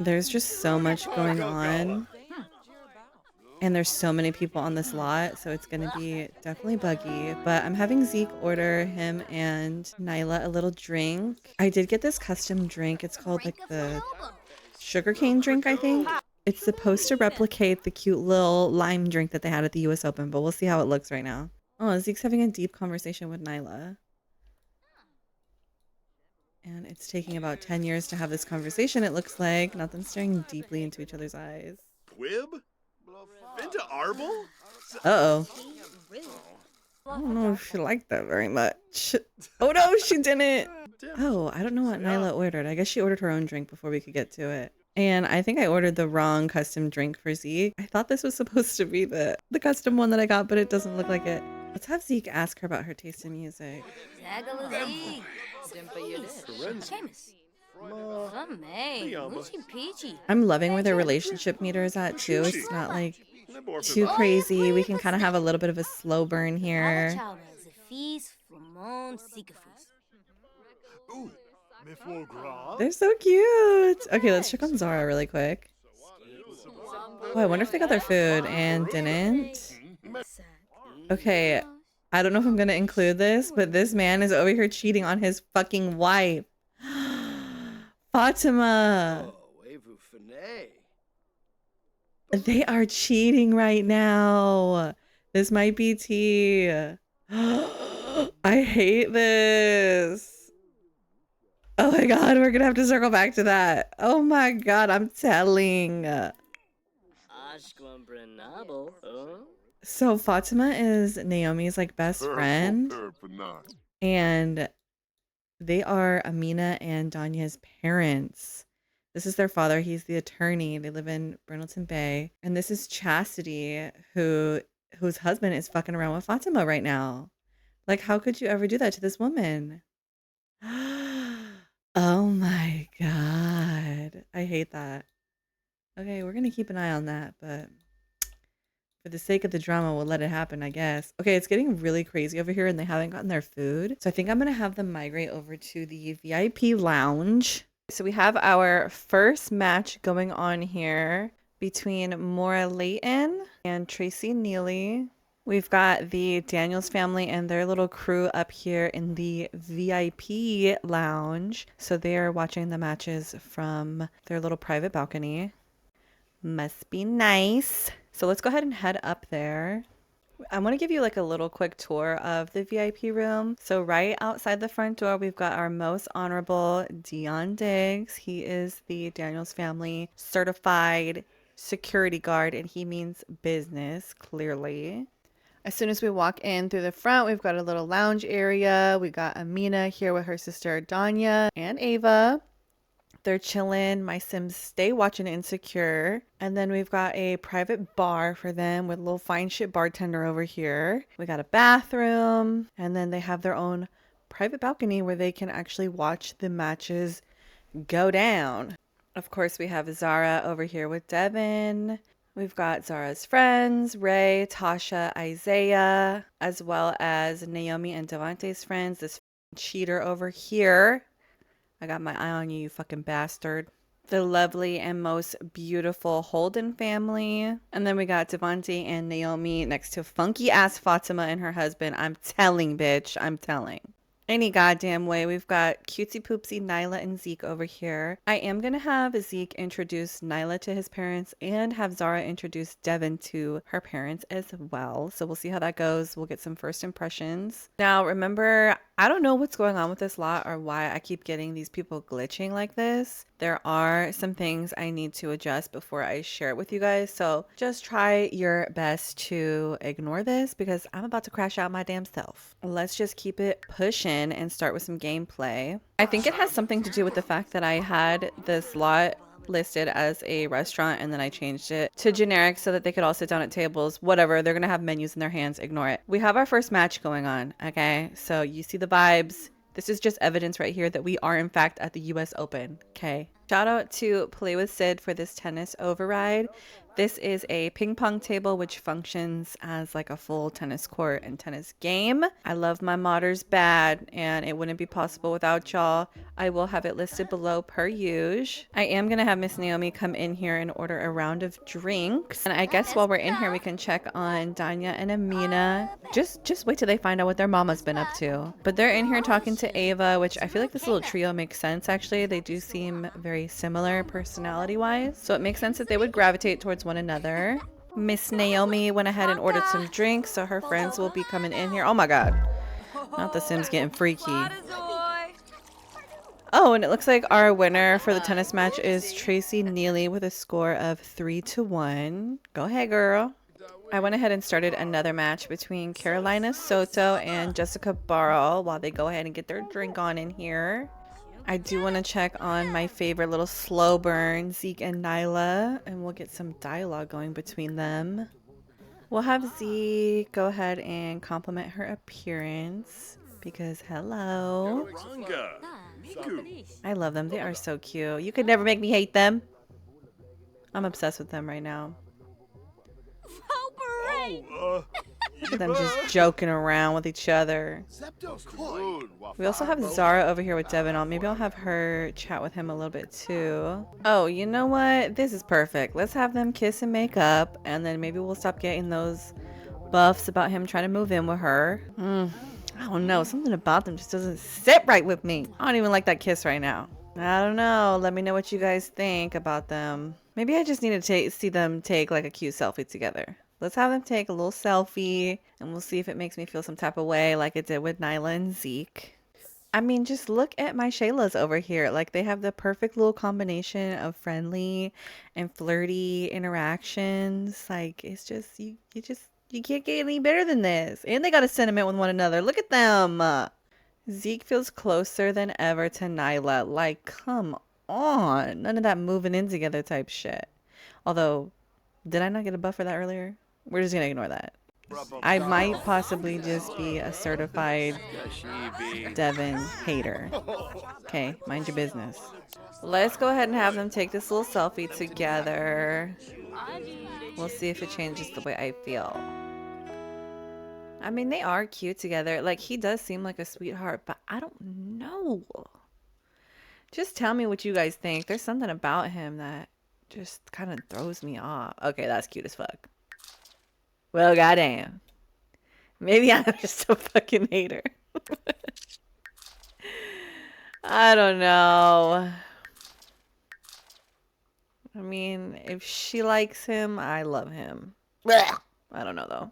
S1: There's just so much going on. And there's so many people on this lot, so it's gonna be definitely buggy. But I'm having Zeke order him and Nyla a little drink. I did get this custom drink. It's called like the sugarcane drink, I think. It's supposed to replicate the cute little lime drink that they had at the US Open, but we'll see how it looks right now. Oh, Zeke's having a deep conversation with Nyla. And it's taking about 10 years to have this conversation, it looks like. Not them staring deeply into each other's eyes.
S2: Quib? Into Arble?
S1: Uh-oh. I don't know if she liked that very much. Oh no, she didn't. Oh, I don't know what Nyla ordered. I guess she ordered her own drink before we could get to it. And I think I ordered the wrong custom drink for Zeke. I thought this was supposed to be the custom one that I got, but it doesn't look like it. Let's have Zeke ask her about her taste in music. I'm loving where their relationship meter is at too. It's not like too crazy. We can kind of have a little bit of a slow burn here. They're so cute. Okay, let's check on Zahra really quick. Oh, I wonder if they got their food and didn't. Okay, I don't know if I'm gonna include this, but this man is over here cheating on his fucking wife. Fatima. They are cheating right now. This might be tea. I hate this. Oh my god, we're gonna have to circle back to that. Oh my god, I'm telling. So Fatima is Naomi's like best friend. And they are Amina and Danya's parents. This is their father. He's the attorney. They live in Brindleton Bay. And this is Chastity, whose husband is fucking around with Fatima right now. Like, how could you ever do that to this woman? Oh my god. I hate that. Okay, we're gonna keep an eye on that, but for the sake of the drama, we'll let it happen, I guess. Okay, it's getting really crazy over here and they haven't gotten their food. So I think I'm gonna have them migrate over to the VIP lounge. So we have our first match going on here between Maura Layton and Tracy Neely. We've got the Daniels family and their little crew up here in the VIP lounge. So they are watching the matches from their little private balcony. Must be nice. So let's go ahead and head up there. I want to give you like a little quick tour of the VIP room. So right outside the front door, we've got our most honorable Dion Diggs. He is the Daniels family certified security guard and he means business, clearly. As soon as we walk in through the front, we've got a little lounge area. We got Amina here with her sister Danya and Ava. They're chilling. My Sims stay watching Insecure. And then we've got a private bar for them with a little fine shit bartender over here. We got a bathroom. And then they have their own private balcony where they can actually watch the matches go down. Of course, we have Zahra over here with Devin. We've got Zahra's friends, Ray, Tasha, Isaiah, as well as Naomi and Devonte's friends. This cheater over here. I got my eye on you, you fucking bastard. The lovely and most beautiful Holden family. And then we got Devonte and Naomi next to funky ass Fatima and her husband. I'm telling, bitch. I'm telling. Any goddamn way. We've got cutesy poopsy Nyla and Zeke over here. I am going to have Zeke introduce Nyla to his parents and have Zahra introduce Devin to her parents as well. So we'll see how that goes. We'll get some first impressions. Now, remember, I don't know what's going on with this lot or why I keep getting these people glitching like this. There are some things I need to adjust before I share it with you guys. So just try your best to ignore this because I'm about to crash out my damn self. Let's just keep it pushing and start with some gameplay. I think it has something to do with the fact that I had this lot listed as a restaurant and then I changed it to generic so that they could all sit down at tables. Whatever, they're gonna have menus in their hands. Ignore it. We have our first match going on. Okay, so you see the vibes. This is just evidence right here that we are in fact at the US Open. Okay, shout out to Play with Sid for this tennis override. This is a ping pong table which functions as like a full tennis court and tennis game. I love my modders bad, and it wouldn't be possible without y'all. I will have it listed below per usual. I am gonna have Miss Naomi come in here and order a round of drinks. And I guess while we're in here, we can check on Danya and Amina. Just wait till they find out what their mama's been up to. But they're in here talking to Ava, which I feel like this little trio makes sense actually. They do seem very similar personality-wise. So it makes sense that they would gravitate towards one another. Miss Naomi went ahead and ordered some drinks, so her friends will be coming in here. Oh my god. Not the Sims getting freaky. Oh, and it looks like our winner for the tennis match is Tracy Neely with a score of 3-1. Go ahead, girl. I went ahead and started another match between Carolina Soto and Jessica Barrell while they go ahead and get their drink on in here. I do want to check on my favorite little slow burn, Zeke and Nyla, and we'll get some dialogue going between them. We'll have Zeke go ahead and compliment her appearance because hello. I love them. They are so cute. You could never make me hate them. I'm obsessed with them right now. Look at them just joking around with each other. We also have Zahra over here with Devon on. Maybe I'll have her chat with him a little bit too. Oh, you know what? This is perfect. Let's have them kiss and make up, and then maybe we'll stop getting those buffs about him trying to move in with her. I don't know. Something about them just doesn't sit right with me. I don't even like that kiss right now. I don't know. Let me know what you guys think about them. Maybe I just need to see them take like a cute selfie together. Let's have them take a little selfie, and we'll see if it makes me feel some type of way like it did with Nyla and Zeke. I mean, just look at my Shaylas over here. Like, they have the perfect little combination of friendly and flirty interactions. Like, it's just, you can't get any better than this. And they got a sentiment with one another. Look at them. Zeke feels closer than ever to Nyla. Like, come on. None of that moving in together type shit. Although, did I not get a buff for that earlier? We're just gonna ignore that. I might possibly just be a certified Devon hater. Okay, mind your business. Let's go ahead and have them take this little selfie together. We'll see if it changes the way I feel. I mean, they are cute together. Like, he does seem like a sweetheart, but I don't know. Just tell me what you guys think. There's something about him that just kind of throws me off. Okay, that's cute as fuck. Well, goddamn. Maybe I'm just a fucking hater. I don't know. I mean, if she likes him, I love him. Blech. I don't know, though.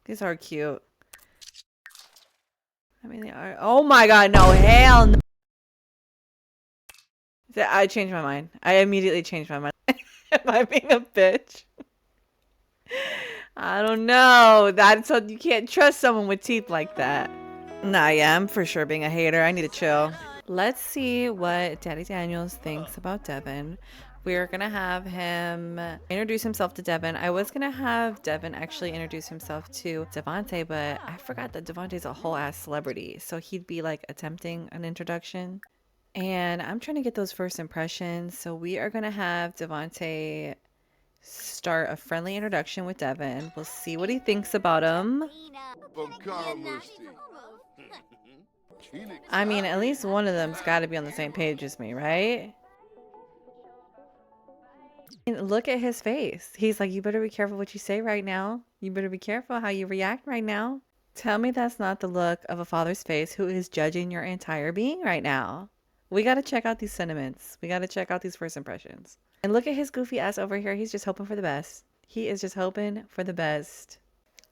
S1: These are cute. I mean, they are. Oh my god, no. Hell no. I changed my mind. I immediately changed my mind. Am I being a bitch? I don't know. That's how you can't trust someone with teeth like that. Nah, yeah, I'm for sure being a hater. I need to chill. Let's see what Daddy Daniels thinks about Devon. We're gonna have him introduce himself to Devon. I was gonna have Devon actually introduce himself to Devonte, but I forgot that Devonte's a whole ass celebrity, so he'd be like attempting an introduction. And I'm trying to get those first impressions, so we are gonna have Devonte start a friendly introduction with Devon. We'll see what he thinks about him. I mean, at least one of them's got to be on the same page as me, right? And look at his face. He's like, you better be careful what you say right now. You better be careful how you react right now. Tell me that's not the look of a father's face who is judging your entire being right now. We got to check out these sentiments. We got to check out these first impressions. And look at his goofy ass over here. He's just hoping for the best. He is just hoping for the best.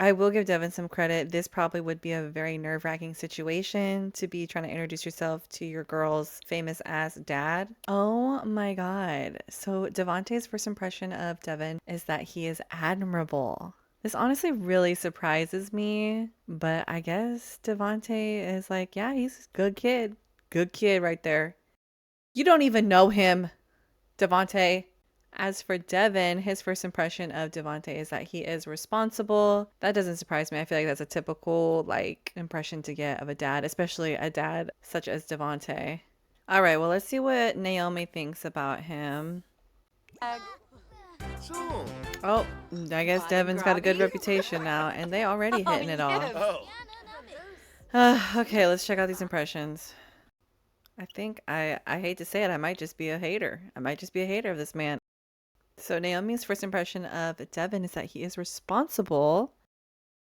S1: I will give Devon some credit. This probably would be a very nerve-wracking situation to be trying to introduce yourself to your girl's famous ass dad. Oh my god. So Devonte's first impression of Devon is that he is admirable. This honestly really surprises me, but I guess Devonte is like, yeah, he's a good kid. Good kid right there. You don't even know him, Devonte. As for Devon, his first impression of Devonte is that he is responsible. That doesn't surprise me. I feel like that's a typical like impression to get of a dad, especially a dad such as Devonte. All right, well, let's see what Naomi thinks about him. Oh, I guess Devon's got a good reputation now, and they already hitting it off. Okay, let's check out these impressions. I think I hate to say it, I might just be a hater. I might just be a hater of this man. So Naomi's first impression of Devon is that he is responsible.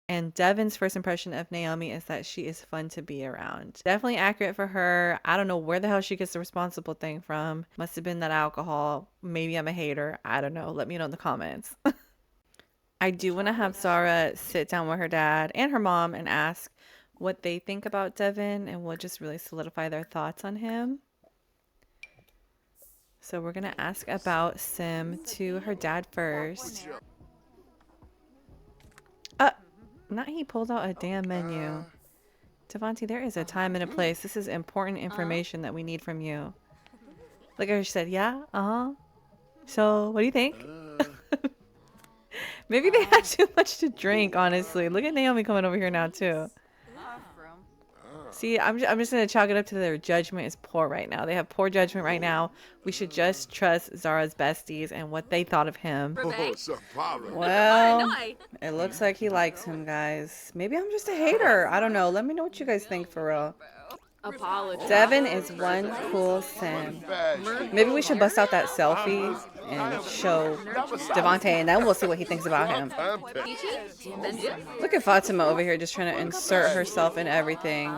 S1: And Devon's first impression of Naomi is that she is fun to be around. Definitely accurate for her. I don't know where the hell she gets the responsible thing from. Must have been that alcohol. Maybe I'm a hater. I don't know. Let me know in the comments. I do want to have Zahra sit down with her dad and her mom and ask what they think about Devon, and we'll just really solidify their thoughts on him. So we're going to ask about Sim to her dad first. Not he pulled out a damn menu. Devonte, there is a time and a place. This is important information that we need from you. Look at her, she said, yeah, so what do you think? Maybe they had too much to drink, honestly. Look at Naomi coming over here now too. See, I'm just going to chalk it up to their judgment is poor right now. They have poor judgment right now. We should just trust Zahra's besties and what they thought of him. Well, it looks like he likes him, guys. Maybe I'm just a hater. I don't know. Let me know what you guys think for real. Devon is one cool Sim. Maybe we should bust out that selfie and show Devonte, and then we'll see what he thinks about him. Look at Fatima over here just trying to insert herself in everything.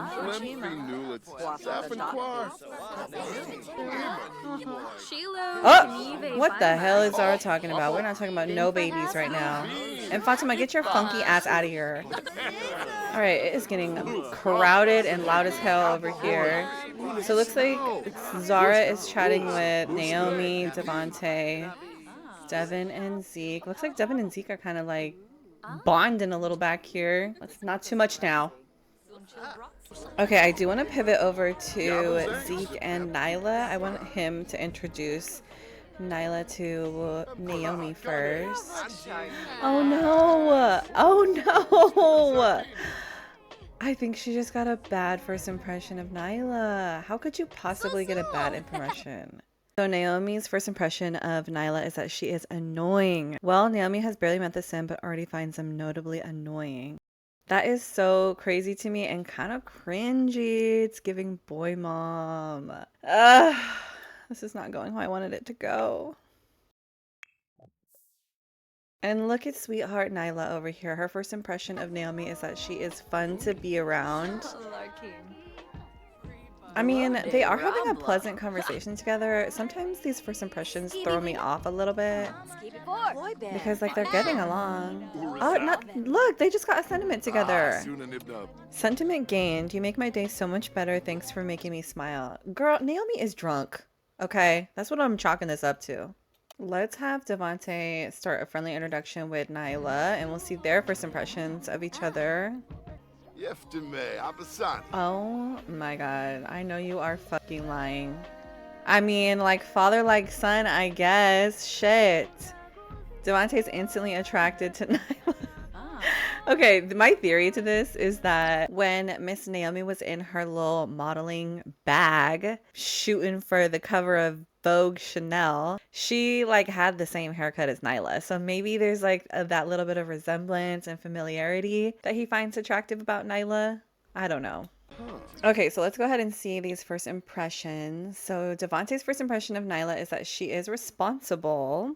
S1: Oh, what the hell is Zahra talking about? We're not talking about no babies right now. And Fatima, get your funky ass out of here. All right, it is getting crowded and loud as hell over here. So it looks like Zahra is chatting with Naomi, Devonte, Devon, and Zeke. Looks like Devon and Zeke are kind of like bonding a little back here. That's not too much now. Okay, I do want to pivot over to Zeke and Nyla. I want him to introduce Nyla to Naomi first. Oh no! Oh no! I think she just got a bad first impression of Nyla. How could you possibly get a bad impression? So Naomi's first impression of Nyla is that she is annoying. Well, Naomi has barely met the Sim but already finds him notably annoying. That is so crazy to me and kind of cringy. It's giving boy mom. This is not going how I wanted it to go. And look at sweetheart Nyla over here. Her first impression of Naomi is that she is fun to be around. I mean, they are having a pleasant conversation together. Sometimes these first impressions throw me off a little bit because like they're getting along. Oh, look, they just got a sentiment together. Sentiment gained. You make my day so much better. Thanks for making me smile. Girl, Naomi is drunk. Okay, that's what I'm chalking this up to. Let's have Devonte start a friendly introduction with Nyla and we'll see their first impressions of each other. Oh my god, I know you are fucking lying. I mean, like father like son, I guess. Shit. Devonte's instantly attracted to Nyla. Okay, my theory to this is that when Miss Naomi was in her little modeling bag shooting for the cover of Vogue Chanel, she like had the same haircut as Nyla. So maybe there's like that little bit of resemblance and familiarity that he finds attractive about Nyla. I don't know. Okay, so let's go ahead and see these first impressions. So Devonte's first impression of Nyla is that she is responsible.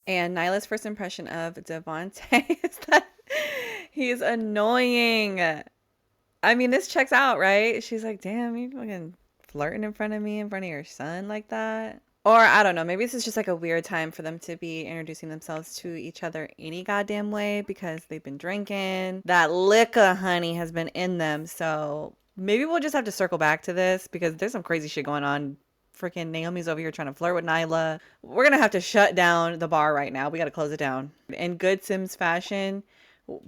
S1: And Nyla's first impression of Devonte is that he's annoying. I mean, this checks out, right? She's like, damn, you fucking flirting in front of me, in front of your son like that. Or I don't know, maybe this is just like a weird time for them to be introducing themselves to each other any goddamn way because they've been drinking. That liquor, honey, has been in them. So maybe we'll just have to circle back to this because there's some crazy shit going on. Freaking Naomi's over here trying to flirt with Nyla. We're gonna have to shut down the bar right now. We gotta close it down. In good Sims fashion,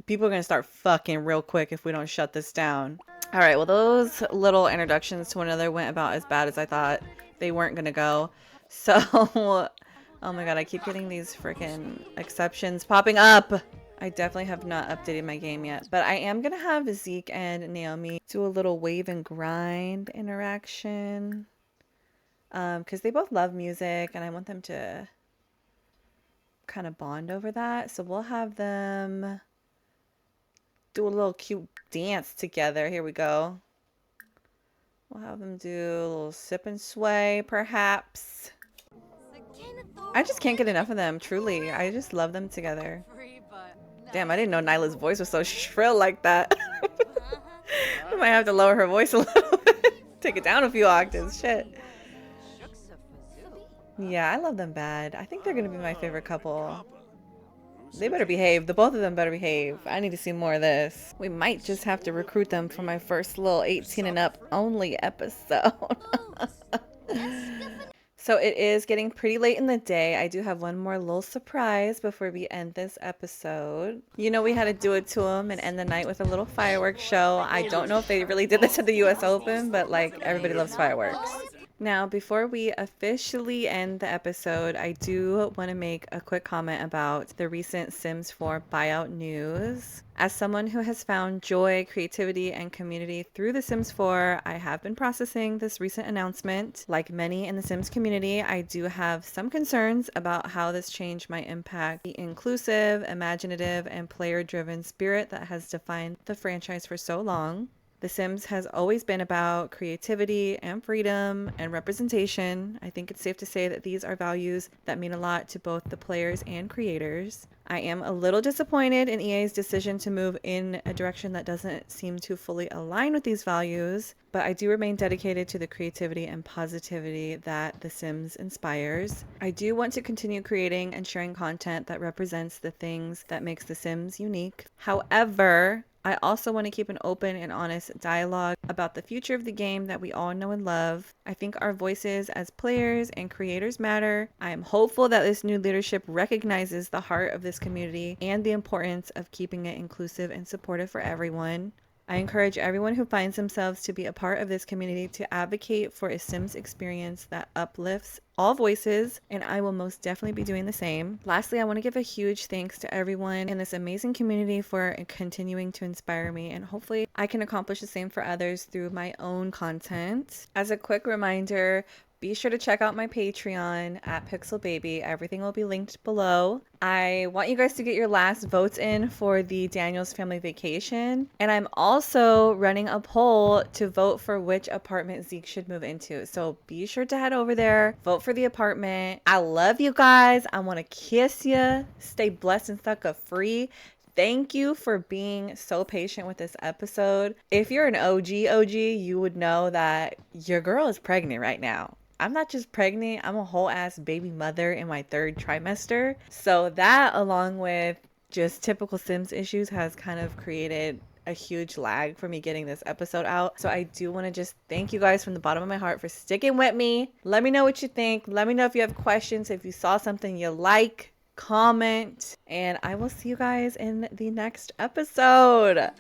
S1: people are gonna start fucking real quick if we don't shut this down. All right, well, those little introductions to one another went about as bad as I thought they weren't gonna go. So, oh my god, I keep getting these freaking exceptions popping up. I definitely have not updated my game yet, but I am gonna have Zeke and Naomi do a little wave and grind interaction. because they both love music and I want them to kind of bond over that. So we'll have them do a little cute dance together. Here we go. We'll have them do a little sip and sway, perhaps. I just can't get enough of them, truly. I just love them together. Damn, I didn't know Nyla's voice was so shrill like that. I might have to lower her voice a little bit. Take it down a few octaves. Shit. Yeah, I love them bad. I think they're going to be my favorite couple. They better behave. The both of them better behave. I need to see more of this. We might just have to recruit them for my first little 18 and up only episode. So it is getting pretty late in the day. I do have one more little surprise before we end this episode. You know, we had to do it to them and end the night with a little fireworks show. I don't know if they really did this at the US Open, but like everybody loves fireworks. Now, before we officially end the episode, I do want to make a quick comment about the recent Sims 4 buyout news. As someone who has found joy, creativity, and community through The Sims 4, I have been processing this recent announcement. Like many in the Sims community, I do have some concerns about how this change might impact the inclusive, imaginative, and player-driven spirit that has defined the franchise for so long. The Sims has always been about creativity and freedom and representation. I think it's safe to say that these are values that mean a lot to both the players and creators. I am a little disappointed in EA's decision to move in a direction that doesn't seem to fully align with these values, but I do remain dedicated to the creativity and positivity that The Sims inspires. I do want to continue creating and sharing content that represents the things that makes The Sims unique. However, I also want to keep an open and honest dialogue about the future of the game that we all know and love. I think our voices as players and creators matter. I am hopeful that this new leadership recognizes the heart of this community and the importance of keeping it inclusive and supportive for everyone. I encourage everyone who finds themselves to be a part of this community to advocate for a Sims experience that uplifts all voices, and I will most definitely be doing the same. Lastly, I want to give a huge thanks to everyone in this amazing community for continuing to inspire me, and hopefully I can accomplish the same for others through my own content. As a quick reminder, be sure to check out my Patreon at Pixel Baby. Everything will be linked below. I want you guys to get your last votes in for the Daniel's family vacation. And I'm also running a poll to vote for which apartment Zeke should move into. So be sure to head over there, vote for the apartment. I love you guys. I want to kiss you. Stay blessed and sucker free. Thank you for being so patient with this episode. If you're an OG, you would know that your girl is pregnant right now. I'm not just pregnant, I'm a whole ass baby mother in my 3rd trimester. So that, along with just typical Sims issues, has kind of created a huge lag for me getting this episode out. So I do want to just thank you guys from the bottom of my heart for sticking with me. Let me know what you think. Let me know if you have questions, if you saw something you like, comment, and I will see you guys in the next episode.